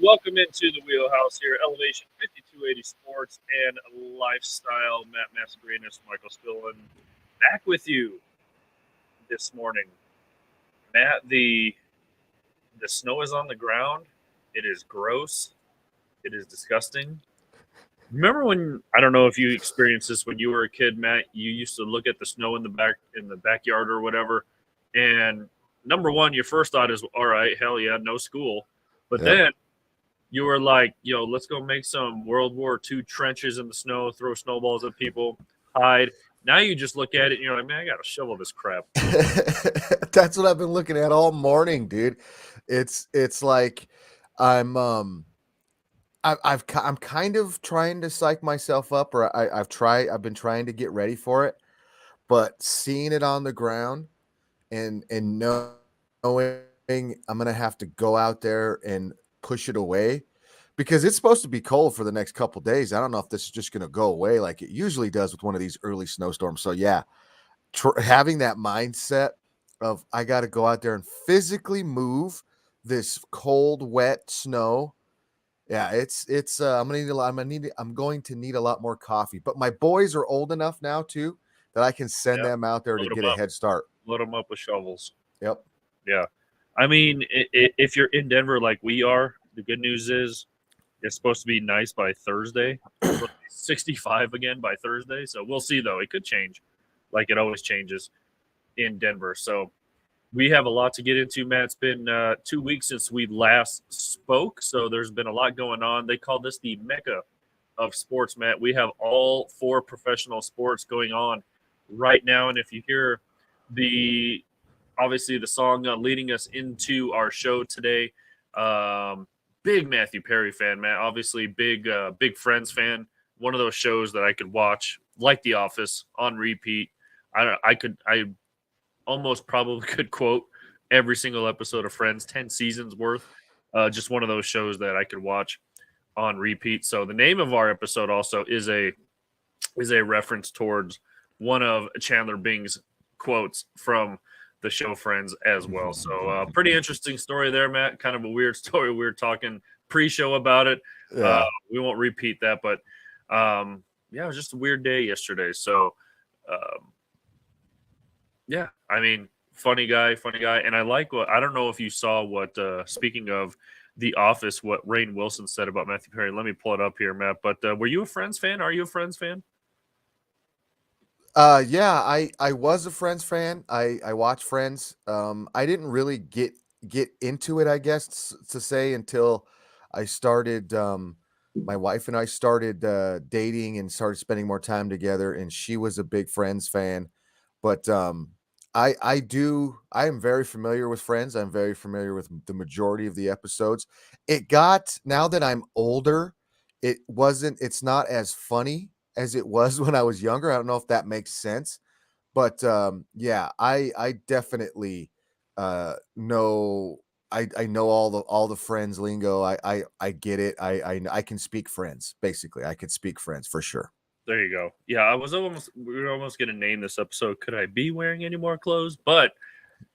Welcome into the Wheelhouse here, Elevation 5280 Sports and Lifestyle. Matt Mascarenas, Michael Spillin, back with you this morning. Matt, the snow is on the ground. It is gross. It is disgusting. Remember when I don't know if you experienced this when you were a kid, Matt? You used to look at the snow in the backyard or whatever, and number one, your first thought is, "All right, hell yeah, no school." But Yep. then you were like, yo, let's go make some World War II trenches in the snow, throw snowballs at people, hide. Now you just look at it and you're like, man, I got to shovel this crap. That's what I've been looking at all morning, dude. It's like I'm I'm kind of trying to psych myself up, or I've been trying to get ready for it, but seeing it on the ground and knowing I'm gonna have to go out there and push it away because it's supposed to be cold for the next couple days. I don't know if this is just gonna go away like it usually does with one of these early snowstorms. So yeah, having that mindset of I got to go out there and physically move this cold, wet snow. Yeah, it's. I'm gonna need a lot. I'm going to need a lot more coffee. But my boys are old enough now too that I can send Yeah, them out there to load them get a up, head start. load them up with shovels. Yep. Yeah. I mean, if you're in Denver like we are, the good news is it's supposed to be nice by Thursday. It's supposed to be 65 again by Thursday. So we'll see, though. It could change like it always changes in Denver. So we have a lot to get into, Matt. It's been 2 weeks since we last spoke, so there's been a lot going on. They call this the Mecca of sports, Matt. We have all four professional sports going on right now, and if you hear the obviously the song leading us into our show today, big Matthew Perry fan, Matt. Obviously, big Friends fan. One of those shows that I could watch, like The Office, on repeat. I almost probably could quote every single episode of Friends, 10 seasons worth. Just one of those shows that I could watch on repeat. So the name of our episode also is a reference towards one of Chandler Bing's quotes from the show Friends as well. So pretty interesting story there, Matt. Kind of a weird story. We were talking pre-show about it. Yeah. We won't repeat that, but yeah, it was just a weird day yesterday. So yeah, I mean, funny guy, and I like what I don't know if you saw what. Speaking of The Office, what Rainn Wilson said about Matthew Perry. Let me pull it up here, Matt. But were you a Friends fan? Are you a Friends fan? Yeah, I was a Friends fan. I watched Friends. I didn't really get into it, I guess to say, until I started my wife and I started dating and started spending more time together, and she was a big Friends fan. But I am very familiar with Friends. I'm very familiar with the majority of the episodes. It got now that I'm older, it's not as funny as it was when I was younger. I don't know if that makes sense, but yeah, I definitely know I know all the Friends lingo. I get it. I can speak Friends. Basically, I can speak Friends for sure. There you go. Yeah, we were almost going to name this episode. Could I be wearing any more clothes? But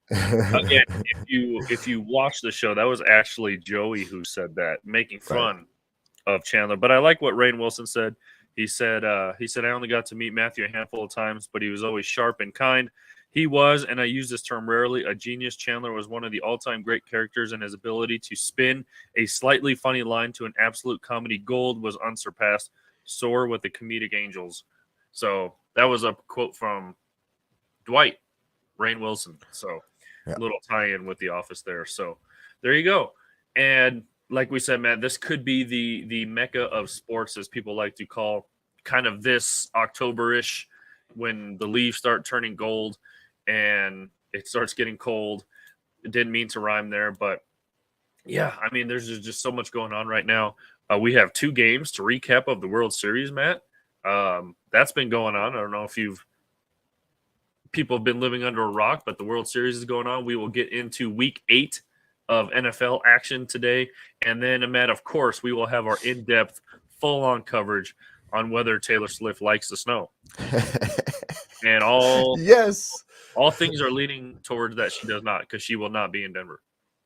again, if you watch the show, that was actually Joey who said that, making Right. fun of Chandler. But I like what Rainn Wilson said. He said I only got to meet Matthew a handful of times, but he was always sharp and kind. He was, and I use this term rarely, a genius. Chandler was one of the all-time great characters, and his ability to spin a slightly funny line to an absolute comedy gold was unsurpassed. Soar with the comedic angels. So that was a quote from Dwight, Rainn Wilson. So Yeah. little tie-in with The Office there. So there you go. And like we said, Matt, this could be the mecca of sports, as people like to call kind of this October-ish when the leaves start turning gold and it starts getting cold. It didn't mean to rhyme there, but yeah, I mean, there's just so much going on right now. We have two games to recap of the World Series, Matt. That's been going on. I don't know if people have been living under a rock, but the World Series is going on. We will get into Week 8 of NFL action today, and then Matt, of course, we will have our in-depth, full-on coverage on whether Taylor Swift likes the snow, and all Yes. all things are leaning towards that she does not, because she will not be in Denver.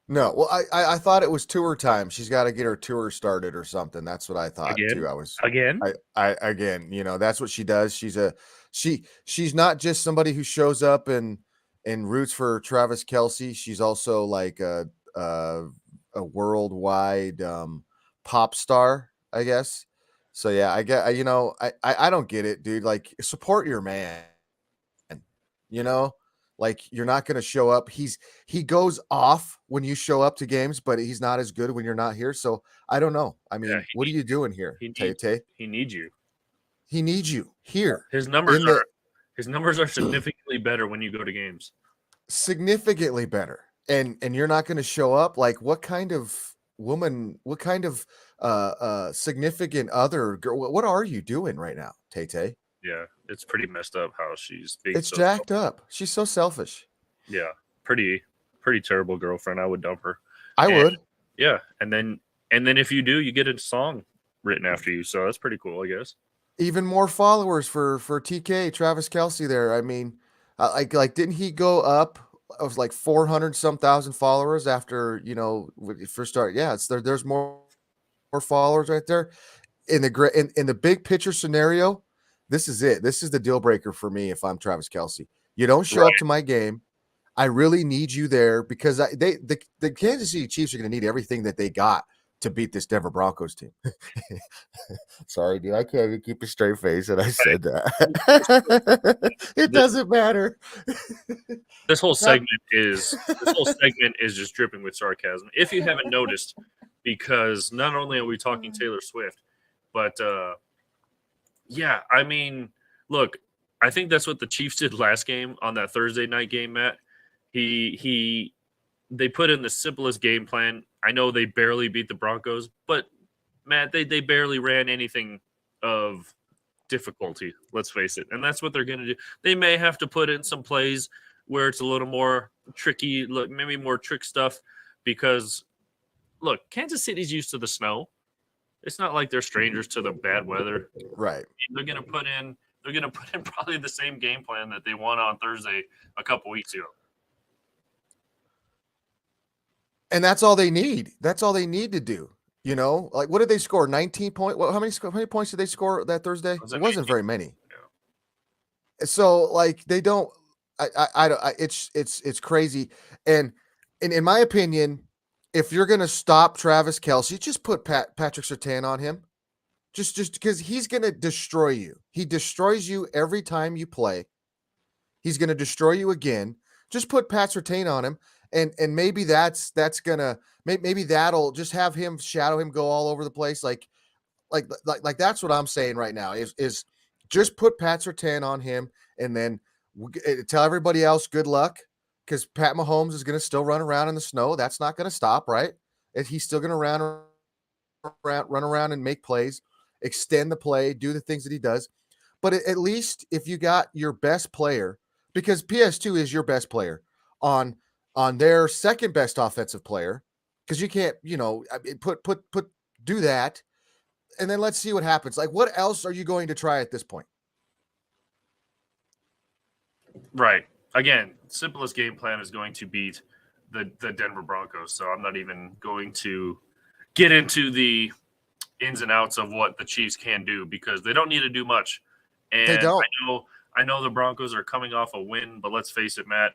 No, well, I thought it was tour time. She's got to get her tour started or something. That's what I thought too. Again, again. I again, that's what she does. She's not just somebody who shows up and roots for Travis Kelsey. She's also like a, a worldwide pop star, I guess. So yeah, I get, I don't get it, dude. Like, support your man. You know, like, you're not going to show up. He goes off when you show up to games, but he's not as good when you're not here. So I don't know. I Yeah, mean, what are you doing here, he Tay needs Tay? he needs you. He needs you here His numbers in the are his numbers are significantly better when you go to games. significantly better. And you're not going to show up. Like, what kind of woman, what kind of significant other girl, what are you doing right now, Tay Tay? Yeah, it's pretty messed up how she's being It's so jacked up. She's so selfish. yeah, pretty terrible girlfriend. I would dump her. I And would. yeah, and then if you do, you get a song written after you. So that's pretty cool, I guess. Even more followers for TK Travis Kelsey there. I mean, like didn't he go up? It was like 400 some thousand followers after, when you first start. Yeah, it's there. There's more followers right there in the in the big picture scenario. This is it. This is the deal breaker for me. If I'm Travis Kelsey, you don't show up Right. to my game. I really need you there because the Kansas City Chiefs are going to need everything that they got to beat this Denver Broncos team. Sorry, dude. I can't even keep a straight face, and I said that. It doesn't matter. This whole Not- segment is just dripping with sarcasm. If you haven't noticed, because not only are we talking Taylor Swift, but yeah, I mean, look, I think that's what the Chiefs did last game on that Thursday night game, Matt. He they put in the simplest game plan. I know they barely beat the Broncos, but Matt, they barely ran anything of difficulty. Let's face it, and that's what they're going to do. They may have to put in some plays where it's a little more tricky, look, maybe more trick stuff, because look, Kansas City's used to the snow. It's not like they're strangers to the bad weather. right. They're going to put in probably the same game plan that they won on Thursday a couple weeks ago. And that's all they need. That's all they need to do. Like, what did they score? 19 point. How many points did they score that Thursday? Was It it wasn't 19? very many. Yeah. So, like, they don't. It's crazy. And in my opinion, if you're gonna stop Travis Kelsey, just put Patrick Surtain on him. Just because he's gonna destroy you. He destroys you every time you play. He's gonna destroy you again. Just put Pat Surtain on him, and maybe that's gonna maybe that'll just have him shadow him, go all over the place. Like that's what I'm saying right now is just put Pat Surtain on him, and then tell everybody else good luck, because Pat Mahomes is going to still run around in the snow. That's not going to stop, right? He's still going to run around and make plays, extend the play, do the things that he does. But at least if you got your best player, because PS2 is your best player on their second best offensive player, because you can't, put do that, and then let's see what happens. Like, what else are you going to try at this point? Right. Again, simplest game plan is going to beat the Denver Broncos. So I'm not even going to get into the ins and outs of what the Chiefs can do, because they don't need to do much. And They don't. I know the Broncos are coming off a win, but let's face it, Matt,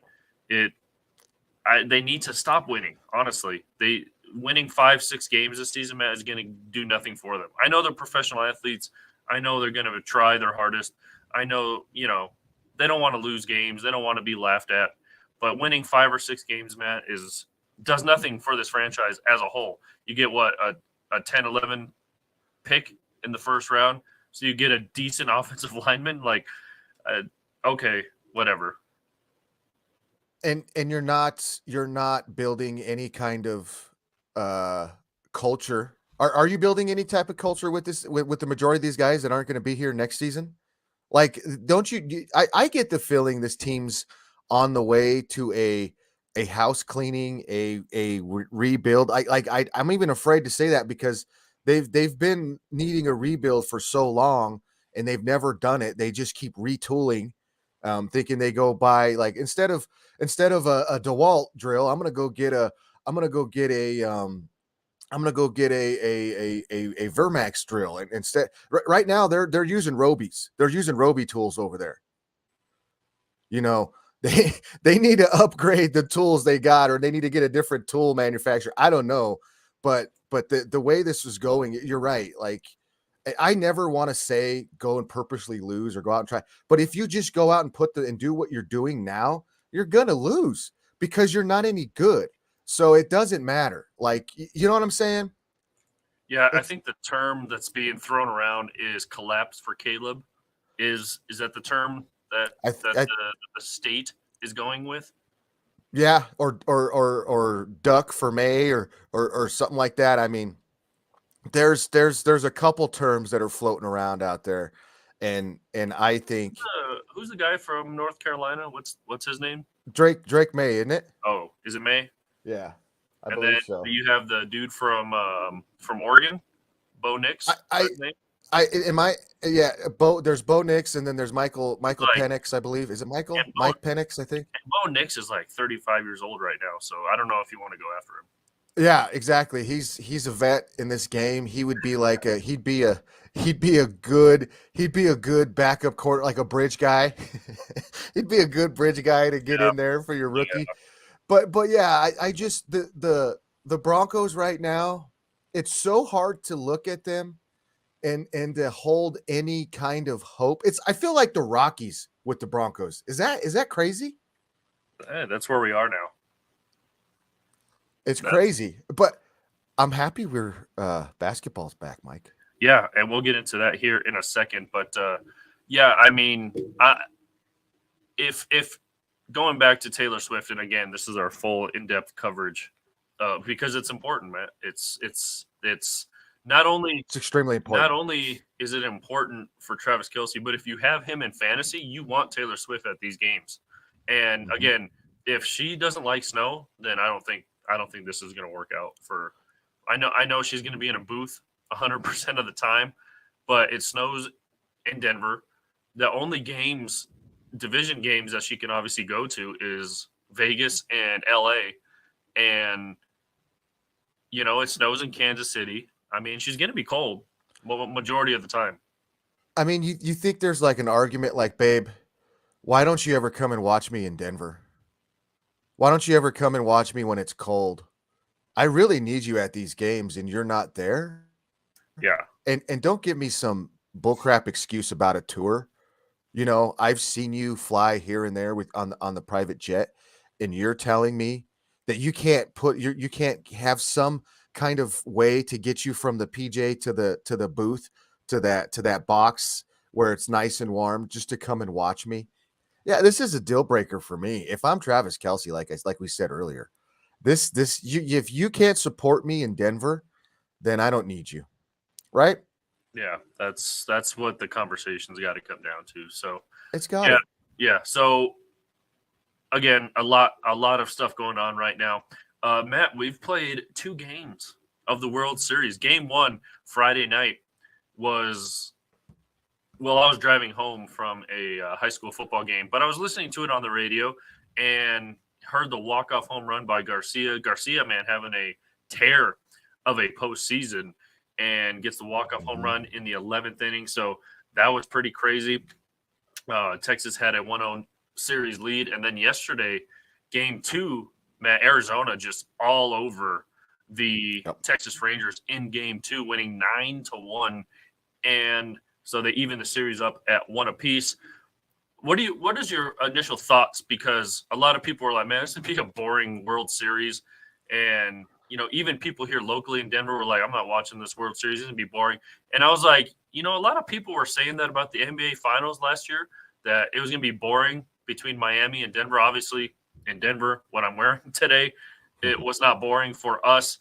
they need to stop winning. Honestly, they winning 5-6 games this season, Matt, is going to do nothing for them. I know they're professional athletes. I know they're going to try their hardest. I know, they don't want to lose games. They don't want to be laughed at. But winning 5 or 6 games, Matt, does nothing for this franchise as a whole. You get what, a 10-11 pick in the first round, so you get a decent offensive lineman. Like, okay, whatever. And you're not building any kind of culture. Are you building any type of culture with this with the majority of these guys that aren't going to be here next season? Like, don't you? I get the feeling this team's on the way to a house cleaning, a rebuild. I'm even afraid to say that, because they've been needing a rebuild for so long, and they've never done it. They just keep retooling, thinking they go buy, like, instead of a DeWalt drill, I'm gonna go get a I'm gonna go get a Vermax drill, and instead, right now they're using Robies. They're using Roby tools over there. You know, they need to upgrade the tools they got, or they need to get a different tool manufacturer. I don't know, but the way this is going, you're right. Like, I never want to say go and purposely lose or go out and try, but if you just go out and and do what you're doing now, you're gonna lose because you're not any good. So it doesn't matter. Like, you know what I'm saying? Yeah, I It's think the term that's being thrown around is collapse for Caleb. Is that the term that I, that I the state is going with? yeah, or duck for May, or something like that. I mean, there's a couple terms that are floating around out there, and I think Who's the guy from North Carolina? What's his name? Drake May, isn't it? Oh, is it May? Yeah, I And then believe so. you have the dude from Oregon, Bo Nix. I Is I that his name? I am I yeah, there's Bo Nix, and then there's Michael Like, Penix, I believe. Is it and Mike Penix, I think? Bo Nix is like 35 years old right now, so I don't know if you want to go after him. Yeah, exactly. He's a vet in this game. He would be like he'd be a good backup court, like a bridge guy. He'd be a good bridge guy to get Yeah, in there for your rookie. yeah, But yeah, I just the Broncos right now, it's so hard to look at them and to hold any kind of hope. I feel like the Rockies with the Broncos. Is that crazy? that's where we are now. It's That's crazy. But I'm happy we're basketball's back, Mike. Yeah, and we'll get into that here in a second. But yeah, I mean, if going back to Taylor Swift, and again, this is our full in-depth coverage because it's important, Matt. It's not only It's extremely important. is it important for Travis Kelce, but if you have him in fantasy, you want Taylor Swift at these games. And Mhm. again, if she doesn't like snow, then I don't think this is going to work out for. I know she's going to be in a booth 100% of the time, but it snows in Denver. The only division games that she can obviously go to is Vegas and LA. And, it snows in Kansas City. I mean, she's going to be cold majority of the time. I mean, you think there's like an argument like, babe, why don't you ever come and watch me in Denver? Why don't you ever come and watch me when it's cold? I really need you at these games and you're not there. Yeah. And don't give me some bullcrap excuse about a tour. I've seen you fly here and there with on the private jet, and you're telling me that you can't have some kind of way to get you from the PJ to the booth to that box where it's nice and warm just to come and watch me. Yeah, this is a deal breaker for me. If I'm Travis Kelce, like we said earlier, if you can't support me in Denver, then I don't need you, right? Yeah. That's what the conversation's got to come down to. So, It's got yeah. it. Yeah. So, again, a lot of stuff going on right now. Matt, we've played 2 games of the World Series. Game 1 Friday night was I was driving home from a high school football game, but I was listening to it on the radio and heard the walk-off home run by Garcia. Garcia, man, having a tear of a postseason and gets the walk-off home run in the 11th inning. So that was pretty crazy. Texas had a 1-0 series lead. And then yesterday, game 2, Matt, Arizona just all over the Texas Rangers in game 2, winning 9-1. And so they even the series up at 1 apiece. What is your initial thoughts? Because a lot of people are like, man, this would be a boring World Series. And, even people here locally in Denver were like, I'm not watching this World Series. It's going to be boring. And I was like, a lot of people were saying that about the NBA Finals last year, that it was going to be boring between Miami and Denver. Obviously, in Denver, what I'm wearing today, it was not boring for us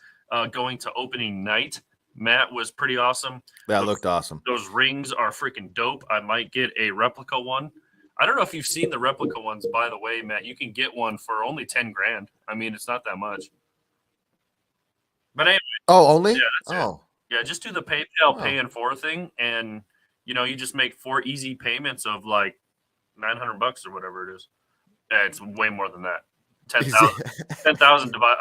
going to opening night. Matt was pretty awesome. That looked awesome. Those rings are freaking dope. I might get a replica one. I don't know if you've seen the replica ones, by the way, Matt. You can get one for only $10,000. I mean, it's not that much. But anyway, only? yeah, that's it. Yeah, just do the PayPal pay in 4 thing, and you just make 4 easy payments of like $900 or whatever it is. It's way more than that. 10,000. 10,000 divided.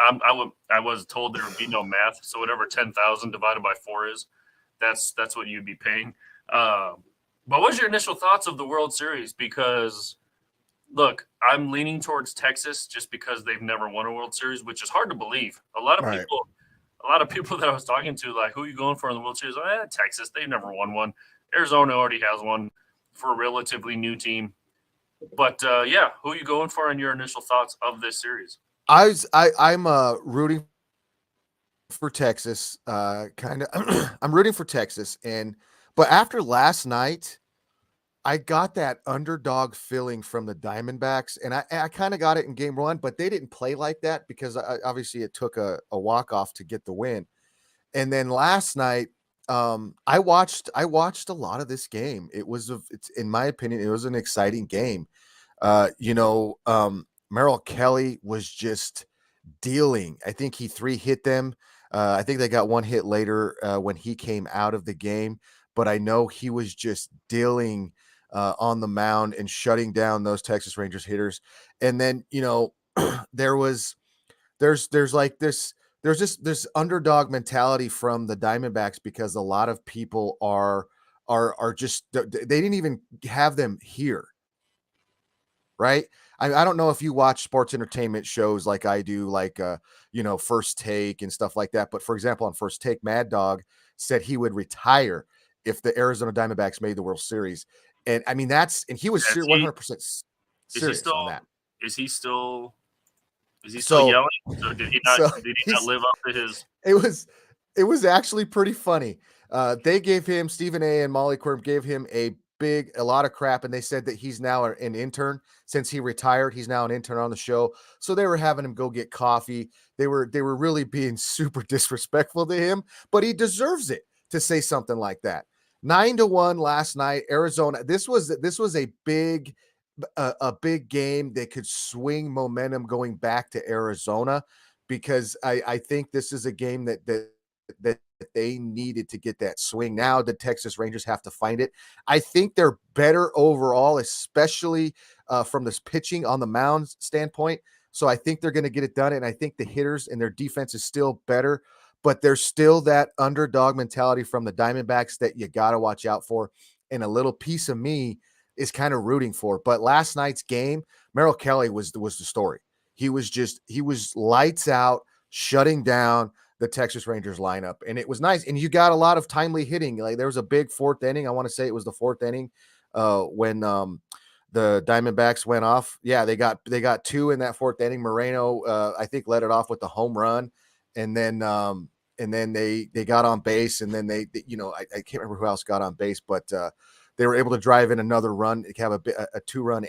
I was told there would be no math, so whatever 10,000 divided by 4 is, that's what you'd be paying. But what's your initial thoughts of the World Series? Because look, I'm leaning towards Texas just because they've never won a World Series, which is hard to believe. A lot of Right. people that I was talking to, like, who are you going for in the World Series? Texas. They've never won one. Arizona already has one for a relatively new team. But yeah, who are you going for in your initial thoughts of this series? I'm rooting for Texas. Kind of, I'm rooting for Texas, but after last night, I got that underdog feeling from the Diamondbacks, and I kind of got it in game one, but they didn't play like that because obviously it took a walk off to get the win. And then last night, I watched a lot of this game. It's in my opinion, it was an exciting game. Merrill Kelly was just dealing. I think he 3-hit them. I think they got one hit later when he came out of the game, but I know he was just dealing on the mound and shutting down those Texas Rangers hitters. And then, there was there's like this underdog mentality from the Diamondbacks because a lot of people are just they didn't even have them here, right? I don't know if you watch sports entertainment shows like I do, like First Take and stuff like that. But for example, on First Take, Mad Dog said he would retire if the Arizona Diamondbacks made the World Series, and I mean and he was Is he 100% is he serious still on that. is he still is he still So yelling? So so did he not he's live up to his? it was actually pretty funny. They gave him Stephen A. and Molly Quirm gave him a lot of crap, and they said that he's now an intern since he retired. He's now an intern on the show, so they were having him go get coffee. They were really being super disrespectful to him, but he deserves it to say something like that. 9-1 last night, Arizona. This was a big game that could swing momentum going back to Arizona because I think this is a game that they needed to get that swing. Now the Texas Rangers have to find it. I think they're better overall, especially from this pitching on the mound standpoint. So I think they're going to get it done. And I think the hitters and their defense is still better, but there's still that underdog mentality from the Diamondbacks that you got to watch out for. And a little piece of me is kind of rooting for. But last night's game, Merrill Kelly was the story. He was lights out, shutting down the Texas Rangers lineup, and it was nice. And you got a lot of timely hitting. Like there was a big fourth inning. I want to say it was the fourth inning when the Diamondbacks went off. Yeah, they got two in that fourth inning. Moreno, I think, led it off with the home run, and then they got on base, and then I can't remember who else got on base, but they were able to drive in another run, have a 2-run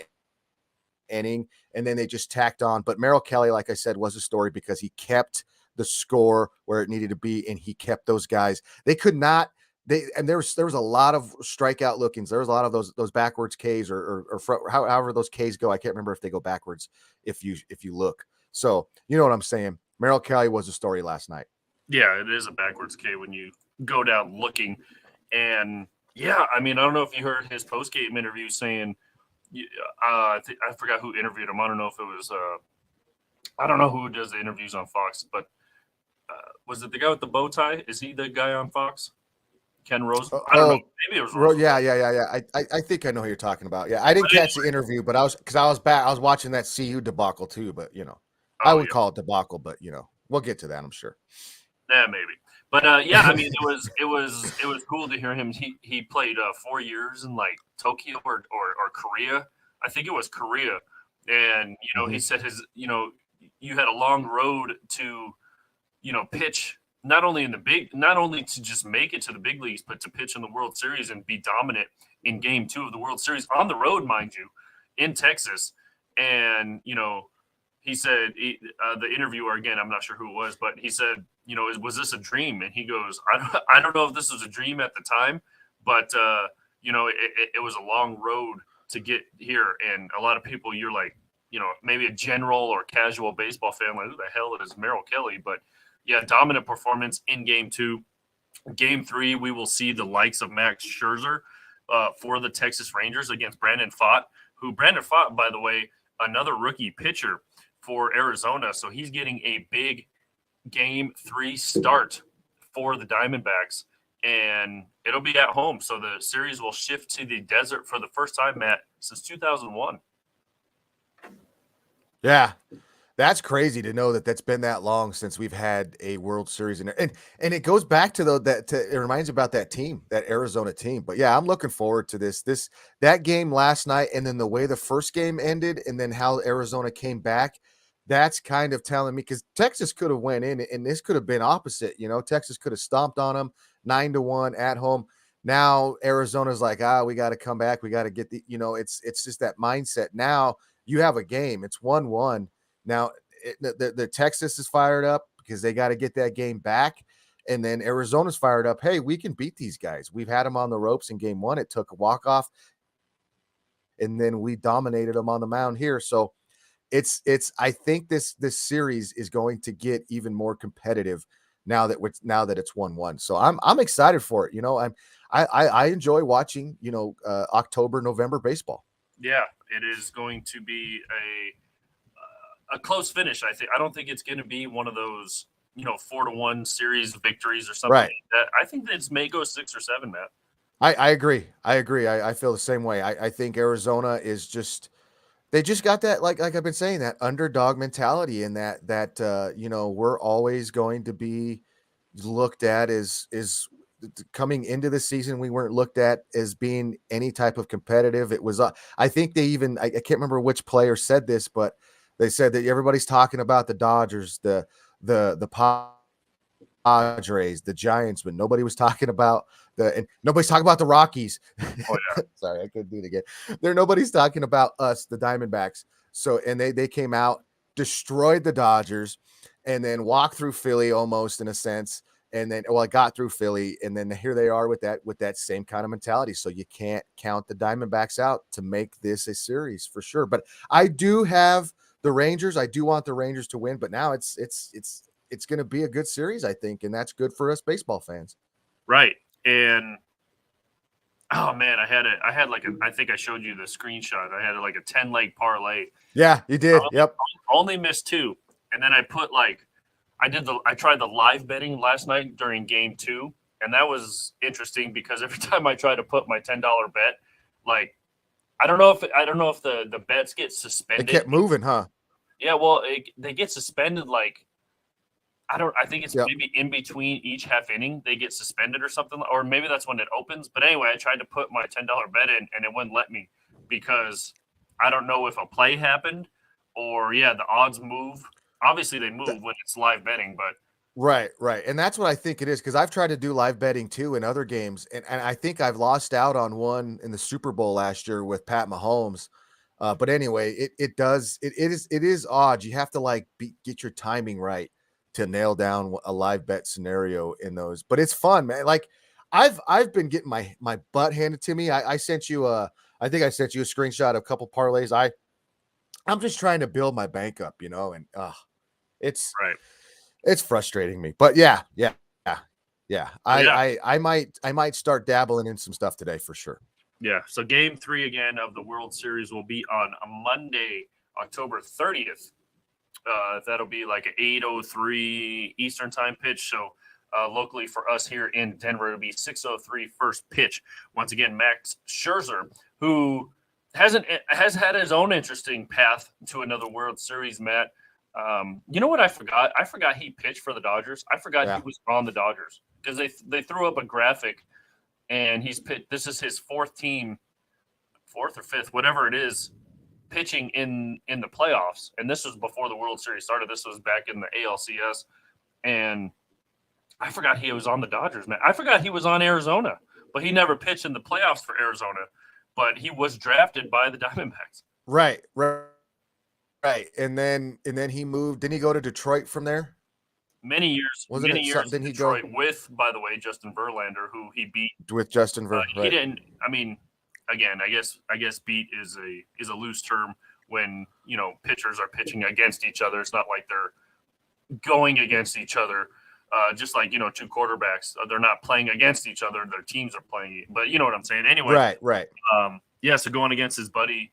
inning, and then they just tacked on. But Merrill Kelly, like I said, was a story because he kept the score where it needed to be, and he kept those guys. They could not. There was a lot of strikeout lookings. There was a lot of those backwards Ks or however those Ks go. I can't remember if they go backwards if you look. So you know what I'm saying. Merrill Kelly was a story last night. Yeah, it is a backwards K when you go down looking, and yeah, I mean, I don't know if you heard his post game interview saying. I forgot who interviewed him. I don't know if it was. I don't know who does the interviews on Fox, but was it the guy with the bow tie? Is he the guy on Fox? Ken Rose? I don't know. Maybe it was Rose. Yeah. I think I know who you're talking about. Yeah, I didn't catch the interview, but I was watching that CU debacle too. But I would call it debacle, but we'll get to that, I'm sure. Yeah, maybe. But yeah, I mean, it was cool to hear him. He played 4 years in like Tokyo or Korea. I think it was Korea, and he said you had a long road to pitch not only to just make it to the big leagues, but to pitch in the World Series and be dominant in Game 2 of the World Series on the road, mind you, in Texas. And he said the interviewer, again, I'm not sure who it was, but he said, was this a dream? And he goes, I don't know if this was a dream at the time, but it was a long road to get here. And a lot of people, you're like, maybe a general or casual baseball fan, like, who the hell is Merrill Kelly? But yeah, dominant performance in Game 2. Game 3, we will see the likes of Max Scherzer for the Texas Rangers against Brandon Pfaadt, who Brandon Pfaadt, by the way, another rookie pitcher for Arizona, so he's getting a big Game 3 start for the Diamondbacks, and it'll be at home. So the series will shift to the desert for the first time, Matt, since 2001. Yeah. That's crazy to know that that's been that long since we've had a World Series in there. And it goes back to it reminds me about that team, that Arizona team. But yeah, I'm looking forward to that game last night, and then the way the first game ended, and then how Arizona came back. That's kind of telling me, because Texas could have went in, and this could have been opposite. Texas could have stomped on them 9-1 at home. Now Arizona's like, we got to come back. We got to get it's just that mindset. Now you have a game. It's 1-1. Now, the Texas is fired up because they got to get that game back. And then Arizona's fired up. Hey, we can beat these guys. We've had them on the ropes in game 1. It took a walk-off, and then we dominated them on the mound here. So I think this series is going to get even more competitive now that it's 1-1. So I'm excited for it. I enjoy watching, October, November baseball. Yeah, it is going to be a close finish. I don't think it's going to be one of those 4-1 series victories or something like that. I think that it may go 6 or 7, Matt. I agree. I feel the same way. I think Arizona is they just got that, like I've been saying, that underdog mentality, and that we're always going to be looked at as coming into the season. We weren't looked at as being any type of competitive. It was I think they even I can't remember which player said this, but they said that everybody's talking about the Dodgers, the Padres, the Giants, but nobody was talking about and nobody's talking about the Rockies. Oh yeah. Sorry, I couldn't do it again. Nobody's talking about us, the Diamondbacks. So, and they came out, destroyed the Dodgers, and then walked through Philly almost in a sense. And then, I got through Philly, and then here they are with that same kind of mentality. So you can't count the Diamondbacks out to make this a series for sure. But I do have the Rangers. I do want the Rangers to win, but now it's going to be a good series, I think, and that's good for us baseball fans. Right. And oh man, I think I showed you the screenshot. I had like a 10-leg parlay. Yeah, you did. Yep. Only missed 2. And then I put I tried the live betting last night during game 2, and that was interesting because every time I try to put my $10 bet, I don't know if the bets get suspended. It kept moving, huh? Yeah, well, they get suspended I think it's maybe in between each half inning they get suspended or something, or maybe that's when it opens. But anyway, I tried to put my $10 bet in, and it wouldn't let me because I don't know if a play happened or the odds move. Obviously, they move when it's live betting, but right, and that's what I think it is, because I've tried to do live betting too in other games, and I think I've lost out on one in the Super Bowl last year with Pat Mahomes. But anyway, it is odd. You have to get your timing right to nail down a live bet scenario in those. But it's fun, man. I've been getting my butt handed to me. I sent you I think I sent you a screenshot of a couple parlays. I'm just trying to build my bank up, and it's right. It's frustrating me. But yeah. I might start dabbling in some stuff today for sure. Yeah. So game 3 again of the World Series will be on Monday, October 30th. That'll be like an 8:03 Eastern time pitch. So locally for us here in Denver, it'll be 6:03 first pitch. Once again, Max Scherzer, who has had his own interesting path to another World Series, Matt. You know what I forgot? I forgot he pitched for the Dodgers. I forgot he was on the Dodgers because they threw up a graphic, and this is his 4th or 5th, whatever it is, pitching in the playoffs. And this was before the World Series started. This was back in the ALCS, and I forgot he was on the Dodgers, man. I forgot he was on Arizona, but he never pitched in the playoffs for Arizona, but he was drafted by the Diamondbacks. Right. And then he moved. Didn't he go to Detroit from there? Many years in Detroit with, by the way, Justin Verlander, who he beat with Justin Verlander. He didn't. I mean, again, I guess beat is a loose term when pitchers are pitching against each other. It's not like they're going against each other. Just like 2 quarterbacks, they're not playing against each other. Their teams are playing, but you know what I'm saying. Anyway, right. So going against his buddy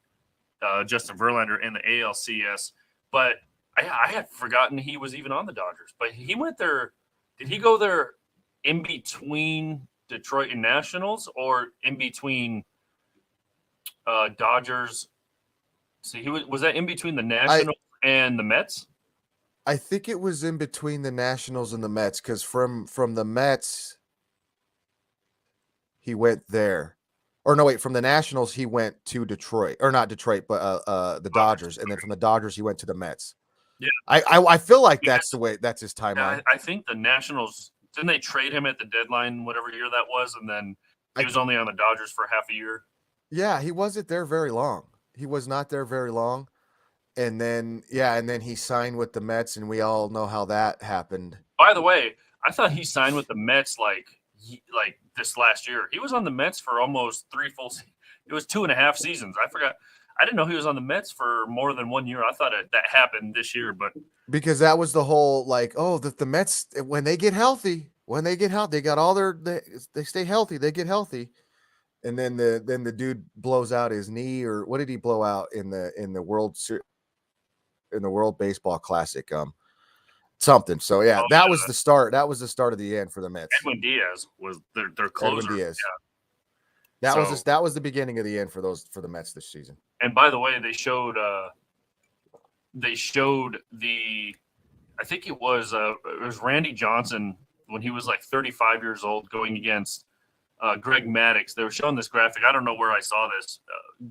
Justin Verlander in the ALCS, but I had forgotten he was even on the Dodgers, but he went there. Did he go there in between Detroit and Nationals, or in between Dodgers? See, was that in between the Nationals and the Mets? I think it was in between the Nationals and the Mets, because from the Mets he went there. Or no, wait, from the Nationals he went to Detroit, or not Detroit, but the Dodgers, and then from the Dodgers he went to the Mets. Yeah, I feel like that's his timeline. I think the Nationals, didn't they trade him at the deadline, whatever year that was, and then he was only on the Dodgers for half a year. Yeah, he wasn't there very long. He was not there very long. And then he signed with the Mets, and we all know how that happened. By the way, I thought he signed with the Mets like this last year. He was on the Mets for almost 3 full. It was 2.5 seasons. I forgot. I didn't know he was on the Mets for more than 1 year. I thought that happened this year, but Because that was the whole like, oh, the Mets, when they get healthy, they got all they stay healthy, they get healthy. And then the dude blows out his knee, or what did he blow out in the World Baseball Classic? Something. So yeah, that was the start. That was the start of the end for the Mets. Edwin Diaz was their closer. Edwin Diaz. Yeah. That was the beginning of the end for the Mets this season. And by the way, they showed the, I think it was Randy Johnson when he was like 35 years old going against Greg Maddux. They were showing this graphic. I don't know where I saw this.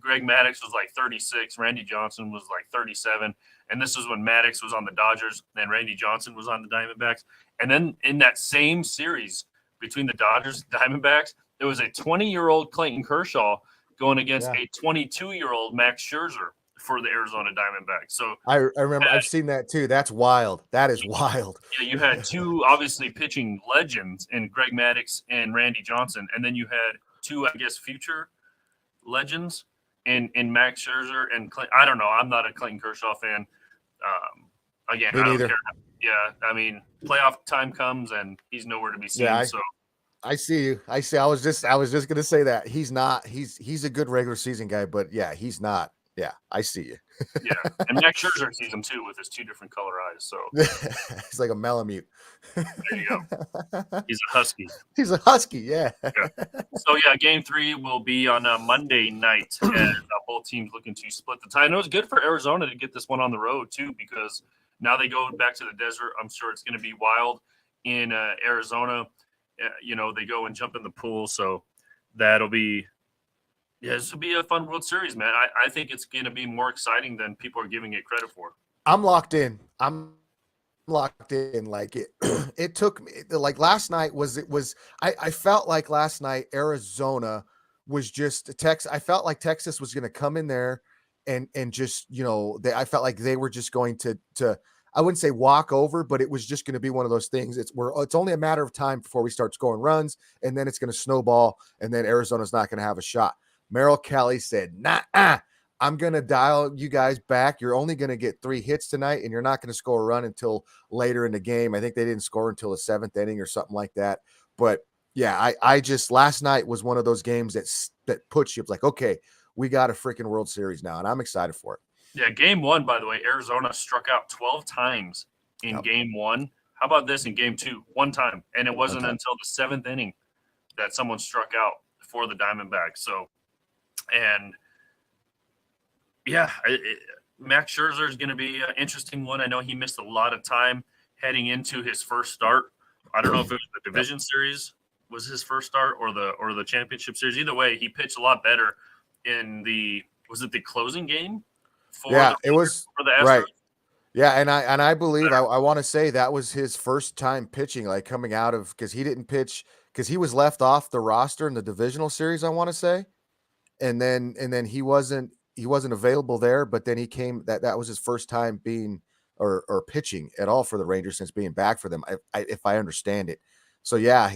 Greg Maddux was like 36. Randy Johnson was like 37. And this was when Maddux was on the Dodgers and Randy Johnson was on the Diamondbacks. And then in that same series between the Dodgers and Diamondbacks, there was a 20-year-old Clayton Kershaw going against a 22-year-old Max Scherzer for the Arizona Diamondbacks. So I remember I've seen that too. That's wild. That is wild. Yeah, you had two obviously pitching legends in Greg Maddux and Randy Johnson, and then you had two, I guess, future legends in Max Scherzer and Clayton. I don't know. I'm not a Clayton Kershaw fan. Again, Me I don't neither. care. Yeah, I mean, playoff time comes and he's nowhere to be seen. Yeah, so I see you. I see. I was just gonna say that he's not. He's a good regular season guy, but yeah, he's not. Yeah, I see you. Yeah, and Max Scherzer sees him too with his 2 different color eyes. So he's like a Malamute. there you go. He's a Husky. He's a Husky. Yeah. So yeah, Game 3 will be on a Monday night, and both teams looking to split the tie. And it was good for Arizona to get this one on the road too, because now they go back to the desert. I'm sure it's going to be wild in Arizona. They go and jump in the pool, so that'll be. Yeah, this will be a fun World Series, man. I think it's going to be more exciting than people are giving it credit for. I'm locked in. Like it, it took me like last night I felt like last night Arizona was just Texas. I felt like Texas was going to come in there and just, I felt like they were just going to, I wouldn't say walk over, but it was just going to be one of those things. It's only a matter of time before we start scoring runs, and then it's going to snowball, and then Arizona's not going to have a shot. Merrill Kelly said, nah, I'm going to dial you guys back. You're only going to get 3 hits tonight, and you're not going to score a run until later in the game. I think they didn't score until the 7th inning or something like that. But yeah, I just, last night was one of those games that puts you like, okay, we got a freaking World Series now, and I'm excited for it. Yeah, Game 1, by the way, Arizona struck out 12 times in Game 1. How about this in Game 2? 1 time. And it wasn't until the 7th inning that someone struck out for the Diamondbacks. So, and yeah, Max Scherzer is going to be an interesting one. I know he missed a lot of time heading into his first start. I don't know if it was the division series was his first start or the championship series. Either way, he pitched a lot better in the closing game? It was for the Astros? Right. Yeah, and I believe I want to say that was his first time pitching, like coming out of, because he didn't pitch because he was left off the roster in the divisional series, I want to say. And then he wasn't available there, but then he came. That was his first time being or pitching at all for the Rangers since being back for them, if I understand it. So yeah,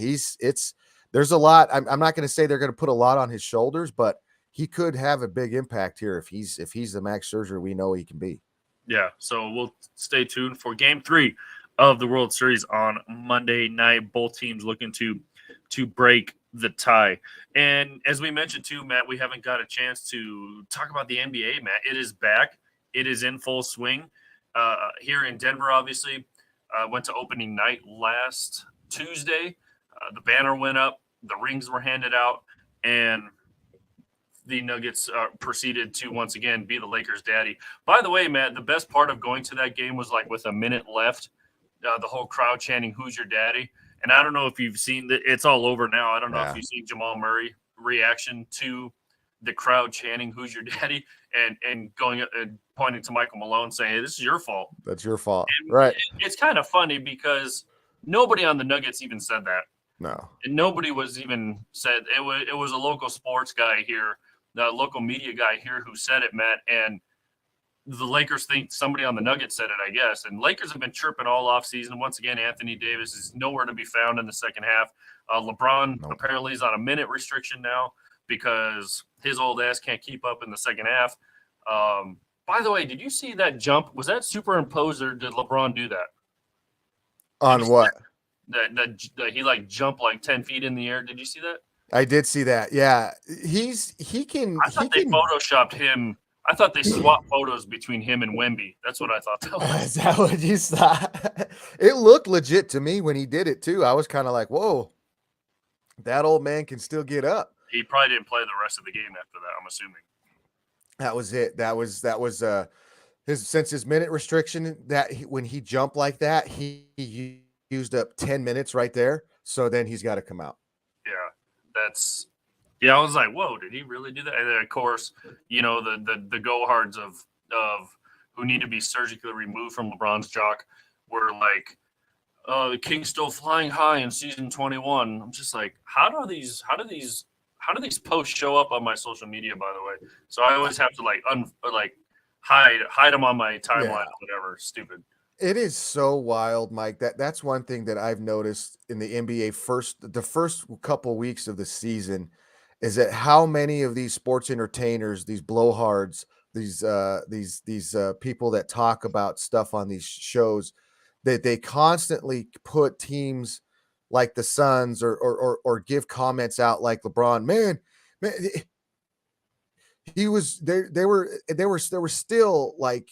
there's a lot. I'm not going to say they're going to put a lot on his shoulders, but he could have a big impact here if he's the Max Scherzer we know he can be. Yeah, so we'll stay tuned for Game 3 of the World Series on Monday night. Both teams looking to break the tie. And as we mentioned too, Matt, we haven't got a chance to talk about the NBA, Matt. It is back. It is in full swing. here in Denver, obviously. Went to opening night last Tuesday. The banner went up, the rings were handed out, and the Nuggets proceeded to once again be the Lakers' daddy. By the way, Matt, the best part of going to that game was like with a minute left, the whole crowd chanting "Who's your daddy?" And I don't know if you've seen that; it's all over now. I don't know if you've seen Jamal Murray reaction to the crowd chanting "Who's your daddy?" and going and pointing to Michael Malone saying, "Hey, this is your fault." That's your fault, And right? it's kind of funny because nobody on the Nuggets even said that. No, And nobody was even said it was a local sports guy here, the local media guy here who said it, Matt. And the Lakers think somebody on the Nuggets said it, I guess. And Lakers have been chirping all off season. Once again, Anthony Davis is nowhere to be found in the second half. LeBron apparently is on a minute restriction now because his old ass can't keep up in the second half. By the way, did you see that jump? Was that superimposed or did LeBron do that? on what? That he like jumped like 10 feet in the air. Did you see that? I did see that. Yeah, he can. I thought they photoshopped him. I thought they swapped photos between him and Wemby. That's what I thought that was. Is that what you thought? It looked legit to me when he did it too. I was kind of like, "Whoa, that old man can still get up." He probably didn't play the rest of the game after that, I'm assuming. That was it. That was his minute restriction. When he jumped like that, he used up 10 minutes right there. So then he's got to come out. Yeah, I was like, whoa, did he really do that? And then of course, you know, the go-hards of who need to be surgically removed from LeBron's jock were like, the King's still flying high in season 21. I'm just like, how do these posts show up on my social media, by the way? So I always have to hide them on my timeline or whatever. Stupid. It is so wild, Mike. That's one thing that I've noticed in the NBA the first couple weeks of the season is that how many of these sports entertainers, these blowhards, these people that talk about stuff on these shows, that they constantly put teams like the Suns or give comments out like LeBron, man, he was there. There were still like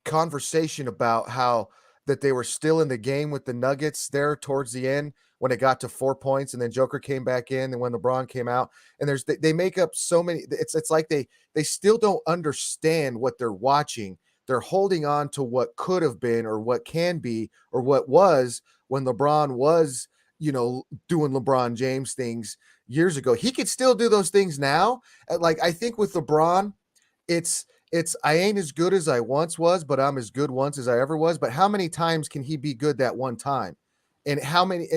conversation about how that they were still in the game with the Nuggets there towards the end when it got to 4 points, and then Joker came back in, and when LeBron came out, and they make up so many. It's like they still don't understand what they're watching. They're holding on to what could have been or what can be or what was when LeBron was, doing LeBron James things years ago. He could still do those things now. Like, I think with LeBron, it's I ain't as good as I once was, but I'm as good once as I ever was. But how many times can he be good that one time? And how many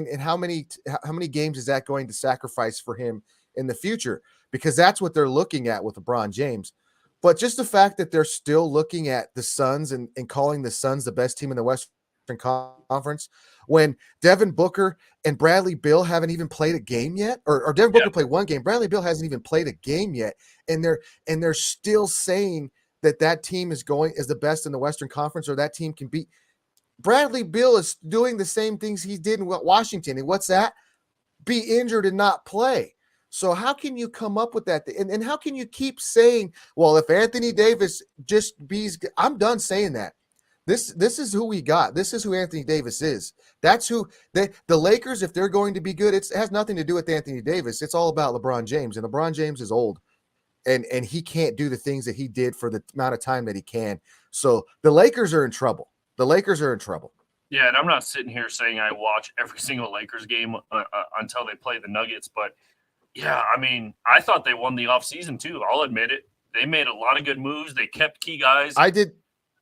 games is that going to sacrifice for him in the future? Because that's what they're looking at with LeBron James. But just the fact that they're still looking at the Suns and calling the Suns the best team in the Western Conference when Devin Booker and Bradley Beal haven't even played a game yet, or Devin Booker played one game. Bradley Beal hasn't even played a game yet. And they're still saying that team is the best in the Western Conference, or that team can beat. Bradley Beal is doing the same things he did in Washington. And what's that? Be injured and not play. So how can you come up with that? And how can you keep saying, well, if Anthony Davis I'm done saying that. This is who we got. This is who Anthony Davis is. That's who the Lakers, if they're going to be good, it has nothing to do with Anthony Davis. It's all about LeBron James. And LeBron James is old. And he can't do the things that he did for the amount of time that he can. So the Lakers are in trouble. Yeah, and I'm not sitting here saying I watch every single Lakers game until they play the Nuggets. But, yeah, I mean, I thought they won the offseason too. I'll admit it. They made a lot of good moves. They kept key guys. I did.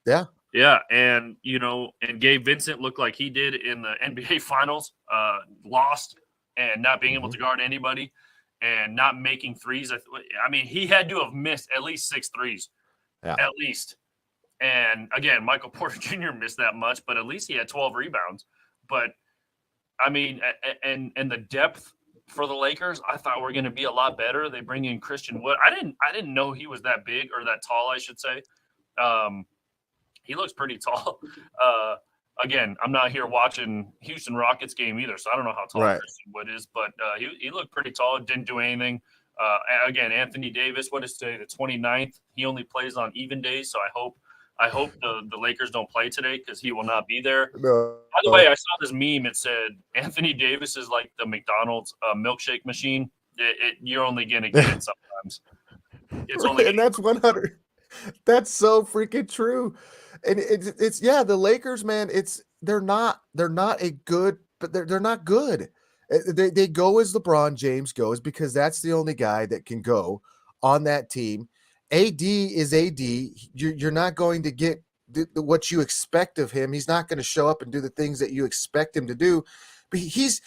Yeah. Yeah, and, and Gabe Vincent looked like he did in the NBA Finals, lost and not being able to guard anybody and not making threes. I mean, he had to have missed at least 6 threes, at least. And, again, Michael Porter Jr. missed that much, but at least he had 12 rebounds. But, I mean, and the depth for the Lakers, I thought were going to be a lot better. They bring in Christian Wood. I didn't know he was that big or that tall, I should say. He looks pretty tall. Again, I'm not here watching Houston Rockets game either, so I don't know how tall Christian Wood is, but he looked pretty tall, didn't do anything. Again, Anthony Davis, what is today, the 29th? He only plays on even days, so I hope I hope the Lakers don't play today because he will not be there. No. By the way, I saw this meme. It said Anthony Davis is like the McDonald's milkshake machine. You're only gonna get it sometimes. It's only And that's 100. That's so freaking true. And it's yeah, the Lakers, man, they're not a good, but they're not good. They go as LeBron James goes because that's the only guy that can go on that team. AD is AD. You're not going to get what you expect of him. He's not going to show up and do the things that you expect him to do. But he's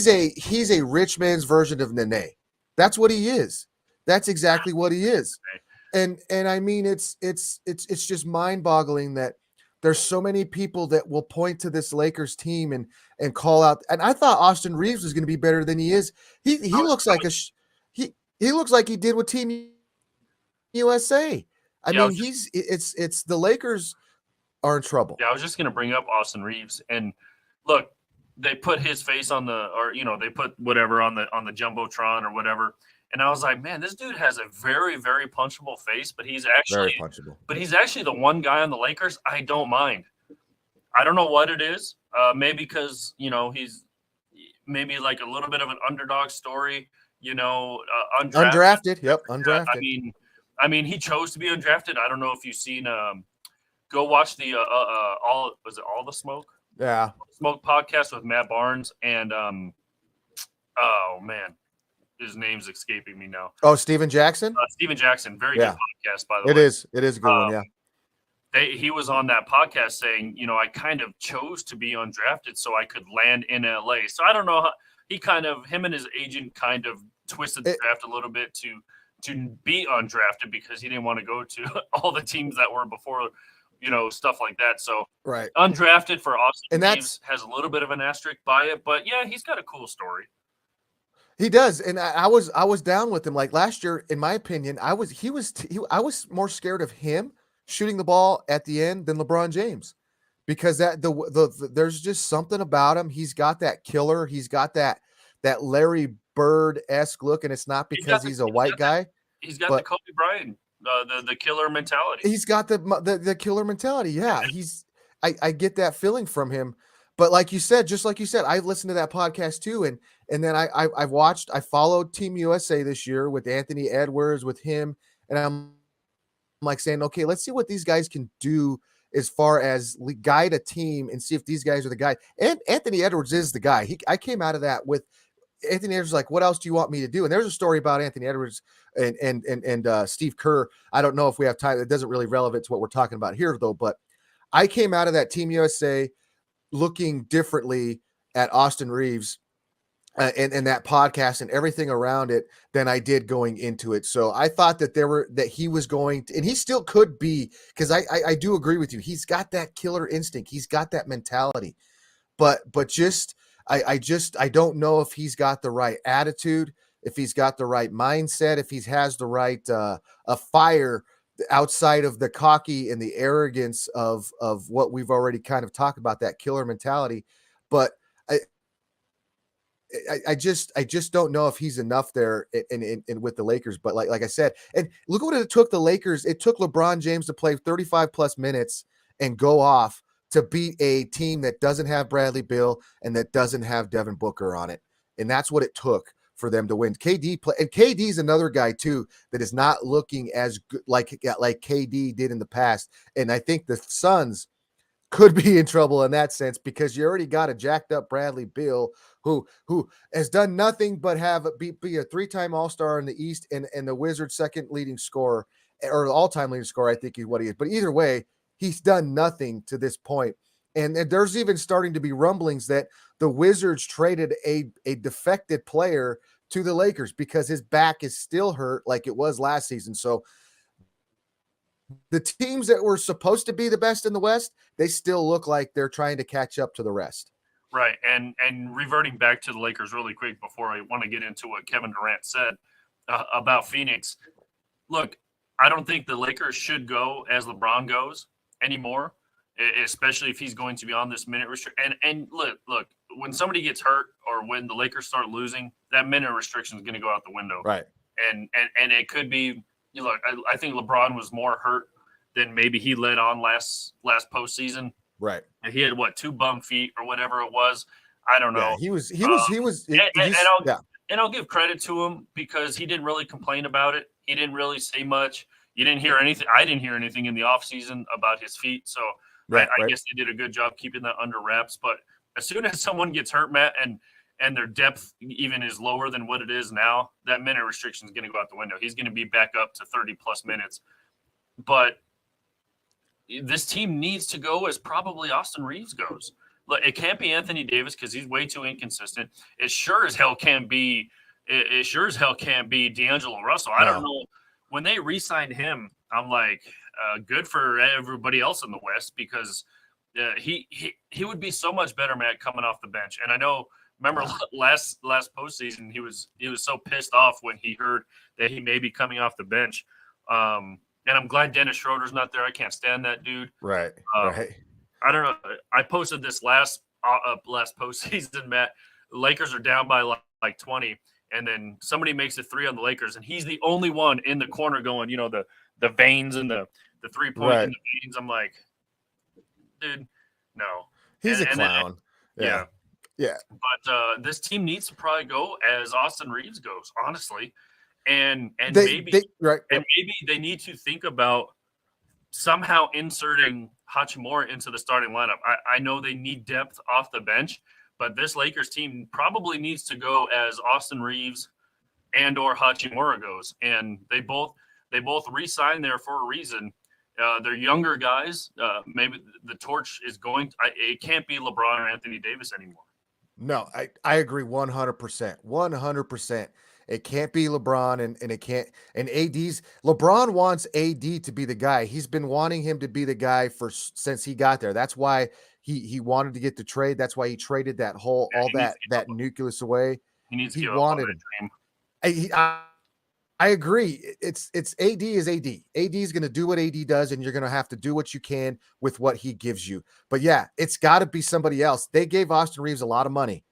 a rich man's version of Nene. That's what he is. That's exactly what he is. And I mean, it's just mind-boggling that there's so many people that will point to this Lakers team and call out. And I thought Austin Reeves was going to be better than he is. He looks like he looks like he did with Team USA. I mean, it's the Lakers are in trouble. Yeah, I was just gonna bring up Austin Reeves, and look, they put his face on they put whatever on the jumbotron or whatever. And I was like, man, this dude has a very, very punchable face, but he's actually Very punchable. But he's actually the one guy on the Lakers I don't mind. I don't know what it is. Maybe because he's maybe like a little bit of an underdog story. Undrafted. Yep, undrafted. I mean, he chose to be undrafted. I don't know if you've seen. Go watch the All the Smoke? Yeah, Smoke podcast with Matt Barnes and oh man. His name's escaping me now. Oh, Steven Jackson? Steven Jackson. Very good podcast, by the way. It is a good one, yeah. He was on that podcast saying, I kind of chose to be undrafted so I could land in LA. So I don't know how him and his agent kind of twisted the draft a little bit to be undrafted because he didn't want to go to all the teams that were before, stuff like that. So right. Undrafted for Austin Reeves has a little bit of an asterisk by it, but yeah, he's got a cool story. He does, and I was down with him. Like last year, in my opinion, I was more scared of him shooting the ball at the end than LeBron James, because there's just something about him. He's got that killer. He's got that Larry Bird-esque look, and it's not because he's a white guy. He's got the Kobe Bryant, the killer mentality. He's got the killer mentality. Yeah, I get that feeling from him. But just like you said, I listened to that podcast too, and then I followed Team USA this year with Anthony Edwards, with him, and I'm like saying, okay, let's see what these guys can do as far as guide a team and see if these guys are the guy. And Anthony Edwards is the guy. I came out of that with Anthony Edwards like, what else do you want me to do? And there's a story about Anthony Edwards and Steve Kerr. I don't know if we have time. It doesn't really relevant to what we're talking about here though, but I came out of that Team USA looking differently at Austin Reeves and that podcast and everything around it than I did going into it. So I thought that he was going to, and he still could be, because I do agree with you. He's got that killer instinct. He's got that mentality, but I don't know if he's got the right attitude, if he's got the right mindset, if he has the right a fire outside of the cocky and the arrogance of what we've already kind of talked about, that killer mentality. But I just don't know if he's enough there in with the Lakers. But like I said, and look what it took the Lakers. It took LeBron James to play 35 plus minutes and go off to beat a team that doesn't have Bradley Beal and that doesn't have Devin Booker on it. And that's what it took for them to win. KD is another guy too that is not looking as good like KD did in the past. And I think the Suns could be in trouble in that sense, because you already got a jacked up Bradley Beal who has done nothing but be a 3-time All-Star in the East and the Wizards' second leading scorer, or all-time leading scorer, I think is what he is. But either way, he's done nothing to this point. And there's even starting to be rumblings that the Wizards traded a defected player to the Lakers because his back is still hurt like it was last season. So the teams that were supposed to be the best in the West, they still look like they're trying to catch up to the rest. Right. And reverting back to the Lakers really quick before I want to get into what Kevin Durant said about Phoenix. Look, I don't think the Lakers should go as LeBron goes anymore, especially if he's going to be on this minute restriction. And look, when somebody gets hurt or when the Lakers start losing, that minute restriction is going to go out the window. Right. And it could be, look, I think LeBron was more hurt than maybe he led on last postseason. Right. And he had what, 2 bum feet or whatever it was. I don't Yeah, know. he's yeah. And I'll give credit to him because he didn't really complain about it. He didn't really say much. You didn't hear anything. I didn't hear anything in the offseason about his feet. So I Right. guess they did a good job keeping that under wraps. But as soon as someone gets hurt, Matt, and their depth even is lower than what it is now, that minute restriction is going to go out the window. He's going to be back up to 30-plus minutes. But this team needs to go as probably Austin Reeves goes. Look, it can't be Anthony Davis because he's way too inconsistent. It sure as hell can't be. It sure as hell can't be D'Angelo Russell. I don't know. When they re-signed him, I'm like, good for everybody else in the West because he would be so much better, Matt, coming off the bench. And I know, remember last postseason, he was so pissed off when he heard that he may be coming off the bench. And I'm glad Dennis Schroeder's not there. I can't stand that dude. Right. Right. I don't know. I posted this last postseason, Matt. The Lakers are down by like 20, and then somebody makes a 3 on the Lakers, and he's the only one in the corner going, the veins and the 3-point in the veins. I'm like, dude, no. He's a clown. Yeah. Yeah. But this team needs to probably go as Austin Reeves goes, honestly. And maybe they need to think about somehow inserting Hachimura into the starting lineup. I know they need depth off the bench, but this Lakers team probably needs to go as Austin Reeves and or Hachimura goes. And they both re-signed there for a reason. They're younger guys. Maybe the torch is going – it can't be LeBron or Anthony Davis anymore. No, I agree 100%. 100%. It can't be LeBron and it can't – and LeBron wants AD to be the guy. He's been wanting him to be the guy since he got there. That's why he wanted to get the trade. That's why he traded that that nucleus away. He wanted him. I agree. It's AD is AD. AD is going to do what AD does, and you're going to have to do what you can with what he gives you. But yeah, it's got to be somebody else. They gave Austin Reeves a lot of money,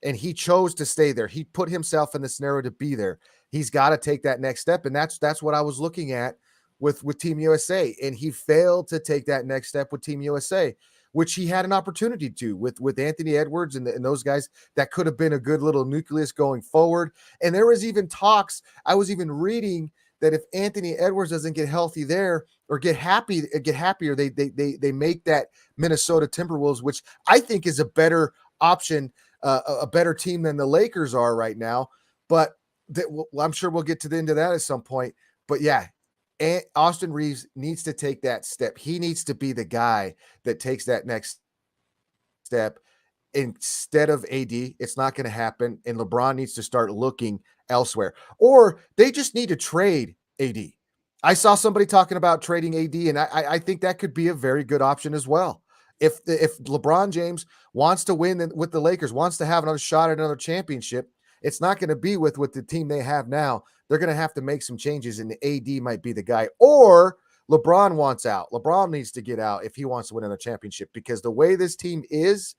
and he chose to stay there. He put himself in the scenario to be there. He's got to take that next step, and that's what I was looking at with Team USA, and he failed to take that next step with Team USA, which he had an opportunity to with Anthony Edwards and those guys. That could have been a good little nucleus going forward. And there was even talks. I was even reading that if Anthony Edwards doesn't get healthy there or get happier, they make that Minnesota Timberwolves, which I think is a better option, a better team than the Lakers are right now. But I'm sure we'll get to the end of that at some point. But yeah, and Austin Reeves needs to take that step. He needs to be the guy that takes that next step instead of AD. It's not going to happen. And LeBron needs to start looking elsewhere, or they just need to trade AD. I saw somebody talking about trading AD, and I think that could be a very good option as well. If LeBron James wants to win with the Lakers, wants to have another shot at another championship, it's not going to be with the team they have now. They're going to have to make some changes, and the AD might be the guy. Or LeBron wants out. LeBron needs to get out if he wants to win another championship, because the way this team is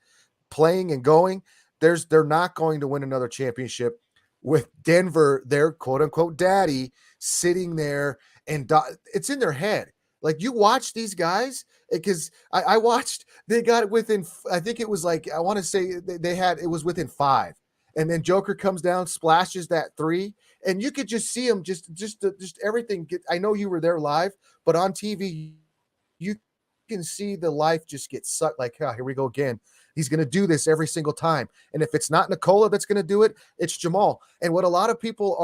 playing and going, they're not going to win another championship with Denver, their quote-unquote daddy, sitting there, and it's in their head. Like, you watch these guys, because I watched, they got it within, I think it was like, I want to say it was within 5. And then Joker comes down, splashes that 3, and you could just see him, just everything. I know you were there live, but on TV, you can see the life just get sucked. Like, oh, here we go again. He's going to do this every single time. And if it's not Nikola that's going to do it, it's Jamal. And what a lot of people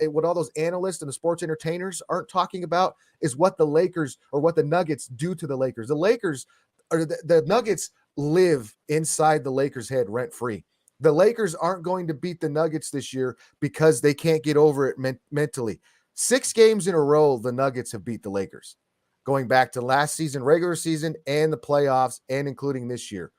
what all those analysts and the sports entertainers aren't talking about is what the Lakers or what the Nuggets do to the Lakers. The Lakers or the Nuggets live inside the Lakers' head rent free. The Lakers aren't going to beat the Nuggets this year because they can't get over it mentally. 6 games in a row, the Nuggets have beat the Lakers, going back to last season, regular season, and the playoffs, and including this year.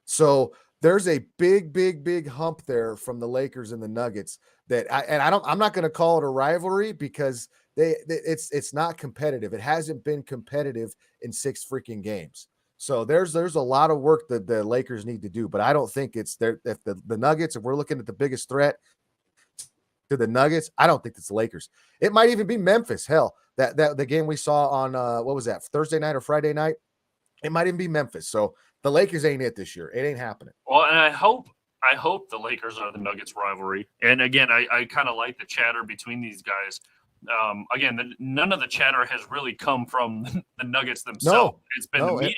So there's a big hump there from the Lakers and the Nuggets that I'm not going to call it a rivalry, because it's not competitive. It hasn't been competitive in 6 freaking games. So there's a lot of work that the Lakers need to do, but I don't think it's there. If the Nuggets, if we're looking at the biggest threat to the Nuggets. I don't think it's the Lakers. It might even be Memphis. Hell, that the game we saw on what was that, Thursday night or Friday night? It might even be Memphis. So the Lakers ain't it this year. It ain't happening. Well, and I hope the Lakers are the Nuggets rivalry. And again, I kind of like the chatter between these guys. Again, none of the chatter has really come from the Nuggets themselves. It's been the media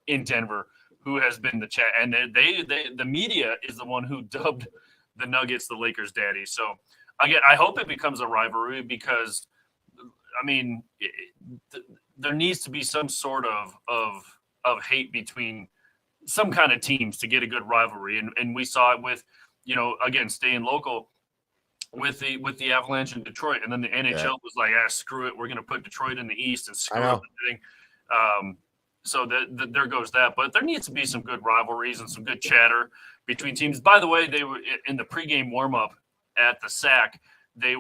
in Denver who has been the chat, and the media is the one who dubbed the Nuggets the Lakers' daddy. So again, I hope it becomes a rivalry because, I mean, there needs to be some sort of hate between some kind of teams to get a good rivalry, and we saw it with, again, staying local with the Avalanche in Detroit, and then the NHL was like, screw it, we're going to put Detroit in the East and screw up everything. So there goes that. But there needs to be some good rivalries and some good chatter between teams. By the way, they were in the pregame warm up at the SAC. They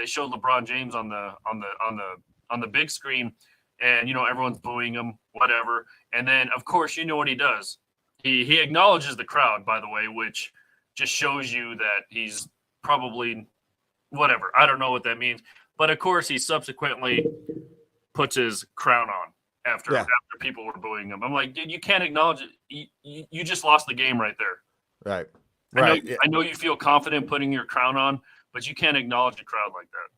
showed LeBron James on the big screen, and everyone's booing him, whatever. And then of course what he does. He acknowledges the crowd, by the way, which just shows you that he's probably whatever. I don't know what that means. But of course, he subsequently puts his crown on after people were booing him. I'm like, dude, you can't acknowledge it. You just lost the game right there. Right. I know you feel confident putting your crown on, but you can't acknowledge a crowd like that.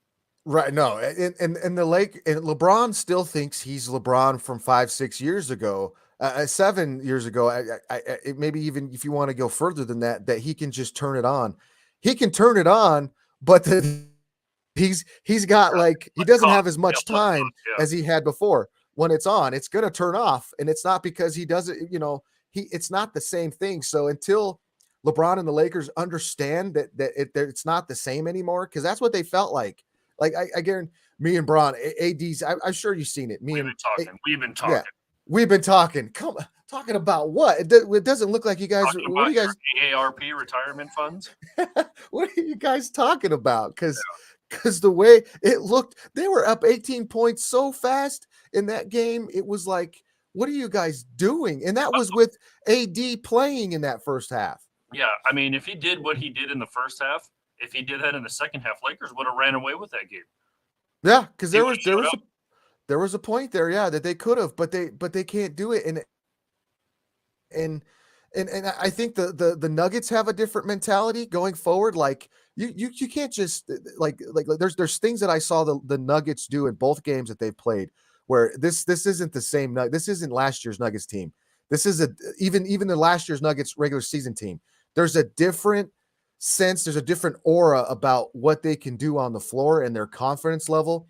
Right. No. And LeBron still thinks he's LeBron from 5-6 years ago. 7 years ago, maybe even if you want to go further than that he can just turn it on. He can turn it on, but he's got he doesn't have as much time as he had before. When it's on, it's going to turn off, and it's not because he doesn't, it's not the same thing. So until LeBron and the Lakers understand that it's not the same anymore, because that's what they felt like. Like I guarantee me and Bron, AD's, I'm sure you've seen it. We've been talking. Yeah. We've been talking. Talking about what? It doesn't look like you guys. What are you guys? AARP retirement funds. What are you guys talking about? Because the way it looked, they were up 18 points so fast in that game. It was like, what are you guys doing? And that was with AD playing in that first half. Yeah, I mean, if he did what he did in the first half, if he did that in the second half, Lakers would have ran away with that game. Yeah, because there was a point there, that they could have, but they can't do it. And I think the Nuggets have a different mentality going forward. Like you can't just like there's things that I saw the Nuggets do in both games that they've played where this isn't the same. This isn't last year's Nuggets team. This is even the last year's Nuggets regular season team. There's a different sense. There's a different aura about what they can do on the floor and their confidence level.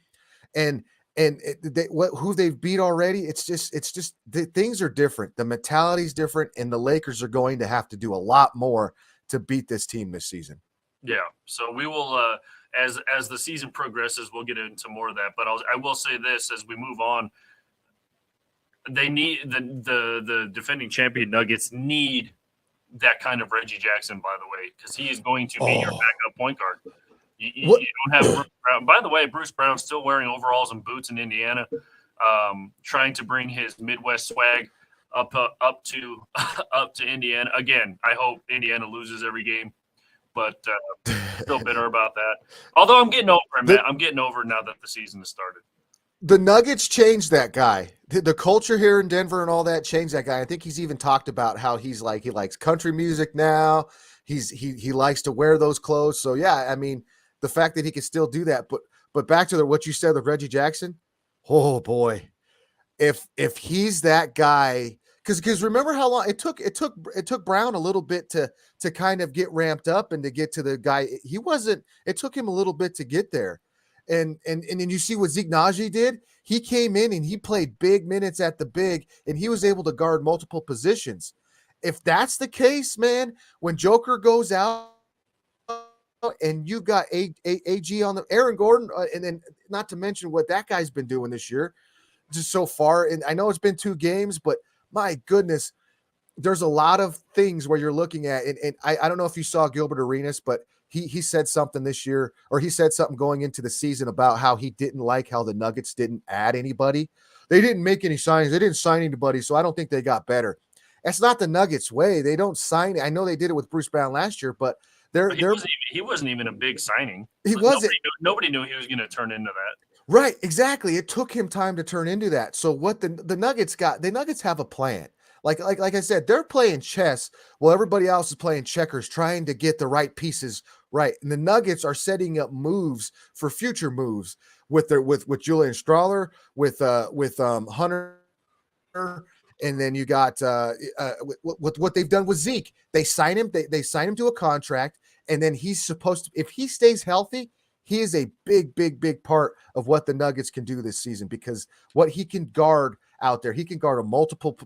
And who they've beat already, it's just the things are different. The mentality is different, and the Lakers are going to have to do a lot more to beat this team this season. Yeah, so we will, as the season progresses, we'll get into more of that. But I will say this as we move on: they need the defending champion Nuggets need that kind of Reggie Jackson, by the way, because he is going to be your backup point guard. You don't have Bruce Brown. By the way, Bruce Brown's still wearing overalls and boots in Indiana, trying to bring his Midwest swag up to Indiana. Again, I hope Indiana loses every game, but still bitter about that. Although I'm getting over it, man. I'm getting over it now that the season has started. The Nuggets changed that guy. The culture here in Denver and all that changed that guy. I think he's even talked about how he likes country music now. He likes to wear those clothes. So yeah, I mean, the fact that he can still do that, but back to what you said with Reggie Jackson. Oh boy, if he's that guy, because remember how long it took Brown a little bit to kind of get ramped up and to get to the guy he wasn't. It took him a little bit to get there, and then you see what Zeke Naji did. He came in and he played big minutes at the big, and he was able to guard multiple positions. If that's the case, man, when Joker goes out. And you got AG on the Aaron Gordon, and then not to mention what that guy's been doing this year, just so far. And I know it's been 2 games, but my goodness, there's a lot of things where you're looking at. And I don't know if you saw Gilbert Arenas, but he said something this year, or he said something going into the season about how he didn't like how the Nuggets didn't add anybody. They didn't make any signings. They didn't sign anybody, so I don't think they got better. That's not the Nuggets way. They don't sign. I know they did it with Bruce Brown last year, but They're He wasn't even a big signing. he wasn't. Nobody knew he was going to turn into that. Right, exactly. It took him time to turn into that. So what the Nuggets got, the Nuggets have a plan. Like I said, they're playing chess while everybody else is playing checkers, trying to get the right pieces right. And the Nuggets are setting up moves for future moves with Julian Strawler, with Hunter, and then you got what they've done with Zeke. They sign him, they sign him to a contract, and then he's supposed to, if he stays healthy, he is a big part of what the Nuggets can do this season, because what he can guard out there, he can guard a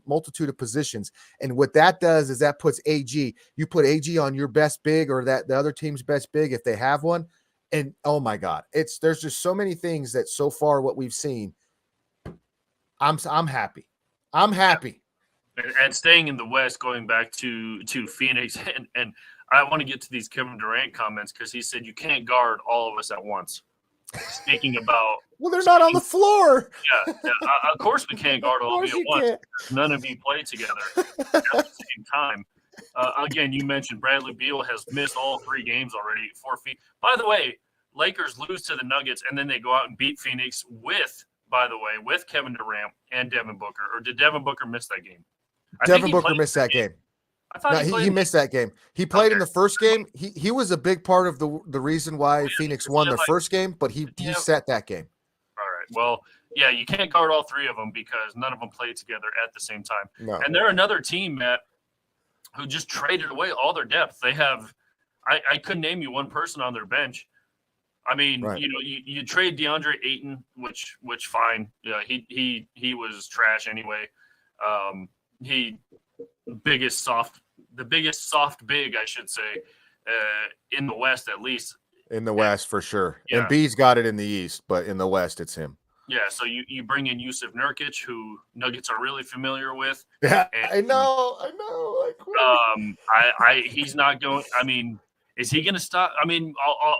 multitude of positions. And what that does is that puts AG, you put AG on your best big, or that the other team's best big if they have one. And oh my God, there's just so many things that so far what we've seen. I'm happy. I'm happy. And staying in the West, going back to Phoenix, and I want to get to these Kevin Durant comments, because he said you can't guard all of us at once. Speaking about, well, they're not on the floor. Yeah, of course we can't guard all of you at once. None of you play together at the same time. Again, you mentioned Bradley Beal has missed all 3 games already, 4 feet. By the way, Lakers lose to the Nuggets, and then they go out and beat Phoenix with Kevin Durant and Devin Booker. Or did Devin Booker miss that game? Devin Booker missed that game. I thought he missed that game. He played in the first game. He was a big part of the reason why Phoenix won the first game, but he set that game. All right. Well, yeah, you can't guard all 3 of them because none of them played together at the same time. No. And they're another team, Matt, who just traded away all their depth. They have – I couldn't name you one person on their bench. I mean, right. You trade DeAndre Ayton, which fine. Yeah, he was trash anyway. The biggest soft big, I should say, in the West at least. In the West for sure. Yeah. And B's got it in the East, but in the West it's him. Yeah, so you bring in Yusuf Nurkic, who Nuggets are really familiar with. Yeah, I know. He's not going. I mean, is he going to stop? I mean,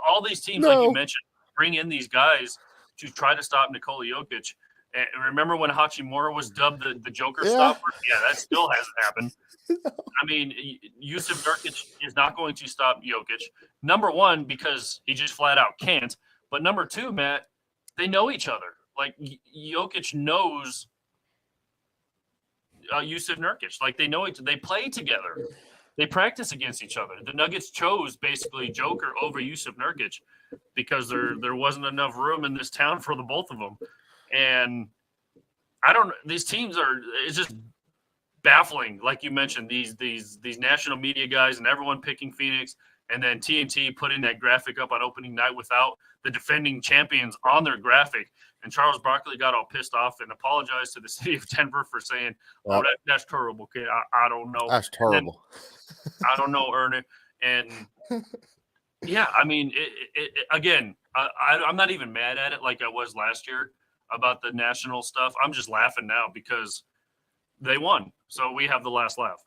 all these teams, like you mentioned, bring in these guys to try to stop Nikola Jokic. And remember when Hachimura was dubbed the Joker stopper? Yeah, that still hasn't happened. I mean, Yusuf Nurkic is not going to stop Jokic. Number one, because he just flat out can't. But number two, Matt, they know each other. Like, Jokic knows Yusuf Nurkic. Like, they know they play together. They practice against each other. The Nuggets chose basically Joker over Yusuf Nurkic because there wasn't enough room in this town for the both of them. And these teams it's just baffling. Like you mentioned, these national media guys and everyone picking Phoenix, and then TNT putting that graphic up on opening night without the defending champions on their graphic. And Charles Barkley got all pissed off and apologized to the city of Denver for saying, that's terrible, kid. I don't know. That's terrible. I don't know, Ernie. And, yeah, I mean, again, I'm not even mad at it like I was last year about the national stuff. I'm just laughing now because they won. So we have the last laugh.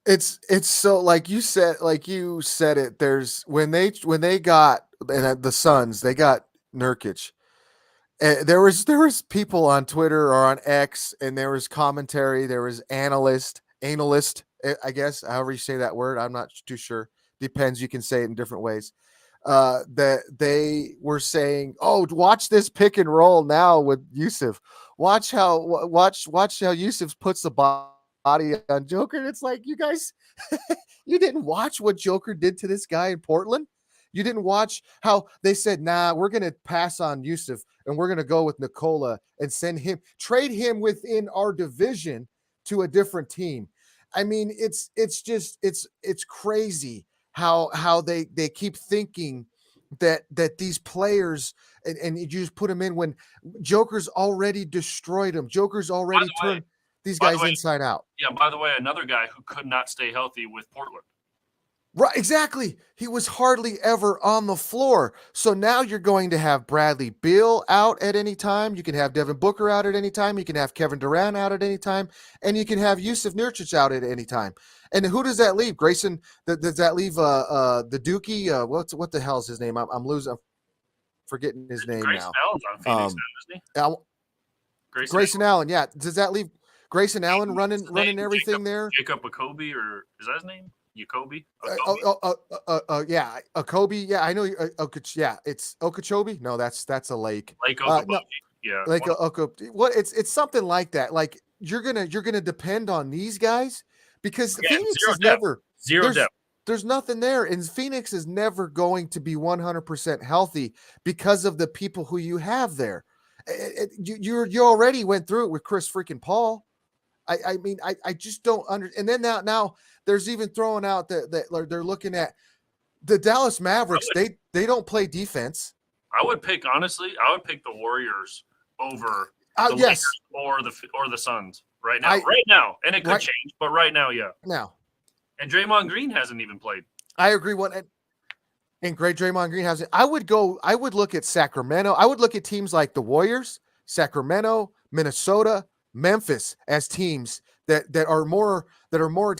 It's so like you said it. There's when they got the Suns, they got Nurkic. There was people on Twitter or on X, and there was commentary. There was analyst, I guess, however you say that word. I'm not too sure. Depends. You can say it in different ways. That they were saying, "Oh, watch this pick and roll now with Yusuf. Watch how Yusuf puts the body on Joker." And it's like, you guys, you didn't watch what Joker did to this guy in Portland. You didn't watch how they said, "Nah, we're gonna pass on Yusuf and we're gonna go with Nikola and trade him within our division to a different team." I mean, it's crazy how they keep thinking that these players and you just put them in when Joker's already destroyed them. Joker's already turned these guys inside out. Yeah, by the way, another guy who could not stay healthy with Portland. Right, exactly. He was hardly ever on the floor. So now you're going to have Bradley Beal out at any time. You can have Devin Booker out at any time. You can have Kevin Durant out at any time. And you can have Yusuf Nurkic out at any time. And who does that leave? Grayson, does that leave the Dookie? What the hell is his name? I'm forgetting his name Grayson now. Allen's on Phoenix now, isn't he? Grayson Allen, yeah. Does that leave Grayson Allen running everything there? Jacob Jacoby, or is that his name? Jacoby. Yeah, Okobe. Yeah, I know. Yeah, it's Okeechobee. No, that's a lake. Lake No, Okoboji. Yeah. like what? It's something like that. Like you're gonna depend on these guys because Again, Phoenix zero is depth. never Zero there's depth. there's nothing there, and Phoenix is never going to be 100% healthy because of the people who you have there. You already went through it with Chris freaking Paul. I mean, I just don't understand. And then now there's even throwing out that they're looking at the Dallas Mavericks. They don't play defense. I would pick the Warriors over the Yes, Lakers or the Suns right now. And it could right, change, but right now, yeah. now. And Draymond Green hasn't even played. I agree. And great Draymond Green has it. I would look at Sacramento. I would look at teams like the Warriors, Sacramento, Minnesota, Memphis as teams that are more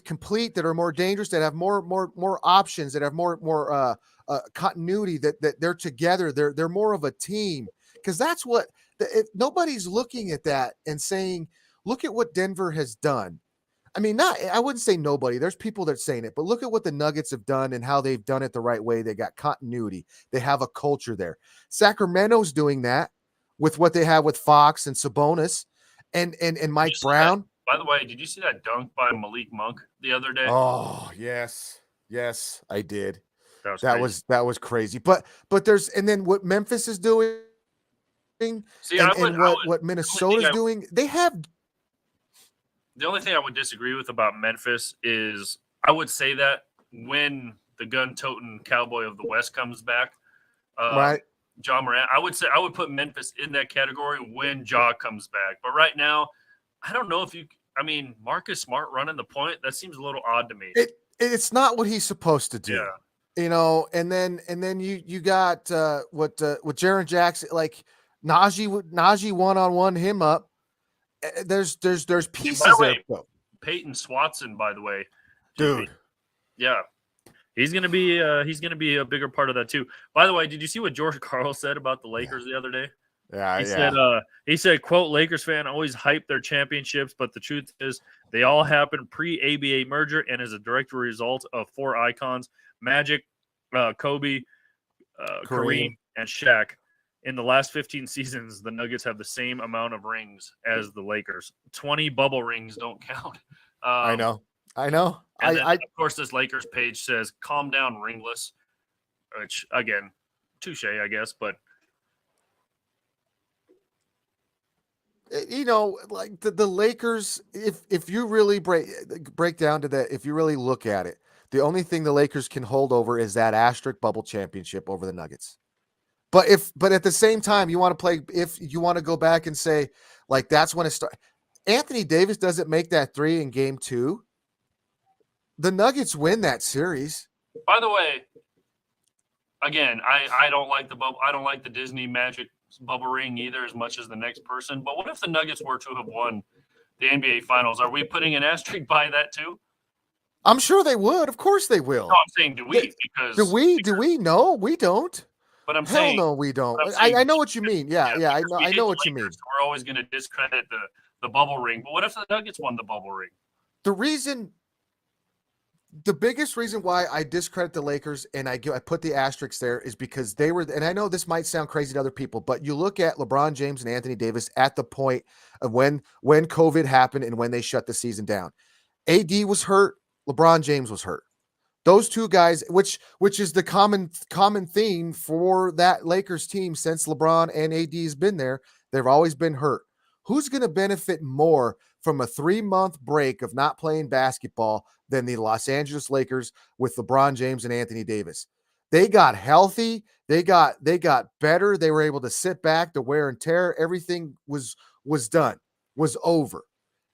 complete, that are more dangerous, that have more options, that have more continuity, that they're together. They're more of a team, because that's what nobody's looking at that and saying, look at what Denver has done. I mean, I wouldn't say nobody. There's people that are saying it, but look at what the Nuggets have done and how they've done it the right way. They got continuity. They have a culture there. Sacramento's doing that with what they have with Fox and Sabonis and Mike Brown. By the way, did you see that dunk by Malik Monk the other day? Oh, yes. Yes, I did. That was crazy. But there's, and then what Memphis is doing, what Minnesota's doing, they have. The only thing I would disagree with about Memphis is I would say that when the gun-toting cowboy of the West comes back, right, Ja Morant, I would put Memphis in that category when Ja comes back. But right now, I don't know if Marcus Smart running the point, that seems a little odd to me. It's not what he's supposed to do. Yeah. And then you got what Jaren Jackson, like Najee one-on-one him up. There's pieces there. Peyton Swatson, by the way, dude. Yeah, he's gonna be a bigger part of that too. By the way, did you see what George Karl said about the Lakers the other day? Yeah, he said, quote, Lakers fan always hype their championships, but the truth is they all happened pre-ABA merger and as a direct result of four icons, Magic, Kobe, Kareem, and Shaq. In the last 15 seasons, the Nuggets have the same amount of rings as the Lakers. 20 bubble rings don't count. I know. And then, of course, this Lakers page says, calm down, ringless. Which, again, touche, I guess. But, like the Lakers, if you really break down to that, if you really look at it, the only thing the Lakers can hold over is that asterisk bubble championship over the Nuggets. But at the same time, you want to play, if you want to go back and say, like, that's when it starts. Anthony Davis doesn't make that three in game 2. The Nuggets win that series. By the way, again, I don't like the bubble. I don't like the Disney Magic bubble ring either as much as the next person. But what if the Nuggets were to have won the NBA Finals? Are we putting an asterisk by that too? I'm sure they would. Of course they will. No, I'm saying do we? Do we? No, we don't. But I'm saying, no, we don't. I know what you mean. Yeah, I know what you mean. We're always going to discredit the bubble ring. But what if the Nuggets won the bubble ring? The biggest reason why I discredit the Lakers and I put the asterisks there is because they were, and I know this might sound crazy to other people, but you look at LeBron James and Anthony Davis at the point of when COVID happened and when they shut the season down. AD was hurt. LeBron James was hurt. Those two guys, which is the common theme for that Lakers team since LeBron and AD has been there, they've always been hurt. Who's going to benefit more from a 3-month break of not playing basketball than the Los Angeles Lakers with LeBron James and Anthony Davis? They got healthy. They got better. They were able to sit back. The wear and tear, everything was done, was over.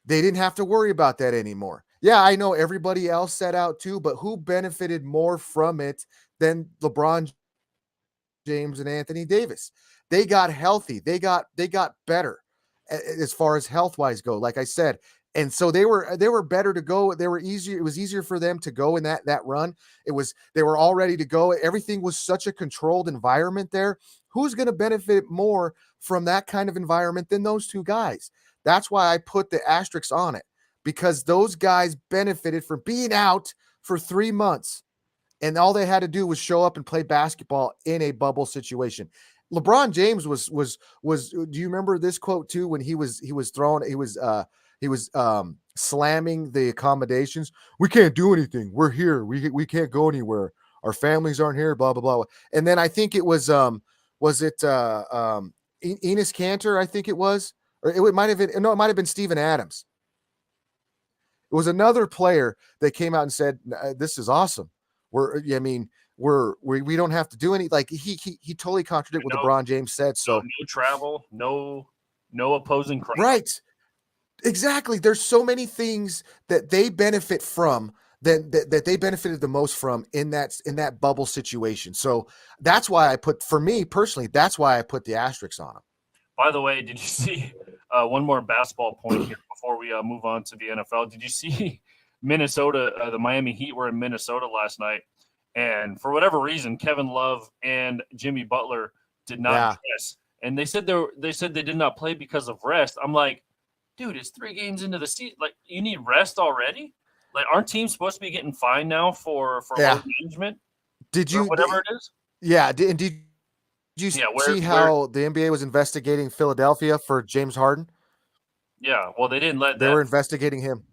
They didn't have to worry about that anymore. Yeah, I know everybody else set out too, but who benefited more from it than LeBron James and Anthony Davis? They got healthy. They got better as far as health-wise go, like I said. And so they were better to go. They were easier. It was easier for them to go in that run. They were all ready to go. Everything was such a controlled environment there. Who's going to benefit more from that kind of environment than those two guys? That's why I put the asterisks on it, because those guys benefited from being out for 3 months, and all they had to do was show up and play basketball in a bubble situation. LeBron James was do you remember this quote too when he was slamming the accommodations? We can't do anything. We're here. We can't go anywhere. Our families aren't here, blah blah blah. And then I think it was Enos Cantor, I think it was, or it might have been, no, it might have been Steven Adams. It was another player that came out and said, "This is awesome. We don't have to do any." Like he totally contradicted what LeBron James said. So no travel, no opposing crowd. Right, exactly. There's so many things that they benefit from that they benefited the most from in that bubble situation. So that's why for me personally, that's why I put the asterisks on them. By the way, did you see one more basketball point here before we move on to the NFL? Did you see Minnesota, the Miami Heat were in Minnesota last night, and for whatever reason, Kevin Love and Jimmy Butler did not dress, and they said they did not play because of rest. I'm like, dude, it's 3 games into the season. Like, you need rest already? Like, aren't teams supposed to be getting fined now for load management? Did you whatever it is? Yeah, did you see how the NBA was investigating Philadelphia for James Harden? Yeah, well, they didn't let They were investigating him.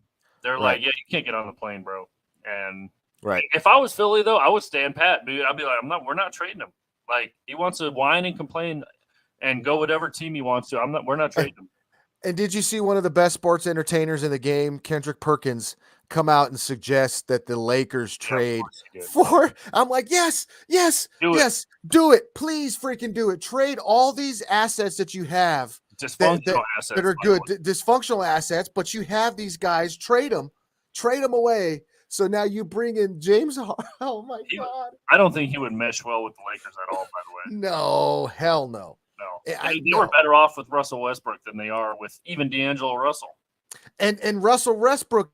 They're like, yeah, you can't get on the plane, bro. And right. If I was Philly, though, I would stand pat, dude. I'd be like, we're not trading him. Like, he wants to whine and complain and go whatever team he wants to. We're not trading him. And did you see one of the best sports entertainers in the game, Kendrick Perkins, come out and suggest that the Lakers trade for? I'm like, yes, do it. Please freaking do it. Trade all these assets that you have. Dysfunctional assets. That are good. Dysfunctional assets, but you have these guys. Trade them away. So now you bring in James Harden. Oh, my God. I don't think he would mesh well with the Lakers at all, by the way. No, hell no. No, they were better off with Russell Westbrook than they are with even D'Angelo Russell. And Russell Westbrook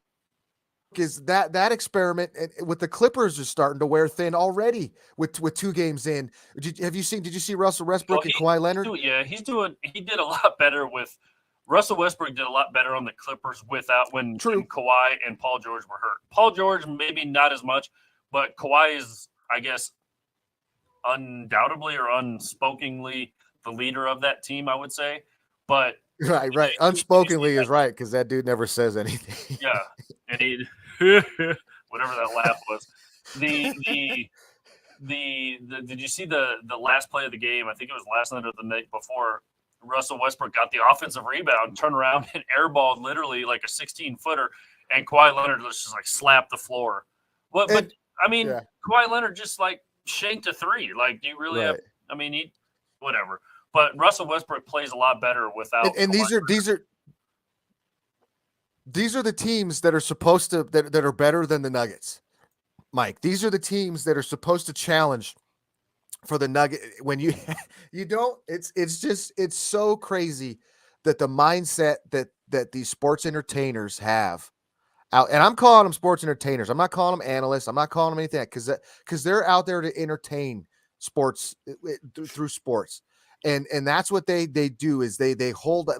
is that experiment with the Clippers is starting to wear thin already with 2 games in. Did you see Russell Westbrook and Kawhi Leonard? He did a lot better with Russell Westbrook did a lot better on the Clippers when Kawhi and Paul George were hurt. Paul George maybe not as much, but Kawhi is, I guess, undoubtedly or unspokenly the leader of that team, I would say. But right. Unspokenly is right, because that dude never says anything. Yeah. And he whatever that laugh was. Did you see the last play of the game? I think it was last night or the night before. Russell Westbrook got the offensive rebound, turned around and airballed literally like a 16-footer, and Kawhi Leonard just like slapped the floor. But Kawhi Leonard just like shanked a 3. Like, do you really have? I mean, whatever. But Russell Westbrook plays a lot better without. And these are the teams that are supposed to that are better than the Nuggets, Mike. These are the teams that are supposed to challenge for the Nugget. When you don't, it's so crazy that the mindset that these sports entertainers have out, and I'm calling them sports entertainers. I'm not calling them analysts. I'm not calling them anything, because they're out there to entertain sports through sports. And that's what they do is they hold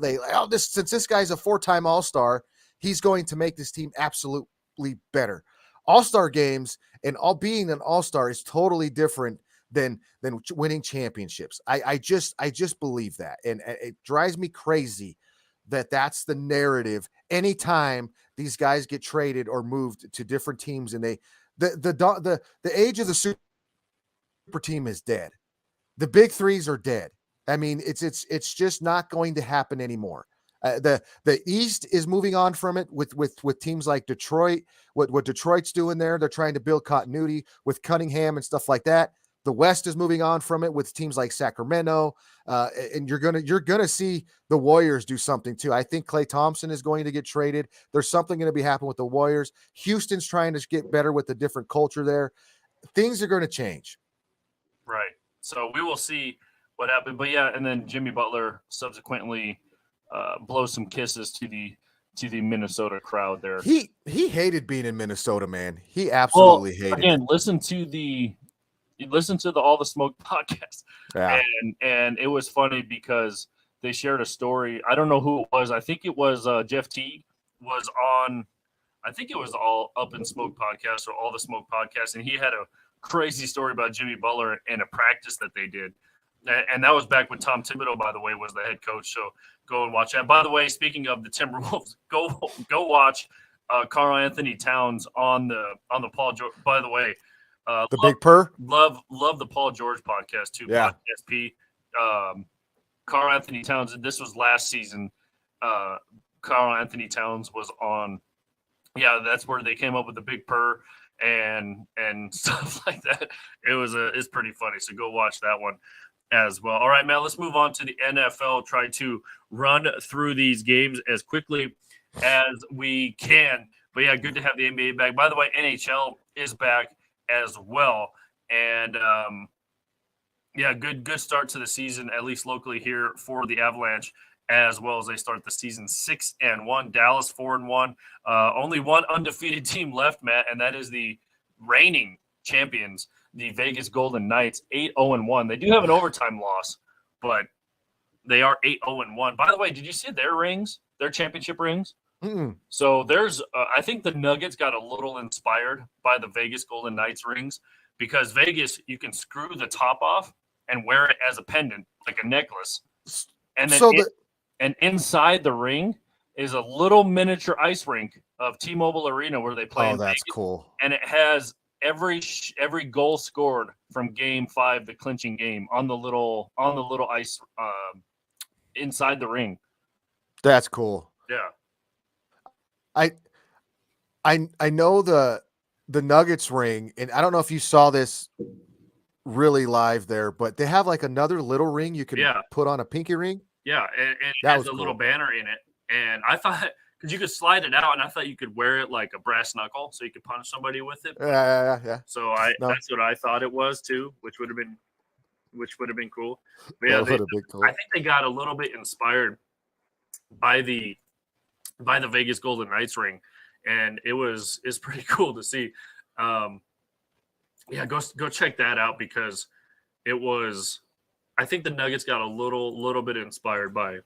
since this guy's a 4-time All-Star, he's going to make this team absolutely better. All-Star games and being an All-Star is totally different than winning championships. I just believe that, and it drives me crazy that that's the narrative. Anytime these guys get traded or moved to different teams, and the age of the super team is dead. The big 3s are dead. I mean, it's just not going to happen anymore. The East is moving on from it with teams like Detroit. What Detroit's doing there, they're trying to build continuity with Cunningham and stuff like that. The West is moving on from it with teams like Sacramento, and you're gonna see the Warriors do something too. I think Klay Thompson is going to get traded. There's something going to be happening with the Warriors. Houston's trying to get better with the different culture there. Things are going to change. Right. So we will see what happened. But yeah, and then Jimmy Butler subsequently blows some kisses to the Minnesota crowd there. He hated being in Minnesota, man. He absolutely hated again, it. Listen to the All the Smoke podcast. Yeah. And it was funny because they shared a story. I don't know who it was. I think it was Jeff Teague was on I think it was all Up in Smoke podcast or All the Smoke podcast, and he had a crazy story about Jimmy Butler and a practice that they did. And that was back when Tom Thibodeau, by the way, was the head coach. So go and watch that. By the way, speaking of the Timberwolves, go watch Karl Anthony Towns on the Paul George. By the way, The Big Purr. love the Paul George podcast too. Yeah. Podcast P. Karl Anthony Towns. This was last season. Karl Anthony Towns was on. Yeah, that's where they came up with the Big Purr and stuff like that. It's pretty funny. So go watch that one as well. All right, man, let's move on to the NFL. Try to run through these games as quickly as we can. But yeah, good to have the NBA back. By the way, NHL is back as well. And yeah, good start to the season, at least locally here for the Avalanche, as well as they start the season 6-1. Dallas 4-1. Only one undefeated team left, Matt, and that is the reigning champions, the Vegas Golden Knights, 8-0-1. They do have an overtime loss, but they are 8-0-1. By the way, did you see their rings, their championship rings? Mm-mm. So there's, I think the Nuggets got a little inspired by the Vegas Golden Knights rings because Vegas, you can screw the top off and wear it as a pendant, like a necklace. And then and inside the ring is a little miniature ice rink of T-Mobile Arena where they play. Oh, in that's Vegas. cool. And it has every goal scored from Game 5, the clinching game, on the little ice inside the ring. That's cool. Yeah. I know the Nuggets ring, and I don't know if you saw this really live there, but they have like another little ring you can put on a pinky ring. Yeah, and it has a little banner in it. And I thought, because you could slide it out, and I thought you could wear it like a brass knuckle, so you could punch somebody with it. Yeah. So that's what I thought it was too, which would have been cool. But yeah, cool. I think they got a little bit inspired by the Vegas Golden Knights ring, and it's pretty cool to see. Yeah, go check that out because it was. I think the Nuggets got a little bit inspired by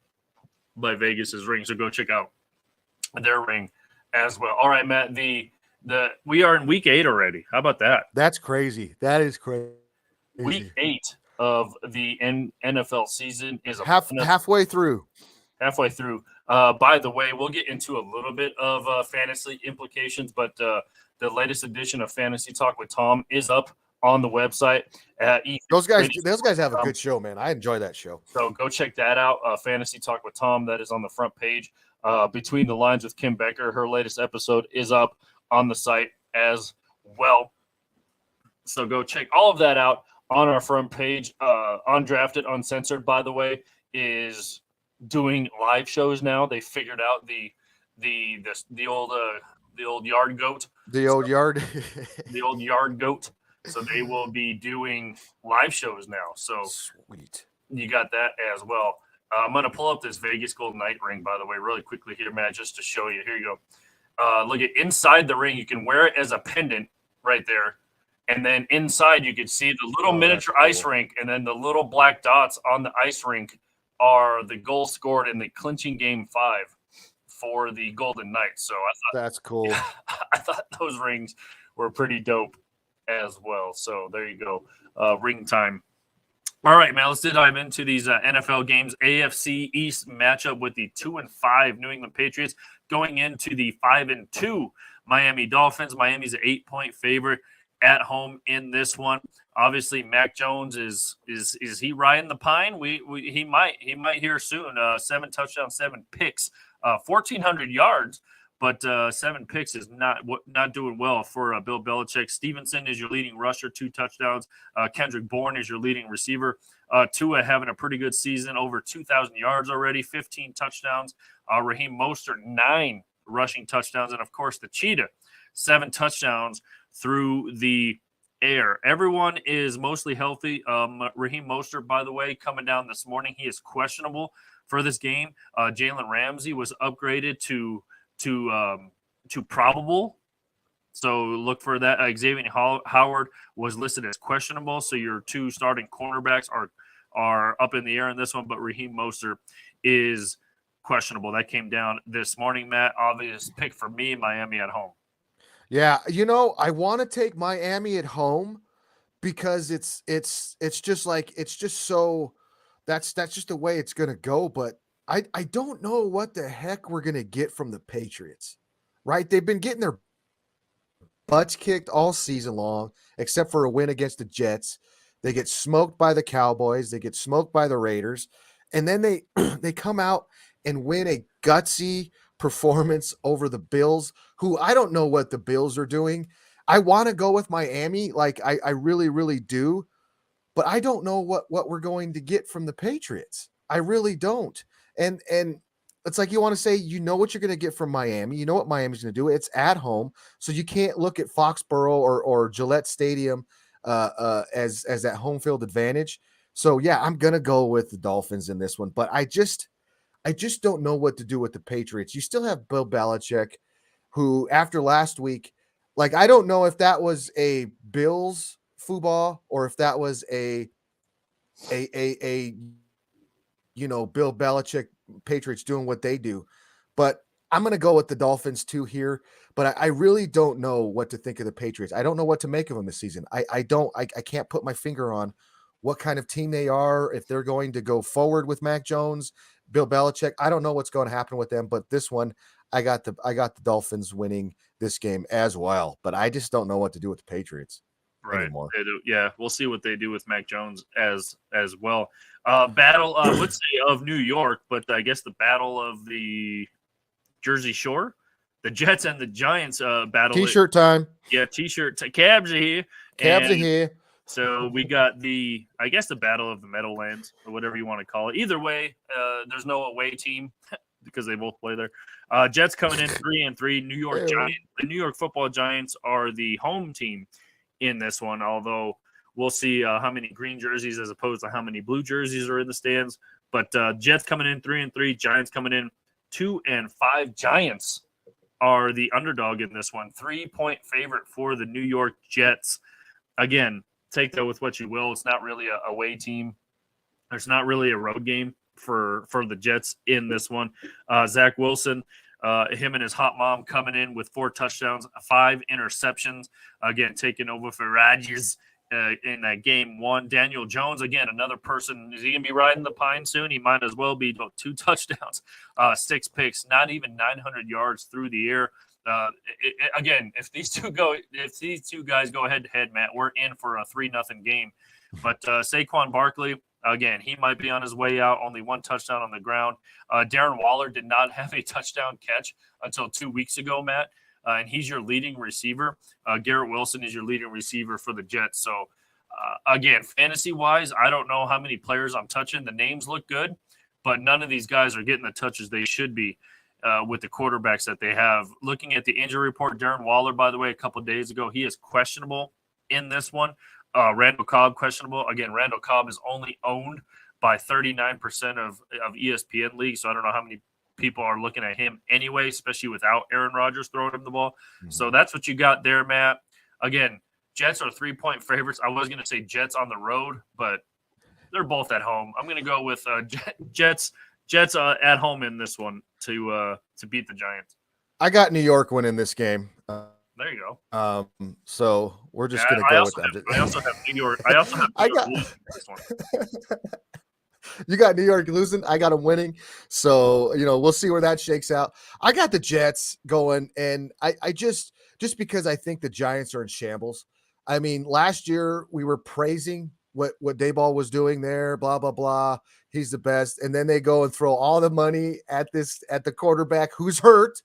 Vegas's ring, so go check out their ring as well. All right, Matt. We are in week 8 already. How about that? That's crazy. That is crazy. Week 8 of the NFL season is halfway through. Halfway through. By the way, we'll get into a little bit of fantasy implications, but the latest edition of Fantasy Talk with Tom is up on the website. Those guys have a good show, man. I enjoy that show. So go check that out. Fantasy Talk with Tom, that is on the front page. Between the Lines with Kim Becker, her latest episode is up on the site as well. So go check all of that out on our front page. Undrafted, Uncensored, by the way, is doing live shows now. They figured out the old yard goat. The old yard goat. So they will be doing live shows now. So sweet. You got that as well. I'm going to pull up this Vegas Golden Knight ring, by the way, really quickly here, Matt, just to show you. Here you go. Look at inside the ring. You can wear it as a pendant right there. And then inside you can see the little miniature ice rink, and then the little black dots on the ice rink are the goals scored in the clinching Game 5 for the Golden Knights. So I thought that's cool. I thought those rings were pretty dope as well. So there you go. Ring time. All right, man, let's dive into these NFL games. AFC East matchup with the 2-5 New England Patriots going into the 5-2 Miami Dolphins. Miami's an 8-point favorite at home in this one. Obviously, Mac Jones is he riding the pine? He might here soon. 7 touchdowns, 7 picks, 1,400 yards. But 7 picks is not doing well for Bill Belichick. Stevenson is your leading rusher, 2 touchdowns. Kendrick Bourne is your leading receiver. Tua having a pretty good season, over 2,000 yards already, 15 touchdowns. Raheem Mostert, 9 rushing touchdowns. And, of course, the Cheetah, 7 touchdowns through the air. Everyone is mostly healthy. Raheem Mostert, by the way, coming down this morning, he is questionable for this game. Jalen Ramsey was upgraded to probable, so look for that. Xavier Howard was listed as questionable, so your 2 starting cornerbacks are up in the air in this one, but Raheem Mostert is questionable. That came down this morning, Matt. Obvious pick for me, Miami at home. Yeah, I want to take Miami at home because it's just like it's just so that's just the way it's gonna go. But I don't know what the heck we're gonna get from the Patriots. Right? They've been getting their butts kicked all season long, except for a win against the Jets. They get smoked by the Cowboys, they get smoked by the Raiders, and then they they come out and win a gutsy performance over the Bills, who I don't know what the Bills are doing. I want to go with Miami, like I really, really do, but I don't know what we're going to get from the Patriots. I really don't. And it's like you want to say what you're going to get from Miami. You know what Miami's going to do. It's at home, so you can't look at Foxborough or Gillette Stadium as that home field advantage. So yeah, I'm going to go with the Dolphins in this one, but I just don't know what to do with the Patriots. You still have Bill Belichick, who after last week, like I don't know if that was a Bills football or if that was a Bill Belichick Patriots doing what they do. But I'm going to go with the Dolphins too here. But I really don't know what to think of the Patriots. I don't know what to make of them this season. I can't put my finger on what kind of team they are, if they're going to go forward with Mac Jones, Bill Belichick. I don't know what's going to happen with them. But this one, I got the Dolphins winning this game as well. But I just don't know what to do with the Patriots Right. anymore. They do. Yeah, we'll see what they do with Mac Jones as well. Battle, would say of New York, but I guess the battle of the Jersey Shore, the Jets and the Giants battle. T-shirt time. Yeah, T-shirt. Cabs are here, Cabs are and here. so we got I guess the battle of the Meadowlands or whatever you want to call it. Either way, there's no away team because they both play there. Jets coming in 3-3. New York Ew. Giants. The New York Football Giants are the home team in this one, although we'll see how many green jerseys as opposed to how many blue jerseys are in the stands. But Jets coming in 3-3, Giants coming in 2-5. Giants are the underdog in this one, 3-point favorite for the New York Jets. Again, take that with what you will. It's not really a away team. There's not really a road game for the Jets in this one. Zach Wilson, him and his hot mom coming in with 4 touchdowns, 5 interceptions. Again, taking over for Rodgers in that game 1. Daniel Jones, again, another person. Is he going to be riding the pine soon? He might as well be. 2 touchdowns, 6 picks, not even 900 yards through the air. Again, if these two guys go head to head, Matt, we're in for a 3-0 game. But Saquon Barkley, again, he might be on his way out. Only 1 touchdown on the ground. Darren Waller did not have a touchdown catch until 2 weeks ago, Matt, and he's your leading receiver. Garrett Wilson is your leading receiver for the Jets. So, again, fantasy-wise, I don't know how many players I'm touching. The names look good, but none of these guys are getting the touches they should be with the quarterbacks that they have. Looking at the injury report, Darren Waller, by the way, a couple of days ago, he is questionable in this one. Randall Cobb, questionable. Again, Randall Cobb is only owned by 39% of ESPN leagues, so I don't know how many people are looking at him anyway, especially without Aaron Rodgers throwing him the ball. Mm-hmm. So that's what you got there, Matt. Again, Jets are 3-point favorites. I was going to say Jets on the road, but they're both at home. I'm going to go with Jets at home in this one to beat the Giants. I got New York winning this game. There you go. So we're just gonna go with that. I also have New York. I also have New York losing this one. You got New York losing. I got them winning. So we'll see where that shakes out. I got the Jets going, and I just because I think the Giants are in shambles. I mean, last year we were praising what Dayball was doing there. Blah blah blah. He's the best, and then they go and throw all the money at the quarterback who's hurt.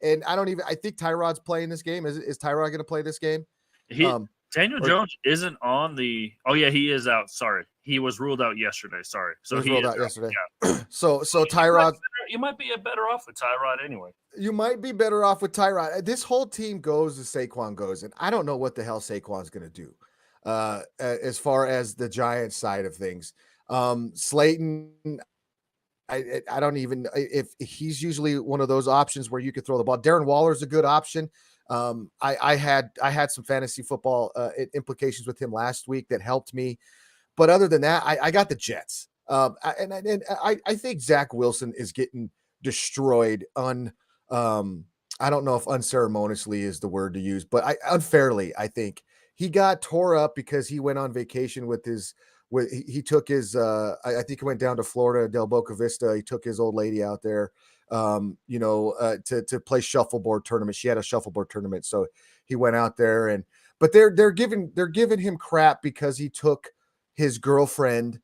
And I think Tyrod's playing this game. Is Tyrod going to play this game? Daniel Jones isn't on the. Oh yeah, he is out. Sorry, he was ruled out yesterday. Sorry, so he was ruled out yesterday. Yeah. so Tyrod, you might be better off with Tyrod anyway. You might be better off with Tyrod. This whole team goes as Saquon goes, and I don't know what the hell Saquon's going to do as far as the Giants side of things. Slayton. I don't even if he's usually one of those options where you could throw the ball. Darren Waller's a good option. I had some fantasy football implications with him last week that helped me, but other than that, I got the Jets. I think Zach Wilson is getting destroyed I don't know if unceremoniously is the word to use, but unfairly, I think he got tore up because he went on vacation with his. He took his. I think he went down to Florida, Del Boca Vista. He took his old lady out there, to play shuffleboard tournament. She had a shuffleboard tournament, so he went out there and. But they're giving him crap because he took his girlfriend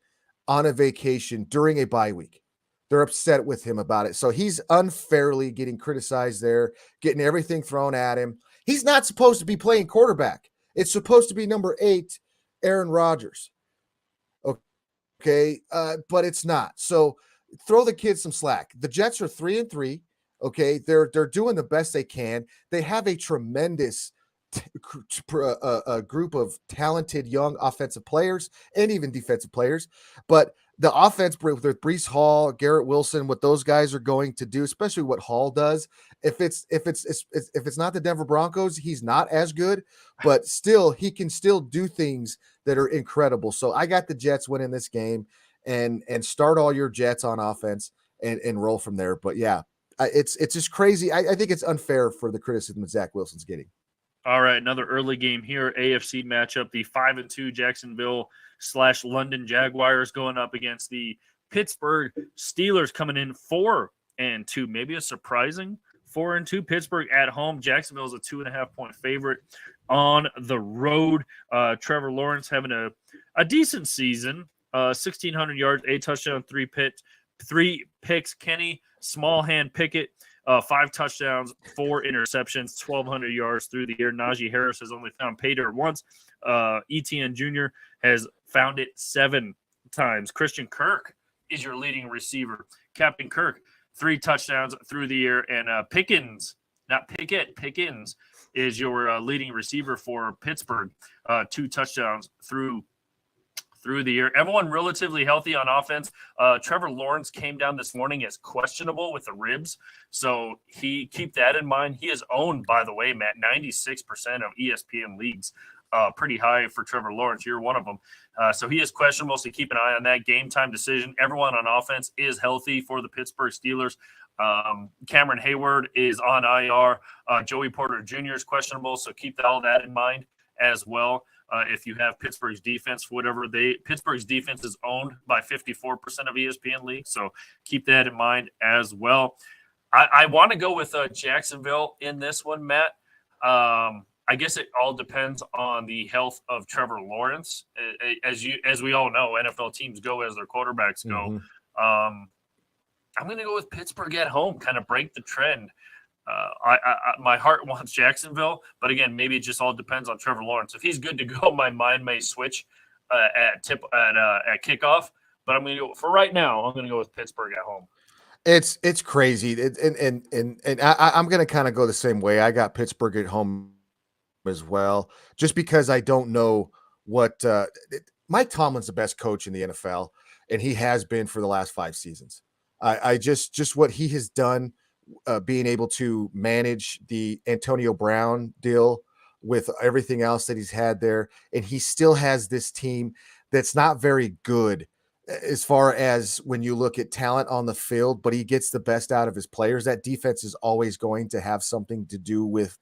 on a vacation during a bye week. They're upset with him about it. So he's unfairly getting criticized there, getting everything thrown at him. He's not supposed to be playing quarterback. It's supposed to be number 8, Aaron Rodgers. Okay. But it's not. So throw the kids some slack. The Jets are 3-3. Okay. They're doing the best they can. They have a tremendous a group of talented young offensive players and even defensive players, but the offense with Breece Hall, Garrett Wilson, what those guys are going to do, especially what Hall does. If it's not the Denver Broncos, he's not as good, but still he can still do things that are incredible. So I got the Jets winning this game, and start all your Jets on offense and roll from there. But yeah, it's just crazy. I think it's unfair for the criticism that Zach Wilson's getting. All right, another early game here. AFC matchup: the 5-2 Jacksonville/London Jaguars going up against the Pittsburgh Steelers, coming in 4-2. Maybe a surprising 4-2. Pittsburgh at home. Jacksonville is a 2.5-point favorite on the road. Trevor Lawrence having a decent season. 1,600 yards, 8 touchdowns, 3 picks. Kenny Smallhand Pickett, 5 touchdowns, 4 interceptions, 1,200 yards through the air. Najee Harris has only found pay dirt once. ETN Jr. has found it 7 times. Christian Kirk is your leading receiver. Captain Kirk, 3 touchdowns through the air. And Pickens, not Pickett, Pickens is your leading receiver for Pittsburgh. 2 touchdowns through the air. Everyone relatively healthy on offense. Trevor Lawrence came down this morning as questionable with the ribs, so keep that in mind. He is owned, by the way, Matt, 96% of ESPN leagues. Pretty high for Trevor Lawrence. You're one of them. So he is questionable, so keep an eye on that. Game time decision. Everyone on offense is healthy for the Pittsburgh Steelers. Cameron Hayward is on IR. Joey Porter Jr. is questionable, so keep all that in mind as well. If you have Pittsburgh's defense, Pittsburgh's defense is owned by 54% of ESPN leagues, so keep that in mind as well. I want to go with Jacksonville in this one, Matt. I guess it all depends on the health of Trevor Lawrence. As we all know, NFL teams go as their quarterbacks go. Mm-hmm. I'm going to go with Pittsburgh at home, kind of break the trend. My heart wants Jacksonville, but again, maybe it just all depends on Trevor Lawrence. If he's good to go, my mind may switch at kickoff. But I'm going to go for right now. I'm going to go with Pittsburgh at home. It's crazy, and I'm going to kind of go the same way. I got Pittsburgh at home as well, just because I don't know what Mike Tomlin's the best coach in the NFL, and he has been for the last 5 seasons. I just what he has done. Being able to manage the Antonio Brown deal with everything else that he's had there. And he still has this team that's not very good as far as when you look at talent on the field, but he gets the best out of his players. That defense is always going to have something to do with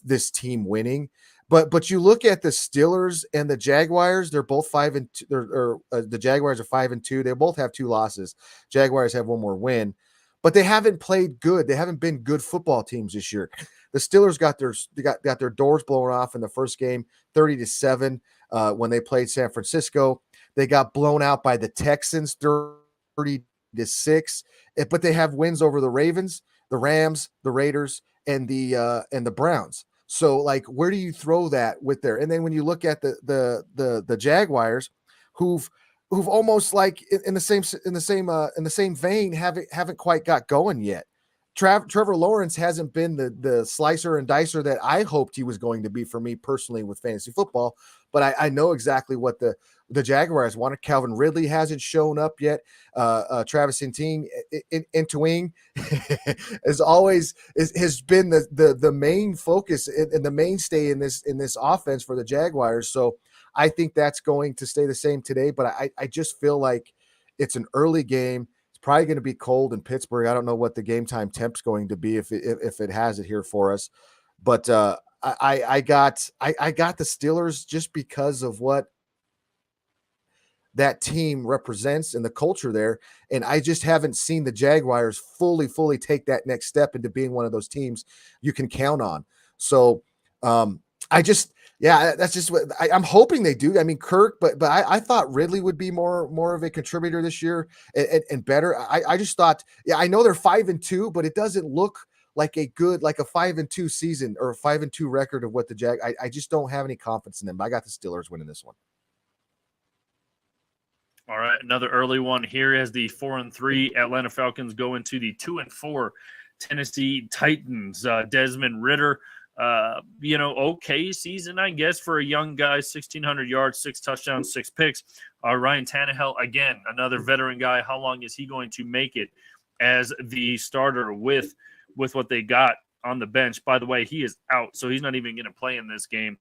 this team winning. But you look at the Steelers and the Jaguars, they're both 5-2. The Jaguars are 5-2. They both have 2 losses. Jaguars have 1 more win. But they haven't played good. They haven't been good football teams this year. The Steelers got their doors blown off in the first game, 30-7, when they played San Francisco. They got blown out by the Texans, 30-6. But they have wins over the Ravens, the Rams, the Raiders, and the Browns. So, like, where do you throw that with there? And then when you look at the Jaguars, who've almost like in the same vein haven't quite got going yet. Trevor Lawrence hasn't been the slicer and dicer that I hoped he was going to be for me personally with fantasy football, but I know exactly what the Jaguars wanted. Calvin Ridley hasn't shown up yet. Travis Etienne as always has been the main focus and the mainstay in this offense for the Jaguars. So I think that's going to stay the same today, but I just feel like it's an early game. It's probably going to be cold in Pittsburgh. I don't know what the game time temp's going to be if it has it here for us, but I got the Steelers just because of what that team represents and the culture there. And I just haven't seen the Jaguars fully take that next step into being one of those teams you can count on. So I just, yeah, that's just what I'm hoping they do. I mean, Kirk, but I thought Ridley would be more of a contributor this year and better. I just thought, yeah, I know they're 5-2, but it doesn't look like a 5-2 season or a 5-2 record of what the I just don't have any confidence in them. But I got the Steelers winning this one. All right, another early one here as the 4-3 Atlanta Falcons go into the 2-4 Tennessee Titans. Desmond Ridder, okay season, I guess, for a young guy, 1,600 yards, 6 touchdowns, 6 picks. Ryan Tannehill, again, another veteran guy. How long is he going to make it as the starter with what they got on the bench? By the way, he is out, so he's not even going to play in this game.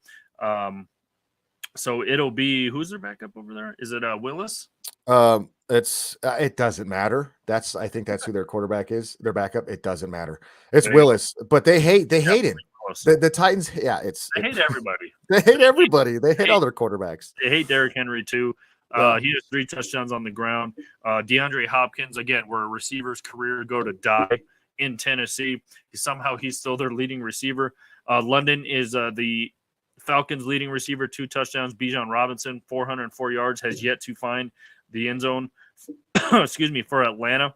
So it'll be, who's their backup over there? Is it Willis? It doesn't matter. I think that's who their quarterback is. Their backup. It doesn't matter. It's Willis, but they hate him. The Titans. Yeah, they hate everybody. They hate everybody. They hate all their quarterbacks. They hate Derrick Henry too. He has 3 touchdowns on the ground. DeAndre Hopkins, again, where a receiver's career go to die in Tennessee. Somehow he's still their leading receiver. London is the Falcons' leading receiver, 2 touchdowns. Bijan Robinson, 404 yards, has yet to find the end zone. For Atlanta.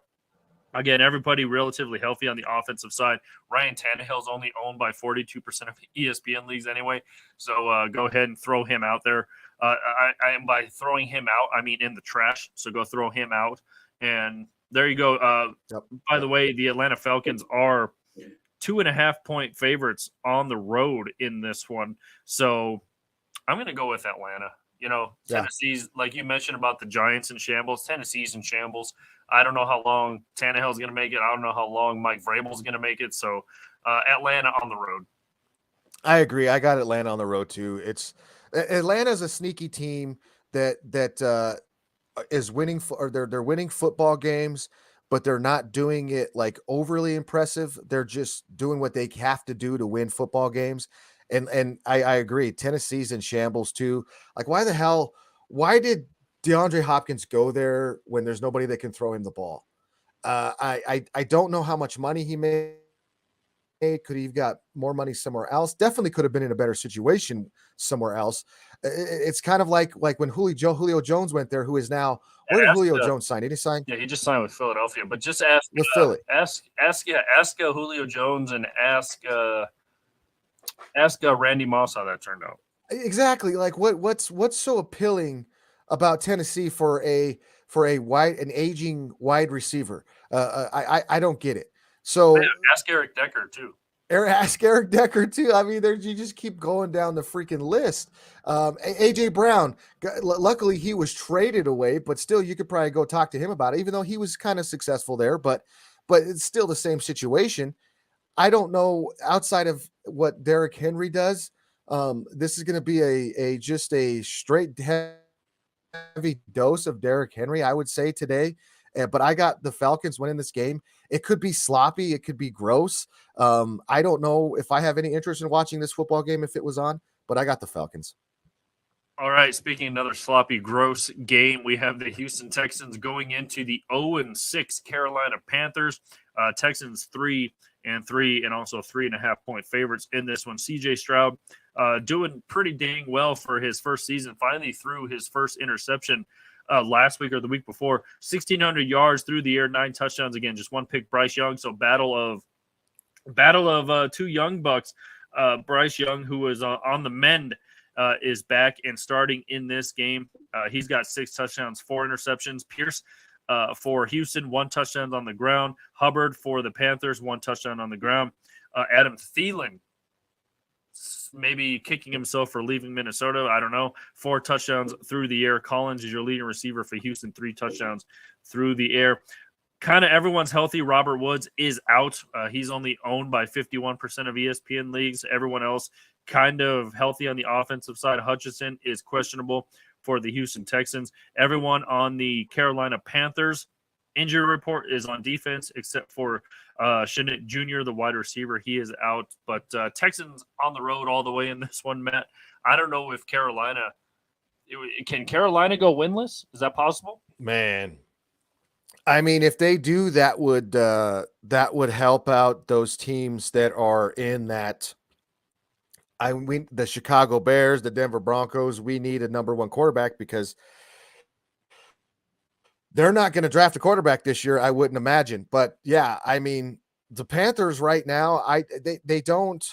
Again, everybody relatively healthy on the offensive side. Ryan Tannehill's only owned by 42% of ESPN leagues anyway, so go ahead and throw him out there. By throwing him out, I mean in the trash, so go throw him out. And there you go. By the way, the Atlanta Falcons are 2.5-point favorites on the road in this one. So I'm going to go with Atlanta. Tennessee's, like you mentioned about the Giants in shambles, Tennessee's in shambles. I don't know how long Tannehill's going to make it. I don't know how long Mike Vrabel's going to make it. So Atlanta on the road. I agree. I got Atlanta on the road too. Atlanta's a sneaky team that is winning they're winning football games, but they're not doing it like overly impressive. They're just doing what they have to do to win football games. And I agree. Tennessee's in shambles too. Like, why did DeAndre Hopkins go there when there's nobody that can throw him the ball? I don't know how much money he made. Could he have got more money somewhere else? Definitely could have been in a better situation somewhere else. It's kind of like when Julio Jones went there, who is now, where did Julio Jones sign? Did he sign? Yeah, he just signed with Philadelphia. But just ask with Philly. Ask Julio Jones and ask Randy Moss how that turned out. Exactly. Like what's so appealing about Tennessee for an aging wide receiver? I don't get it. So ask Eric Decker too. Ask Eric Decker too. I mean, you just keep going down the freaking list. AJ Brown, luckily he was traded away, but still you could probably go talk to him about it, even though he was kind of successful there, but it's still the same situation. I don't know, outside of what Derrick Henry does, this is going to be just a straight heavy dose of Derrick Henry, I would say today. But I got the Falcons winning this game. It could be sloppy. It could be gross. I don't know if I have any interest in watching this football game if it was on, but I got the Falcons. All right, speaking of another sloppy, gross game, we have the Houston Texans going into the 0-6 Carolina Panthers. Texans 3-3 and also 3.5-point favorites in this one. CJ Stroud doing pretty dang well for his first season. Finally threw his first interception last week or the week before. 1,600 yards through the air, 9 touchdowns. Again, just one pick. Bryce Young. So battle of 2 young bucks. Bryce Young, who was on the mend, is back and starting in this game. He's got 6 touchdowns, 4 interceptions. Pierce for Houston, 1 touchdown on the ground. Hubbard for the Panthers, 1 touchdown on the ground. Adam Thielen, maybe kicking himself for leaving Minnesota. I don't know. 4 touchdowns through the air. Collins is your leading receiver for Houston, 3 touchdowns through the air. Kind of everyone's healthy. Robert Woods is out. He's only owned by 51% of ESPN leagues. Everyone else kind of healthy on the offensive side. Hutchinson is questionable for the Houston Texans. Everyone on the Carolina Panthers injury report is on defense, except for Shinnick Jr., the wide receiver. He is out. But Texans on the road all the way in this one, Matt. I don't know if Carolina – can Carolina go winless? Is that possible? Man, I mean, if they do, that would help out those teams that are in that. The Chicago Bears, the Denver Broncos. We need a number one quarterback because they're not going to draft a quarterback this year, I wouldn't imagine. But yeah, I mean, the Panthers right now, they don't.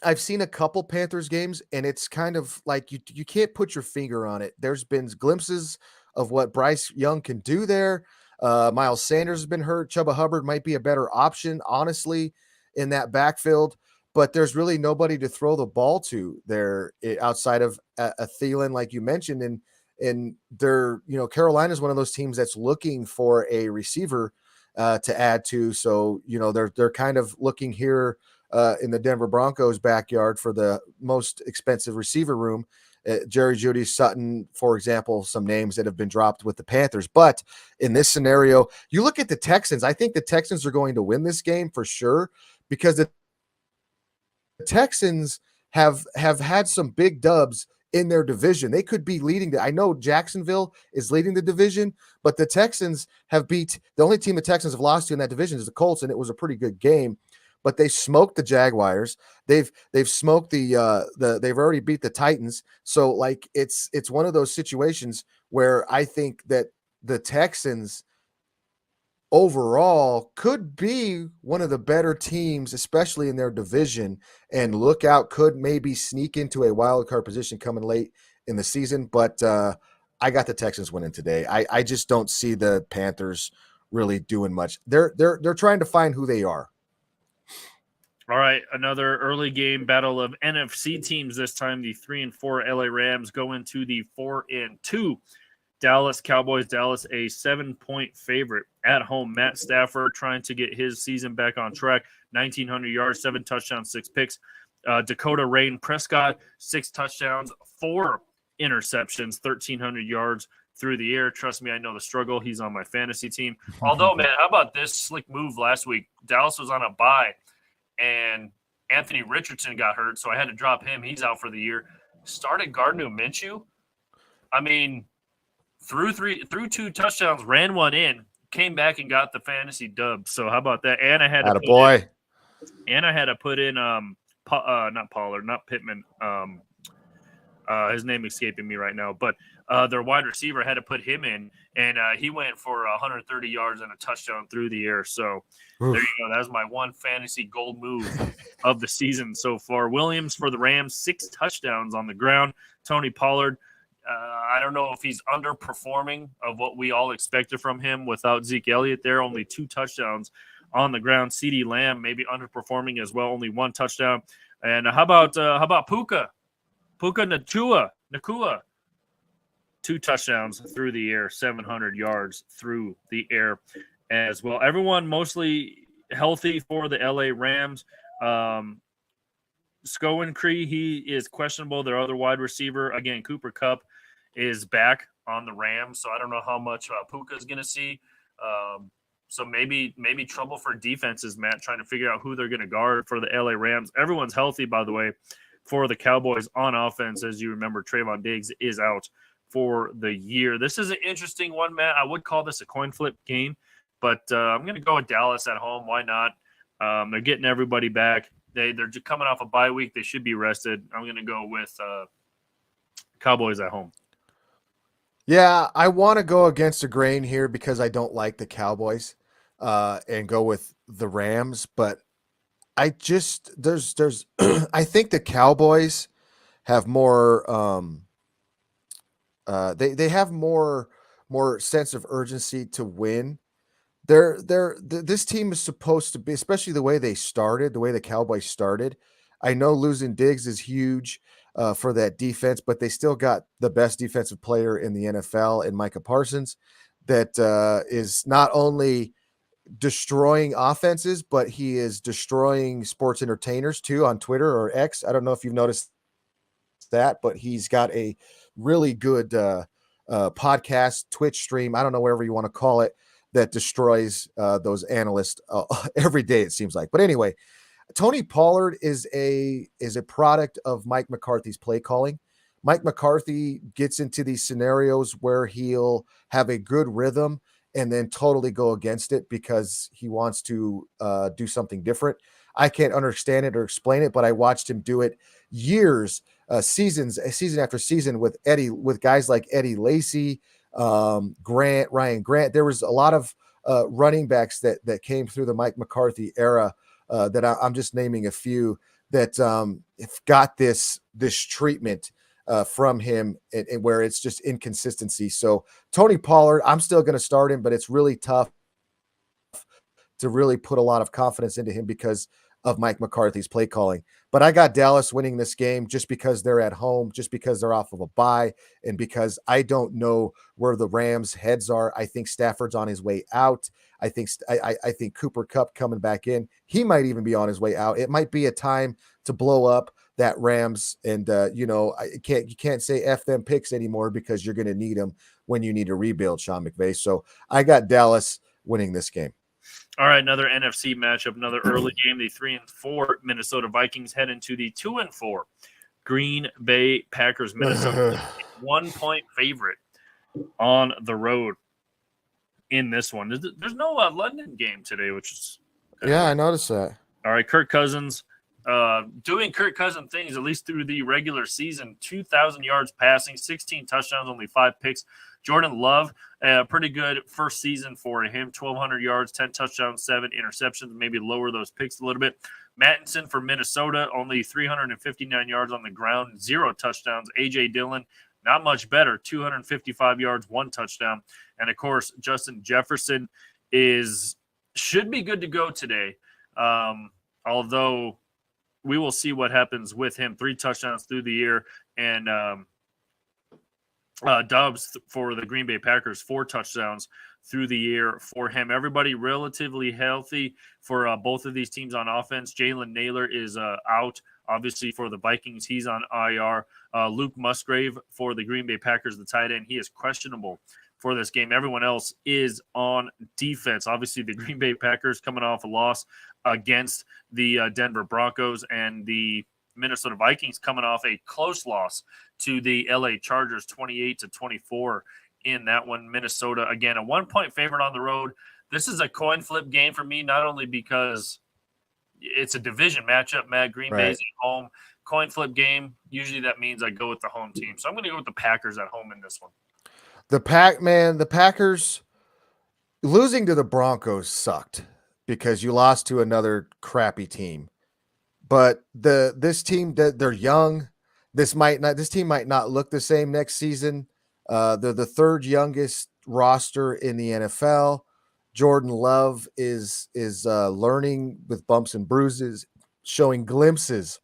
I've seen a couple Panthers games, and it's kind of like you can't put your finger on it. There's been glimpses of what Bryce Young can do there. Miles Sanders has been hurt. Chuba Hubbard might be a better option, honestly, in that backfield. But there's really nobody to throw the ball to there outside of a Thielen, like you mentioned. And they're, Carolina is one of those teams that's looking for a receiver to add to. So, they're kind of looking here in the Denver Broncos backyard for the most expensive receiver room. Jerry Jeudy, Sutton, for example, some names that have been dropped with the Panthers. But in this scenario, you look at the Texans. I think the Texans are going to win this game for sure because the Texans have had some big dubs in their division. They could be leading I know Jacksonville is leading the division, but the Texans have beat the only team the Texans have lost to in that division is the Colts, and it was a pretty good game. But they smoked the Jaguars. They've smoked they've already beat the Titans. So like it's one of those situations where I think that the Texans overall could be one of the better teams, especially in their division, and look out, could maybe sneak into a wild card position coming late in the season. But I got the Texans winning today. I just don't see the Panthers really doing much. They're trying to find who they are. All right, another early game battle of NFC teams. This time, the 3-4 LA Rams go into the 4-2 Dallas Cowboys. Dallas a 7-point favorite at home. Matt Stafford trying to get his season back on track. 1,900 yards, 7 touchdowns, 6 picks. Dakota Rain Prescott, 6 touchdowns, 4 interceptions, 1,300 yards through the air. Trust me, I know the struggle. He's on my fantasy team. Although, man, how about this slick move last week? Dallas was on a bye, and Anthony Richardson got hurt, so I had to drop him. He's out for the year. Started Gardner Minshew. I mean, threw 2 touchdowns, ran one in, came back and got the fantasy dub. So how about that? And I had to put in not Pollard, not Pittman. His name escaping me right now, but their wide receiver had to put him in, and he went for 130 yards and a touchdown through the air. So there you go. That was my one fantasy gold move of the season so far. Williams for the Rams, 6 touchdowns on the ground. Tony Pollard, I don't know if he's underperforming of what we all expected from him without Zeke Elliott there. Only 2 touchdowns on the ground. CeeDee Lamb maybe underperforming as well. Only 1 touchdown. And how about Puka? Puka Nacua, 2 touchdowns through the air, 700 yards through the air as well. Everyone mostly healthy for the LA Rams. Schoencree, he is questionable. Their other wide receiver, again, Cooper Kupp, is back on the Rams, so I don't know how much Puka is going to see. So maybe trouble for defenses, Matt, trying to figure out who they're going to guard for the LA Rams. Everyone's healthy, by the way, for the Cowboys on offense. As you remember, Trayvon Diggs is out for the year. This is an interesting one, Matt. I would call this a coin flip game, but I'm going to go with Dallas at home. Why not? They're getting everybody back. They're just coming off a bye week. They should be rested. I'm going to go with Cowboys at home. Yeah, I want to go against the grain here because I don't like the Cowboys and go with the Rams. But I just there's I think the Cowboys have more they have more sense of urgency to win. This team is supposed to be, especially the way they started, the way the Cowboys started. I know losing Diggs is huge for that defense, but they still got the best defensive player in the NFL in Micah Parsons that is not only destroying offenses, but he is destroying sports entertainers too on Twitter or X. I don't know if you've noticed that, but he's got a really good podcast, Twitch stream. I don't know, whatever you want to call it, that destroys those analysts every day, it seems like. But anyway, Tony Pollard is a product of Mike McCarthy's play calling. Mike McCarthy gets into these scenarios where he'll have a good rhythm and then totally go against it because he wants to do something different. I can't understand it or explain it, but I watched him do it years, season after season with guys like Eddie Lacy, Ryan Grant. There was a lot of running backs that came through the Mike McCarthy era that I'm just naming a few that got this treatment from him, and where it's just inconsistency. So Tony Pollard, I'm still going to start him, but it's really tough to really put a lot of confidence into him because of Mike McCarthy's play calling. But I got Dallas winning this game just because they're at home, just because they're off of a bye, and because I don't know where the Rams' heads are. I think Stafford's on his way out. I think Cooper Kupp coming back in. He might even be on his way out. It might be a time to blow up that Rams, and you can't say F them picks anymore because you're going to need them when you need to rebuild, Sean McVay. So I got Dallas winning this game. All right, another NFC matchup, another early game. The 3-4 Minnesota Vikings head into the 2-4 Green Bay Packers. Minnesota 1-point favorite on the road in this one. There's no London game today, which is I noticed that. All right, Kirk Cousins doing Kirk Cousins things at least through the regular season. 2,000 yards passing, 16 touchdowns, only 5 picks. Jordan Love, pretty good first season for him. 1,200 yards, 10 touchdowns, 7 interceptions. Maybe lower those picks a little bit. Mattinson for Minnesota, only 359 yards on the ground, 0 touchdowns. A.J. Dillon, not much better, 255 yards, 1 touchdown. And, of course, Justin Jefferson should be good to go today, although we will see what happens with him. 3 touchdowns through the year, and Dobbs for the Green Bay Packers, 4 touchdowns through the year for him. Everybody relatively healthy for both of these teams on offense. Jalen Naylor is out, obviously, for the Vikings. He's on IR. Luke Musgrave for the Green Bay Packers, the tight end, he is questionable for this game. Everyone else is on defense. Obviously, the Green Bay Packers coming off a loss against the Denver Broncos, and the Minnesota Vikings coming off a close loss to the LA Chargers, 28-24 in that one. Minnesota, again, a 1-point favorite on the road. This is a coin flip game for me, not only because it's a division matchup, Matt. Green Bay's at home. Coin flip game, usually that means I go with the home team. So I'm going to go with the Packers at home in this one. The Packers losing to the Broncos sucked because you lost to another crappy team. But this team, they're young. This team might not look the same next season. They're the 3rd youngest roster in the NFL. Jordan Love is learning with bumps and bruises, showing glimpses,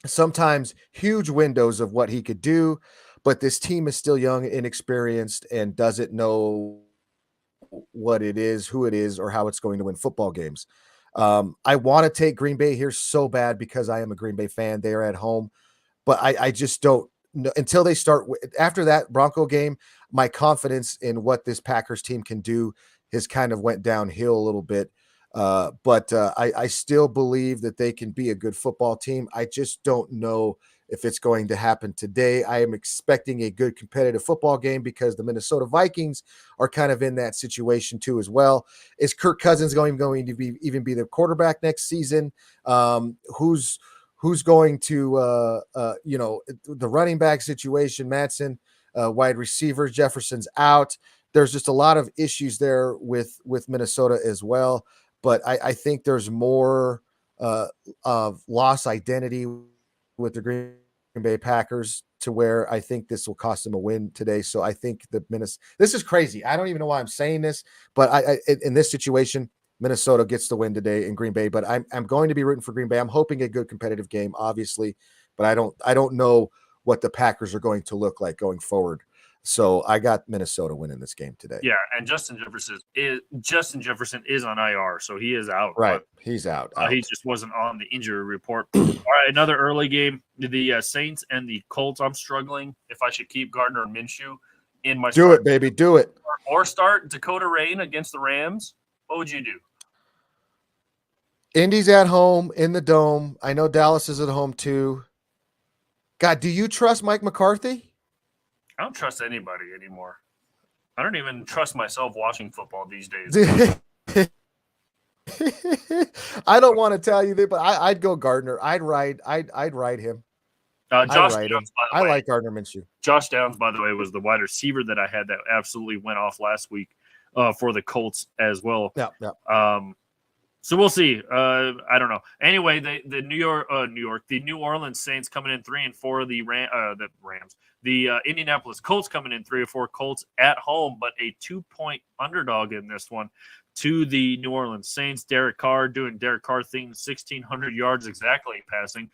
sometimes huge windows of what he could do. But this team is still young, inexperienced, and doesn't know what it is, who it is, or how it's going to win football games. I want to take Green Bay here so bad because I am a Green Bay fan. They are at home, but I just don't know until they start. After that Bronco game, my confidence in what this Packers team can do has kind of went downhill a little bit. But I still believe that they can be a good football team. I just don't know if it's going to happen today. I am expecting a good competitive football game because the Minnesota Vikings are kind of in that situation too as well. Is Kirk Cousins going to be the quarterback next season? Who's going to the running back situation? Matson, wide receivers, Jefferson's out. There's just a lot of issues there with Minnesota as well. But I think there's more of lost identity with the Green Bay Packers to where I think this will cost them a win today. So I think this is crazy. I don't even know why I'm saying this, but I in this situation, Minnesota gets the win today in Green Bay. But I'm going to be rooting for Green Bay. I'm hoping a good competitive game, obviously, but I don't know what the Packers are going to look like going forward. So I got Minnesota winning this game today. Yeah, and Justin Jefferson is on IR, so he is out. Right, he's out. He just wasn't on the injury report. All right, another early game. The Saints and the Colts. I'm struggling if I should keep Gardner Minshew in my. Do it, baby. Do it. or start Dakota Rain against the Rams, what would you do? Indy's at home in the dome. I know Dallas is at home too. God, do you trust Mike McCarthy? I don't trust anybody anymore. I don't even trust myself watching football these days. I don't want to tell you that, but I'd go Gardner. I'd ride him. Josh I'd ride him. Downs, by the I way, like Gardner Minshew. Josh Downs, by the way, was the wide receiver that I had that absolutely went off last week for the Colts as well. Yeah. So we'll see. I don't know. Anyway, the New Orleans Saints coming in 3-4. The Rams, the Indianapolis Colts coming in 3-4. Colts at home, but a 2-point underdog in this one to the New Orleans Saints. Derek Carr doing Derek Carr things, 1,600 yards exactly passing,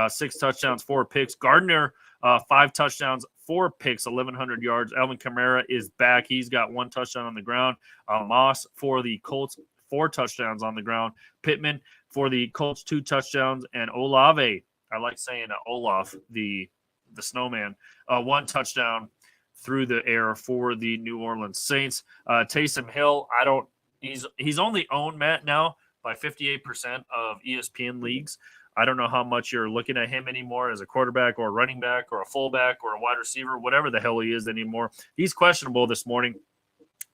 6 touchdowns, 4 picks. Gardner, 5 touchdowns, 4 picks, 1,100 yards. Alvin Kamara is back. He's got 1 touchdown on the ground. Moss for the Colts, 4 touchdowns on the ground. Pittman for the Colts, 2 touchdowns. And Olave, I like saying Olaf, the snowman, 1 touchdown through the air for the New Orleans Saints. Taysom Hill, he's only owned, Matt, now by 58% of ESPN leagues. I don't know how much you're looking at him anymore as a quarterback or a running back or a fullback or a wide receiver, whatever the hell he is anymore. He's questionable this morning.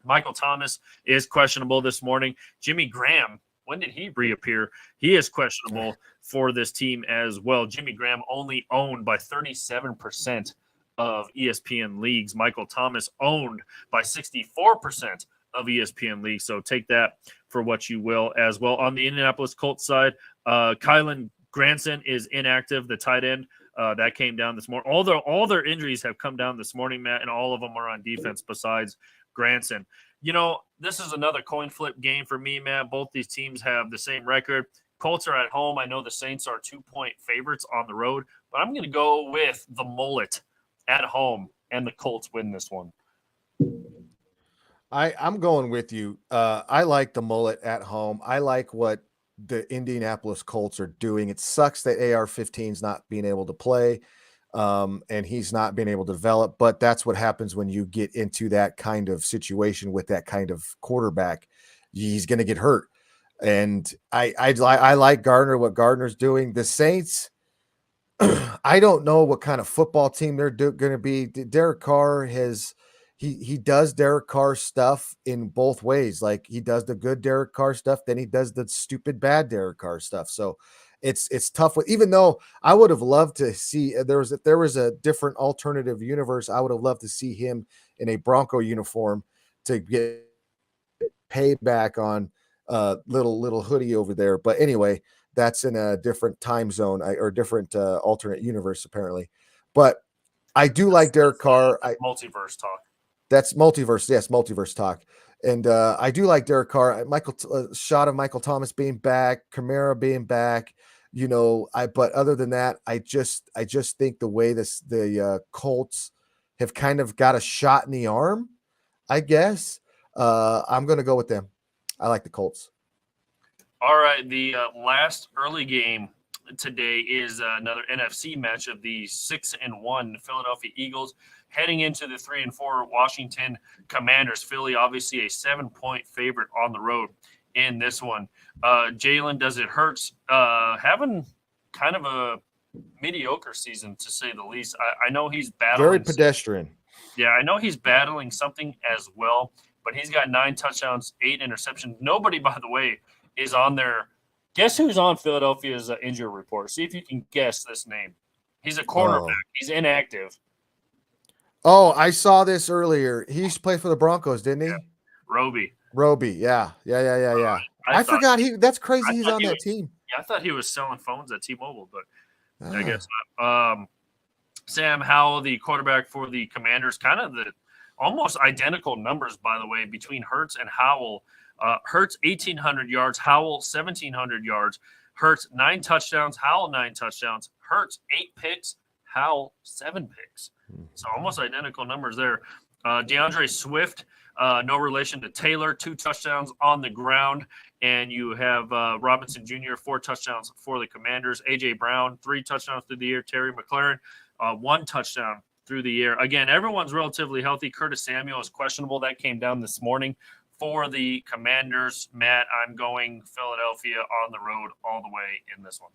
Michael Thomas is questionable this morning. Jimmy Graham, when did he reappear? He is questionable for this team as well. Jimmy Graham only owned by 37% of ESPN leagues. Michael Thomas owned by 64% of ESPN leagues. So take that for what you will as well. On the Indianapolis Colts side, Kylan Granson is inactive, the tight end. That came down this morning. All their injuries have come down this morning, Matt, and all of them are on defense besides Granson. This is another coin flip game for me, Matt. Both these teams have the same record. Colts are at home. I know the Saints are 2-point favorites on the road, but I'm going to go with the mullet at home, and the Colts win this one. I'm going with you. I like the mullet at home. I like what the Indianapolis Colts are doing. It sucks that AR-15's not being able to play, and he's not being able to develop, but that's what happens when you get into that kind of situation with that kind of quarterback. He's going to get hurt. And I like Gardner, what Gardner's doing. The Saints, I don't know what kind of football team they're going to be. Derek Carr he does Derek Carr stuff in both ways. Like, he does the good Derek Carr stuff, then he does the stupid bad Derek Carr stuff. So it's tough. Even though I would have loved to see if there was a different alternative universe, I would have loved to see him in a Bronco uniform to get payback on little hoodie over there. But anyway, that's in a different time zone or different alternate universe apparently. But I do like Derek Carr. Multiverse talk. That's multiverse. Yes, multiverse talk. And I do like Derek Carr. Shot of Michael Thomas being back, Kamara being back. But other than that, I just think the way the Colts have kind of got a shot in the arm, I guess. I'm going to go with them. I like the Colts. All right, the last early game today is another NFC match of the 6-1 Philadelphia Eagles heading into the 3-4 Washington Commanders. Philly, obviously a 7-point favorite on the road in this one. Jalen, does it hurts having kind of a mediocre season, to say the least. I know he's battling. Very pedestrian. Yeah, I know he's battling something as well, but he's got 9 touchdowns, 8 interceptions. Nobody, by the way, is on there. Guess who's on Philadelphia's injury report? See if you can guess this name. He's a cornerback. Oh. He's inactive. Oh, I saw this earlier. He used to play for the Broncos, didn't he? Yeah. Roby. Yeah. I forgot that's crazy. He's on that team. Yeah, I thought he was selling phones at T-Mobile, but I guess not. Sam Howell, the quarterback for the Commanders, kind of the almost identical numbers, by the way, between Hurts and Howell. Hurts 1,800 yards, Howell 1,700 yards. Hurts 9 touchdowns, Howell 9 touchdowns. Hurts 8 picks, Howell 7 picks. So almost identical numbers there. DeAndre Swift, no relation to Taylor, 2 touchdowns on the ground. And you have Robinson Jr., 4 touchdowns for the Commanders. A.J. Brown, 3 touchdowns through the air. Terry McLaurin, 1 touchdown through the air. Again, everyone's relatively healthy. Curtis Samuel is questionable. That came down this morning for the Commanders. Matt, I'm going Philadelphia on the road all the way in this one.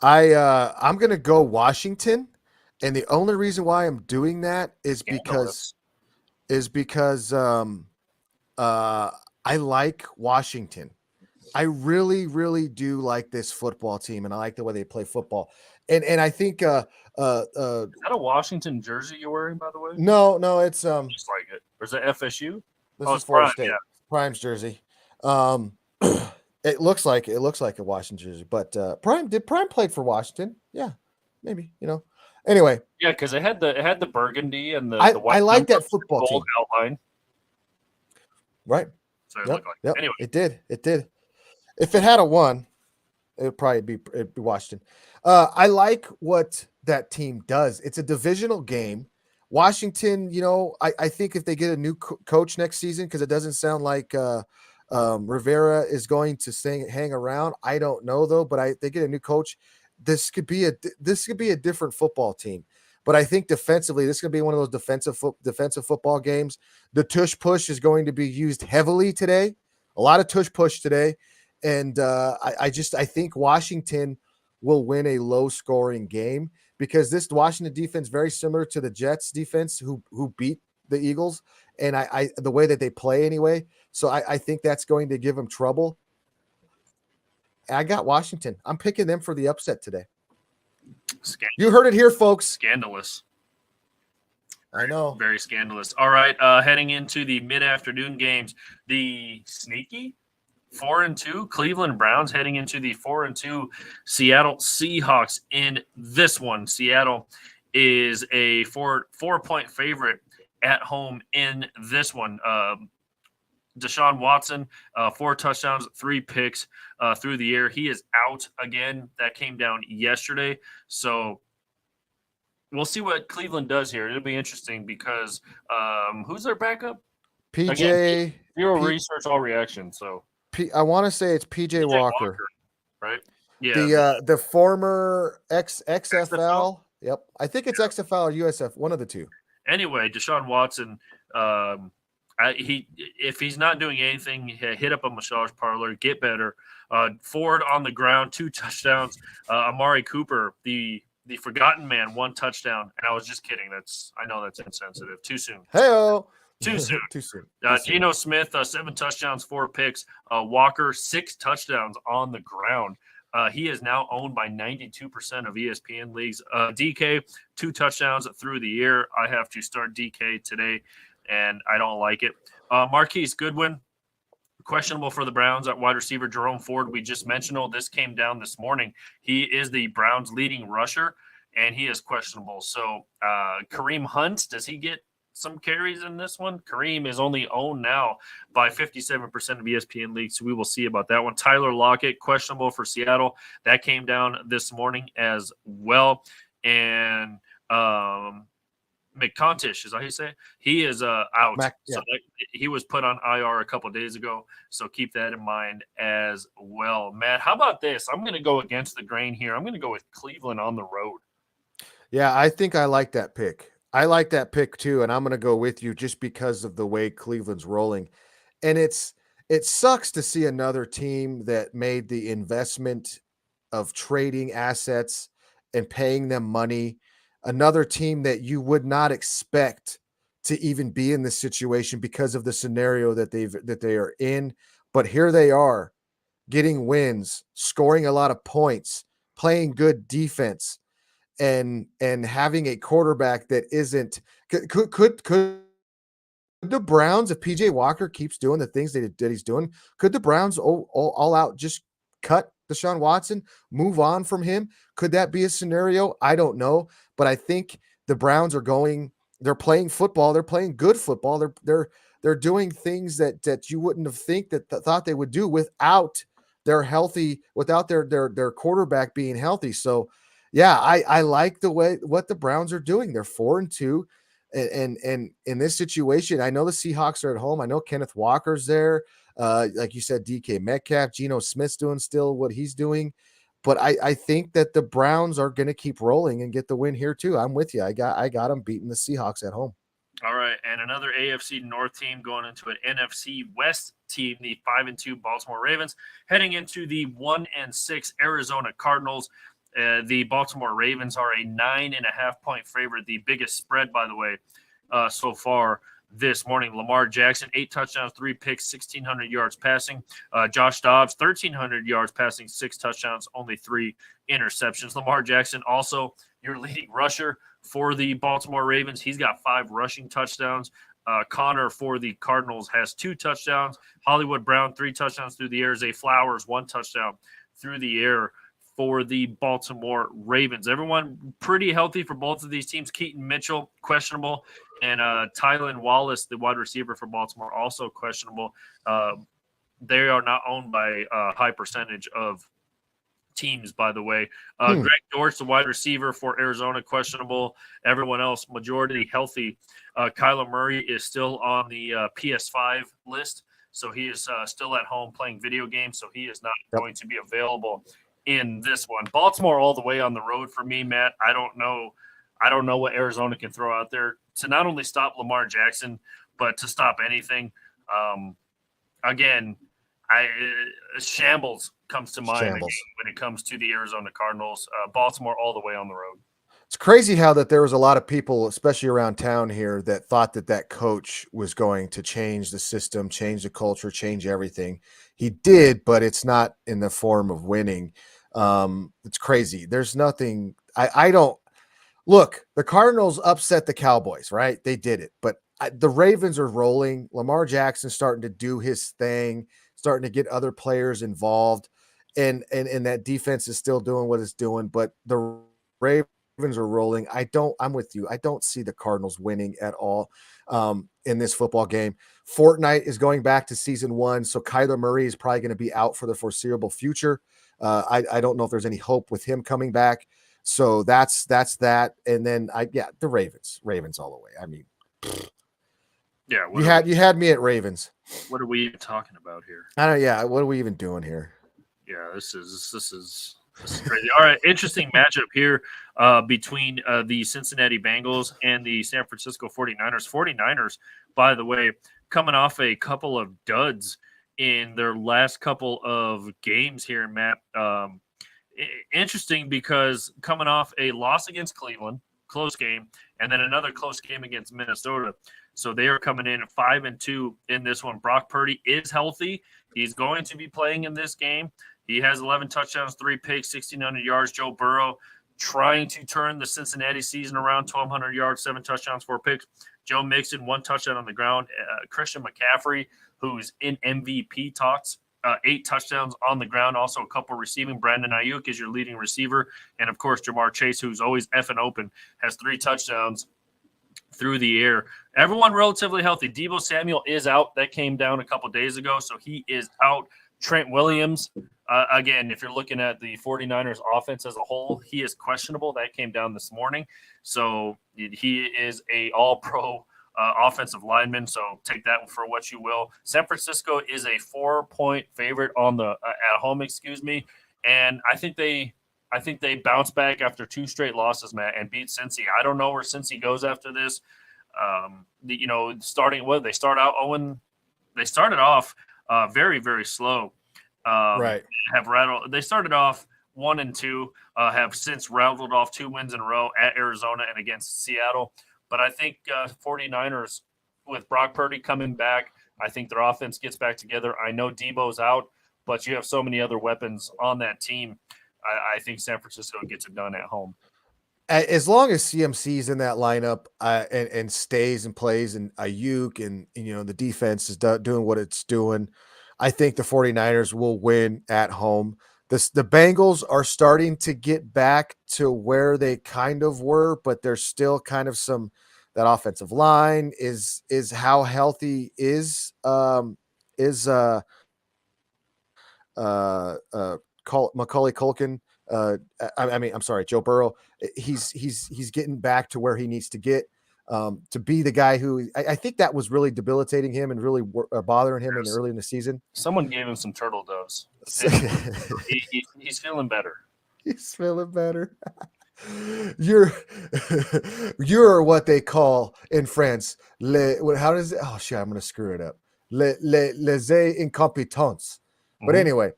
I'm gonna go Washington, and the only reason why I'm doing that is Scandalous. because I like Washington. I really, really do like this football team, and I like the way they play football. And I think Is that a Washington jersey you're wearing, by the way? no, it's Just like it. Or is it FSU? this Oh, is it's Florida Prime, State yeah. Prime's jersey. It looks like a Washington jersey, but Prime played for Washington? Yeah, maybe, Anyway, Yeah, because it had the burgundy and the I white like that numbers, football gold team. outline. Right. So it Yep. looked like Yep. anyway. It did. If it had a one, it'd probably be Washington. I like what that team does. It's a divisional game. Washington, I think if they get a new coach next season, because it doesn't sound like Rivera is going to hang around. I don't know though, but they get a new coach. This could be a different football team. But I think defensively, this could be one of those defensive football games. The tush push is going to be used heavily today. A lot of tush push today. And I think Washington will win a low scoring game because this Washington defense very similar to the Jets defense who beat the Eagles, and I the way that they play anyway. So I think that's going to give them trouble. I got Washington. I'm picking them for the upset today. You heard it here, folks. Scandalous. I know. Very scandalous. All right, heading into the mid-afternoon games, the sneaky 4-2 Cleveland Browns heading into the 4-2 Seattle Seahawks. In this one, Seattle is a four-point favorite at home in this one. Deshaun Watson, 4 touchdowns, 3 picks through the air. He is out again. That came down yesterday. So we'll see what Cleveland does here. It'll be interesting because who's their backup? PJ. Again, zero research, all reaction. So I want to say it's PJ Walker, right? Yeah. The former XFL. Yep, I think it's XFL or USF, one of the two. Anyway, Deshaun Watson, if he's not doing anything, hit up a massage parlor, get better. Ford on the ground, 2 touchdowns. Amari Cooper, the forgotten man, 1 touchdown. And I was just kidding. I know that's insensitive. Too soon. Hey-o. Too soon. Too soon. Geno Smith, 7 touchdowns, 4 picks. Walker, 6 touchdowns on the ground. He is now owned by 92% of ESPN leagues. DK, 2 touchdowns through the air. I have to start DK today, and I don't like it. Marquise Goodwin, questionable for the Browns at wide receiver. Jerome Ford, we just mentioned. This came down this morning. He is the Browns' leading rusher, and he is questionable. So Kareem Hunt, does he get some carries in this one? Kareem is only owned now by 57% of ESPN leagues, so we will see about that one. Tyler Lockett, questionable for Seattle. That came down this morning as well. And McContish, is that how you say it? He is out. So he was put on IR a couple of days ago, so keep that in mind as well. Matt, how about this? I'm going to go against the grain here. I'm going to go with Cleveland on the road. Yeah, I think I like that pick. I like that pick too, and I'm going to go with you just because of the way Cleveland's rolling. And it sucks to see another team that made the investment of trading assets and paying them money, another team that you would not expect to even be in this situation because of the scenario that they are in. But here they are, getting wins, scoring a lot of points, playing good defense, and having a quarterback that isn't could the Browns, if PJ Walker keeps doing the things that he's doing, could the Browns all out just cut Deshaun Watson, move on from him? Could that be a scenario? I don't know, but I think the Browns they're playing football, they're playing good football, they're doing things that you wouldn't have thought they would do without their quarterback being healthy. So yeah, I like the way what the Browns are doing. They're 4-2. And in this situation, I know the Seahawks are at home. I know Kenneth Walker's there. Like you said, DK Metcalf, Geno Smith's doing still what he's doing. but I think that the Browns are going to keep rolling and get the win here too. I'm with you. I got them beating the Seahawks at home. All right, and another AFC North team going into an NFC West team, the 5-2 Baltimore Ravens, heading into the 1-6 Arizona Cardinals. The Baltimore Ravens are a 9.5-point favorite, the biggest spread, by the way, so far this morning. Lamar Jackson, 8 touchdowns, 3 picks, 1,600 yards passing. Josh Dobbs, 1,300 yards passing, 6 touchdowns, only 3 interceptions. Lamar Jackson, also your leading rusher for the Baltimore Ravens. He's got 5 rushing touchdowns. Connor for the Cardinals has 2 touchdowns. Hollywood Brown, 3 touchdowns through the air. Zay Flowers, 1 touchdown through the air for the Baltimore Ravens. Everyone pretty healthy for both of these teams. Keaton Mitchell, questionable, and Tylan Wallace, the wide receiver for Baltimore, also questionable. They are not owned by a high percentage of teams, by the way. Greg Dortch, the wide receiver for Arizona, questionable. Everyone else, majority healthy. Kyler Murray is still on the PS5 list, so he is still at home playing video games, so he is not going to be available in this one. Baltimore all the way on the road for me, Matt. I don't know what Arizona can throw out there to not only stop Lamar Jackson, but to stop anything. Again, shambles comes to mind again when it comes to the Arizona Cardinals. Baltimore all the way on the road. It's crazy how that there was a lot of people, especially around town here, that thought that that coach was going to change the system, change the culture, change everything. He did, but it's not in the form of winning. It's crazy. There's nothing. I don't look. The Cardinals upset the Cowboys, right? They did it, but the Ravens are rolling. Lamar Jackson's starting to do his thing, starting to get other players involved, and that defense is still doing what it's doing. But the Ravens are rolling. I'm with you. I don't see the Cardinals winning at all in this football game. Fortnite is going back to season 1, so Kyler Murray is probably going to be out for the foreseeable future. I don't know if there's any hope with him coming back. So that's that. And then the Ravens all the way. I mean, yeah, you had me at Ravens. What are we even talking about here? I don't. Yeah, what are we even doing here? Yeah, this is crazy. All right, interesting matchup here between the Cincinnati Bengals and the San Francisco 49ers. 49ers, by the way, coming off a couple of duds in their last couple of games here, Matt. Interesting because coming off a loss against Cleveland, close game, and then another close game against Minnesota. So they are coming in at 5-2 in this one. Brock Purdy is healthy. He's going to be playing in this game. He has 11 touchdowns, 3 picks, 1,600 yards. Joe Burrow trying to turn the Cincinnati season around, 1,200 yards, 7 touchdowns, 4 picks. Joe Mixon, 1 touchdown on the ground. Christian McCaffrey, who's in MVP talks, 8 touchdowns on the ground, also a couple receiving. Brandon Ayuk is your leading receiver. And, of course, Jamar Chase, who's always effing open, has 3 touchdowns through the air. Everyone relatively healthy. Deebo Samuel is out. That came down a couple days ago, so he is out. Trent Williams, again, if you're looking at the 49ers offense as a whole, he is questionable. That came down this morning. So he is a all-pro offensive lineman, so take that for what you will. San Francisco is a 4-point favorite on the at home, and I think they bounce back after 2 straight losses, Matt, and beat Cincy. I don't know where Cincy goes after this. They started off very, very slow. Right. They started off 1-2, have since rattled off 2 wins in a row at Arizona and against Seattle. But I think 49ers, with Brock Purdy coming back, I think their offense gets back together. I know Debo's out, but you have so many other weapons on that team. I think San Francisco gets it done at home. As long as CMC's in that lineup and stays and plays, and Ayuk and the defense is doing what it's doing, I think the 49ers will win at home. The Bengals are starting to get back to where they kind of were, but there's still kind of that offensive line is how healthy is Macaulay Culkin. I'm sorry, Joe Burrow. He's getting back to where he needs to get to be the guy who I think that was really debilitating him and really bothering him early in the season. Someone gave him some turtle doves. He's feeling better. He's feeling better. You're you're what they call in France. How does it? Oh shit, I'm gonna screw it up. Les incompetents. But Mhm. anyway,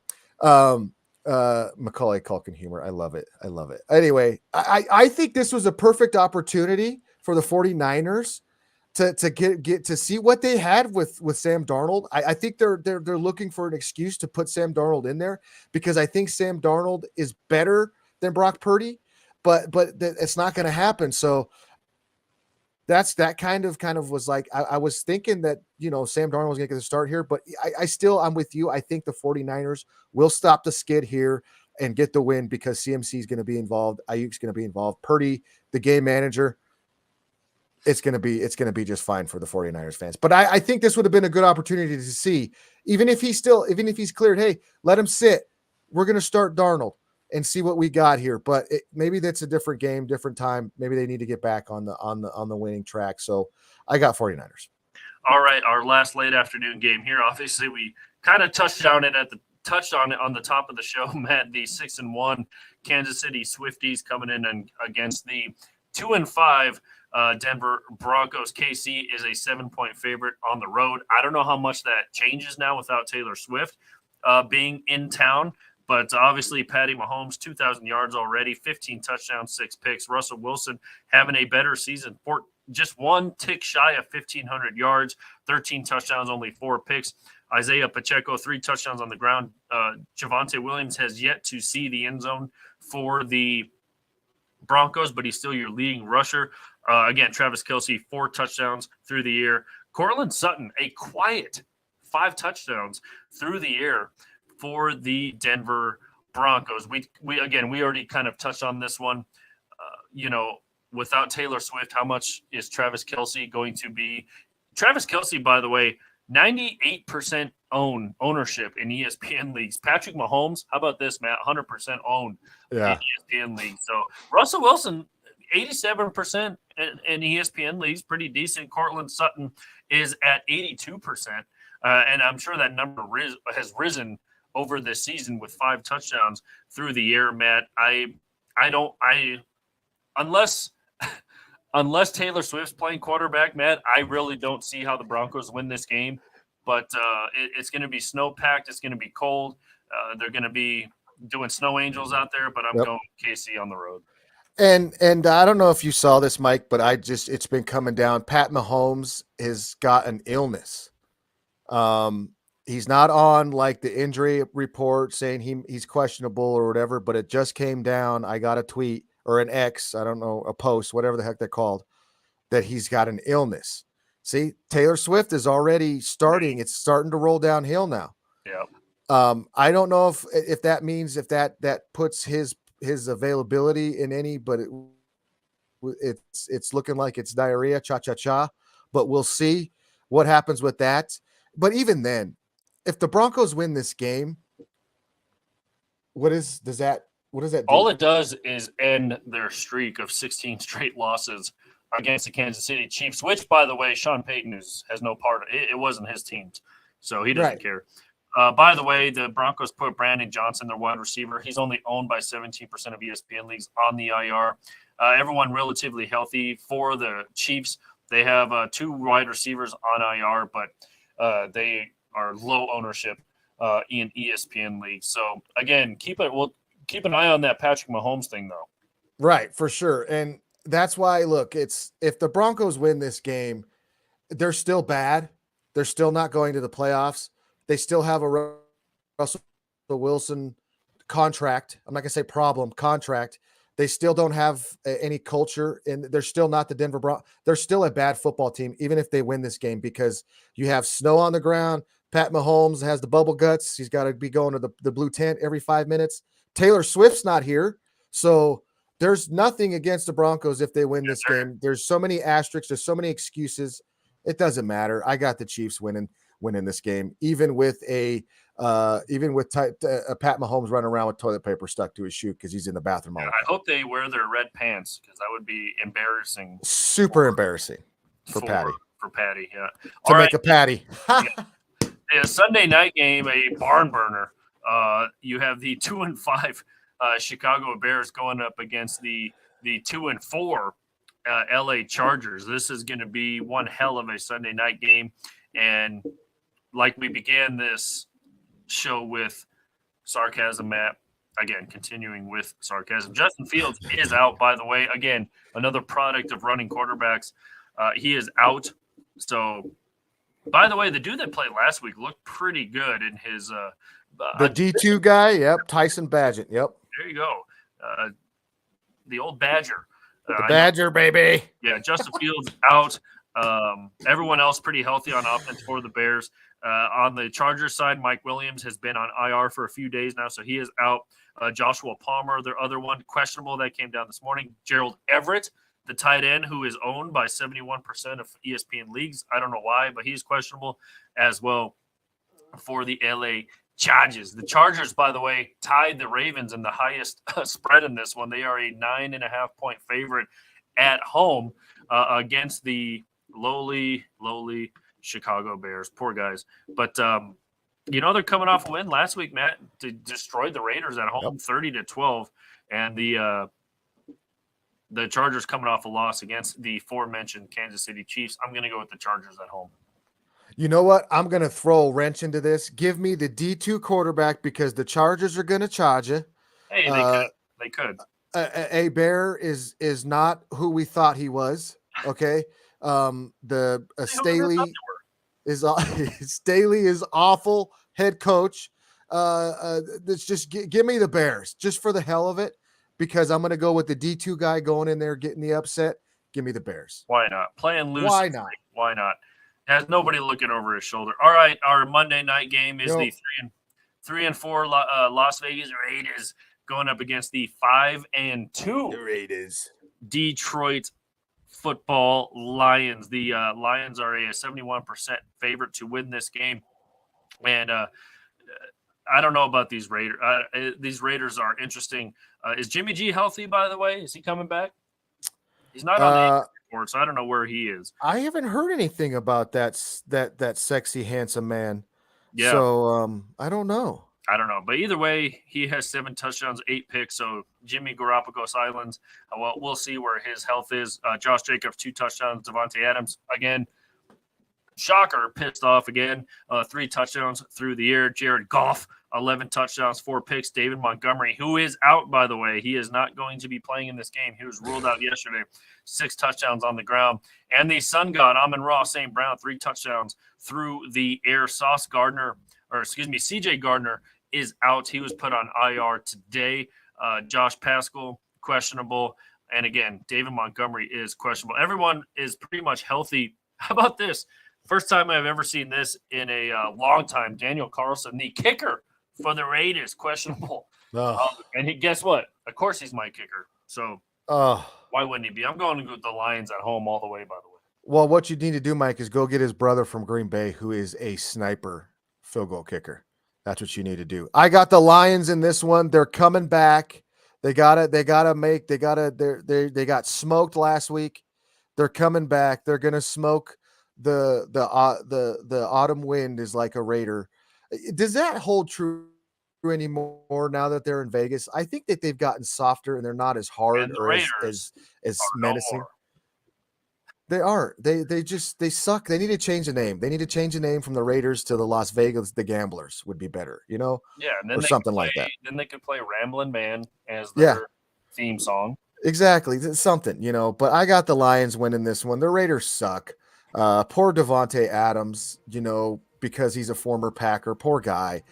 Macaulay Culkin humor. I love it. I love it. Anyway, I think this was a perfect opportunity for the 49ers to get to see what they had with Sam Darnold. I think they're looking for an excuse to put Sam Darnold in there because I think Sam Darnold is better than Brock Purdy, but it's not going to happen. So that kind of was like I was thinking that Sam Darnold was going to get the start here, but I'm with you. I think the 49ers will stop the skid here and get the win because CMC is going to be involved. Ayuk's going to be involved. Purdy, the game manager, it's going to be just fine for the 49ers fans. But I think this would have been a good opportunity to see, even if he's cleared, hey, let him sit. We're going to start Darnold and see what we got here. But maybe that's a different game, different time. Maybe they need to get back on the winning track. So I got 49ers. All right, our last late afternoon game here. Obviously, we kind of touched on it on the top of the show, Matt. The 6-1 Kansas City Swifties coming in and against the 2-5 Denver Broncos. KC is a 7-point favorite on the road. I don't know how much that changes now without Taylor Swift being in town. But obviously, Patty Mahomes, 2,000 yards already, 15 touchdowns, 6 picks. Russell Wilson having a better season, just one tick shy of 1,500 yards, 13 touchdowns, only 4 picks. Isaiah Pacheco, 3 touchdowns on the ground. Javonte Williams has yet to see the end zone for the Broncos, but he's still your leading rusher. Again, Travis Kelce, 4 touchdowns through the air. Cortland Sutton, a quiet 5 touchdowns through the air for the Denver Broncos. We already kind of touched on this one. Without Taylor Swift, how much is Travis Kelce going to be? Travis Kelce, by the way, 98% ownership in ESPN leagues. Patrick Mahomes, how about this, Matt? 100% owned in ESPN leagues. So Russell Wilson, 87% in ESPN leagues, pretty decent. Cortland Sutton is at 82%, and I'm sure that number has risen over this season with 5 touchdowns through the air, Matt. Unless Taylor Swift's playing quarterback, Matt, I really don't see how the Broncos win this game. But it's going to be snow-packed. It's going to be cold. They're going to be doing snow angels out there, but I'm going KC on the road. And I don't know if you saw this, Mike, but it's been coming down. Pat Mahomes has got an illness. He's not on like the injury report saying he's questionable or whatever, but it just came down. I got a tweet or an X, I don't know, a post, whatever the heck they're called, that he's got an illness. See, Taylor Swift is already starting. It's starting to roll downhill now. Yeah. I don't know if that means if that puts his availability in any, but it's looking like it's diarrhea, cha-cha-cha, but we'll see what happens with that. But even then, if the Broncos win this game, what does that do? All it does is end their streak of 16 straight losses against the Kansas City Chiefs, which, by the way, Sean Payton has no part of it. It wasn't his team, so he doesn't care. By the way, the Broncos put Brandon Johnson, their wide receiver. He's only owned by 17% of ESPN leagues on the IR. Everyone relatively healthy for the Chiefs. They have 2 wide receivers on IR, but they are low ownership in ESPN leagues. So, again, we'll keep an eye on that Patrick Mahomes thing, though. Right, for sure. And that's why, look, if the Broncos win this game, they're still bad. They're still not going to the playoffs. They still have a Russell Wilson contract. I'm not going to say problem, contract. They still don't have any culture, and they're still not the Denver Broncos. They're still a bad football team, even if they win this game, because you have snow on the ground. Pat Mahomes has the bubble guts. He's got to be going to the blue tent every 5 minutes. Taylor Swift's not here. So there's nothing against the Broncos if they win this game. There's so many asterisks. There's so many excuses. It doesn't matter. I got the Chiefs winning this game, even with Pat Mahomes running around with toilet paper stuck to his shoe because he's in the bathroom. I hope they wear their red pants because that would be embarrassing. Super embarrassing for Patty. For Patty, yeah. To make a patty. Yeah, Sunday night game, a barn burner. You have the 2-5 Chicago Bears going up against the 2-4 LA Chargers. This is going to be one hell of a Sunday night game. And like we began this show with sarcasm, Matt, again, continuing with sarcasm. Justin Fields is out, by the way. Again, another product of running quarterbacks. He is out. So, by the way, the dude that played last week looked pretty good in his the D2 guy. Yep. Tyson Badgett. Yep. There you go. The old Badger. The Badger, baby. Yeah, Justin Fields out. Everyone else pretty healthy on offense for the Bears. On the Chargers side, Mike Williams has been on IR for a few days now, so he is out. Joshua Palmer, their other one, questionable. That came down this morning. Gerald Everett, the tight end, who is owned by 71% of ESPN leagues. I don't know why, but he's questionable as well for the LA Chargers. The Chargers, by the way, tied the Ravens in the highest spread in this one. They are a 9.5-point favorite at home against the lowly Chicago Bears. Poor guys. But, they're coming off a win last week, Matt, to destroy the Raiders at home, 30-12. And the Chargers coming off a loss against the aforementioned Kansas City Chiefs. I'm going to go with the Chargers at home. You know what? I'm going to throw a wrench into this. Give me the D2 quarterback because the Chargers are going to charge you. Hey, they could. A Bear is not who we thought he was. Okay. Staley is awful head coach. Just give me the Bears just for the hell of it, because I'm going to go with the D2 guy going in there, getting the upset. Give me the Bears. Why not? Playing loose. Why not? Why not? Has nobody looking over his shoulder. All right, our Monday night game is the 3-4 Las Vegas Raiders going up against the 5-2 Raiders Detroit Football Lions. The Lions are a 71% favorite to win this game, and I don't know about these Raiders. These Raiders are interesting. Is Jimmy G healthy? By the way, is he coming back? He's not on the report, so I don't know where he is. I haven't heard anything about that sexy, handsome man. Yeah. So I don't know. But either way, he has 7 touchdowns, 8 picks. So Jimmy Garoppolo Islands. Well, we'll see where his health is. Josh Jacobs, 2 touchdowns. Devontae Adams, again, shocker, pissed off again. 3 touchdowns through the air. Jared Goff, 11 touchdowns, 4 picks. David Montgomery, who is out, by the way. He is not going to be playing in this game. He was ruled out yesterday. 6 touchdowns on the ground. And the Sun God, Amon-Ra St. Brown, 3 touchdowns through the air. CJ Gardner is out. He was put on IR today. Josh Pascal, questionable. And again, David Montgomery is questionable. Everyone is pretty much healthy. How about this? First time I've ever seen this in a long time. Daniel Carlson, the kicker for the Raiders, questionable. And guess what? Of course he's my kicker. So why wouldn't he be? I'm going to go with the Lions at home all the way, by the way. Well, what you need to do, Mike, is go get his brother from Green Bay, who is a sniper field goal kicker. That's what you need to do. I got the Lions in this one. They're coming back. They got smoked last week. They're coming back. They're going to smoke the autumn wind is like a Raider. Does that hold true anymore now that they're in Vegas? I think that they've gotten softer and they're not as hard or as menacing. No, they aren't. They suck. They need to change the name. They need to change the name from the Raiders to the Las Vegas the Gamblers would be better, Yeah, and then or something like that. Then they could play Ramblin' Man as their theme song. Exactly, something, But I got the Lions winning this one. The Raiders suck. Poor Devontae Adams, because he's a former Packer. Poor guy.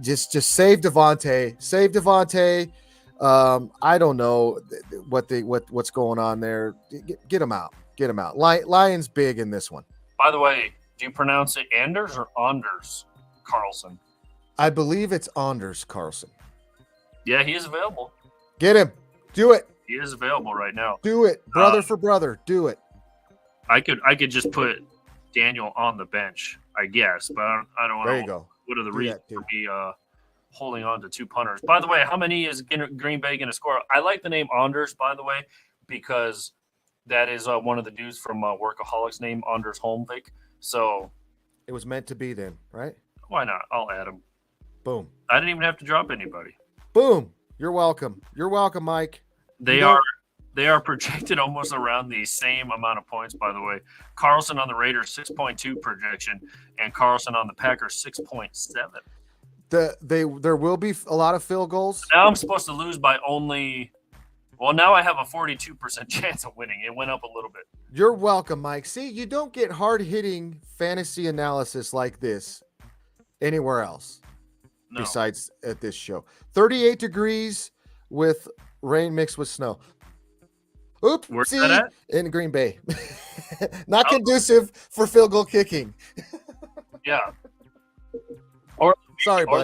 Just save Devontae. Save Devontae. I don't know what's going on there. Get him out. Get him out. Lions big in this one. By the way, do you pronounce it Anders or Anders Carlson? I believe it's Anders Carlson. Yeah, he is available. Get him. Do it. He is available right now. Do it. Brother for brother. Do it. I could just put Daniel on the bench, I guess, but I don't know. There you go. What are the reasons for me holding on to 2 punters? By the way, how many is Green Bay going to score? I like the name Anders, by the way, because that is one of the dudes from Workaholics named Anders Holmvik. So it was meant to be then, right? Why not? I'll add him. Boom. I didn't even have to drop anybody. Boom. You're welcome. You're welcome, Mike. They are projected almost around the same amount of points, by the way. Carlson on the Raiders 6.2 projection, and Carlson on the Packers 6.7. There will be a lot of field goals. Now I'm supposed to lose by only. Well, now I have a 42% chance of winning. It went up a little bit. You're welcome, Mike. See, you don't get hard-hitting fantasy analysis like this anywhere else besides at this show. 38 degrees with rain mixed with snow. Oops, where's that at? In Green Bay. Not conducive for field goal kicking. Yeah. Or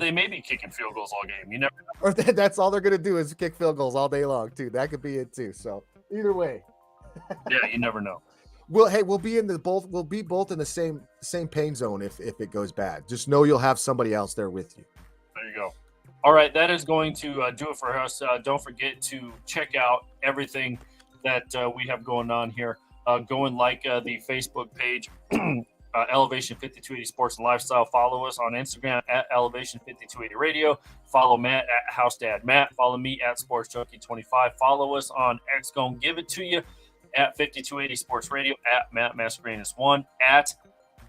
they may be kicking field goals all game. You never know. Or that's all they're going to do is kick field goals all day long, too. That could be it, too. So either way. Yeah, you never know. We'll be both in the same pain zone if it goes bad. Just know you'll have somebody else there with you. There you go. All right, that is going to do it for us. Don't forget to check out everything that we have going on here. Go and like the Facebook page, Elevation 5280 Sports and Lifestyle. Follow us on Instagram at Elevation 5280 Radio. Follow Matt at House Dad Matt. Follow me at Sports Junkie 25. Follow us on X Gon Give It To You at 5280 Sports Radio, at Matt Mascarenas 1, at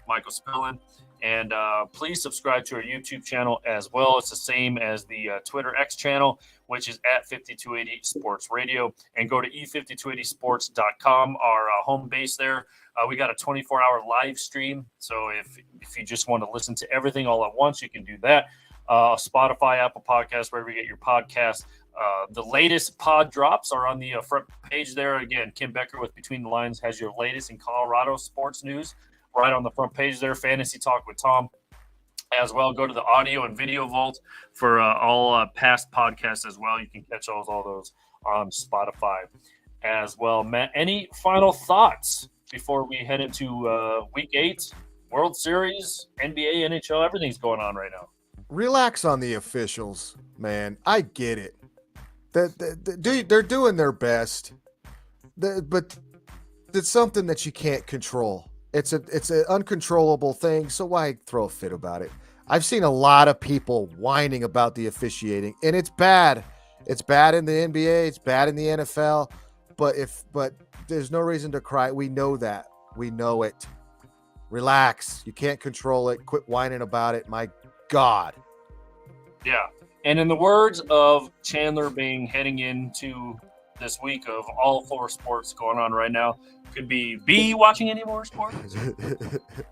Michael Spillin. And please subscribe to our YouTube channel as well. It's the same as the Twitter X channel, which is at 5280 Sports Radio. And go to e5280sports.com, our home base there. We got a 24-hour live stream. So if you just want to listen to everything all at once, you can do that. Spotify, Apple Podcasts, wherever you get your podcasts. The latest pod drops are on the front page there. Again, Kim Becker with Between the Lines has your latest in Colorado sports news right on the front page there. Fantasy Talk with Tom as well. Go to the audio and video vault for all past podcasts as well. You can catch all those on Spotify as well. Matt, any final thoughts before we head into Week 8, World Series, NBA, NHL? Everything's going on right now. Relax on the officials, man. I get it. They're doing their best, but it's something that you can't control. It's an uncontrollable thing, so why throw a fit about it? I've seen a lot of people whining about the officiating, and it's bad. It's bad in the NBA. It's bad in the NFL. But there's no reason to cry. We know that. We know it. Relax. You can't control it. Quit whining about it. My God. Yeah. And in the words of Chandler Bing, heading into this week of all 4 sports going on right now, could be watching any more sports?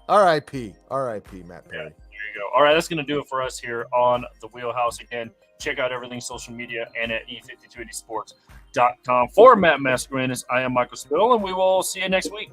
R.I.P. R.I.P. Matt Perry. Yeah, there you go. All right, that's going to do it for us here on the Wheelhouse. Again, check out everything social media and at e5280sports.com. For Matt Mascarenas, I am Michael Spill, and we will see you next week.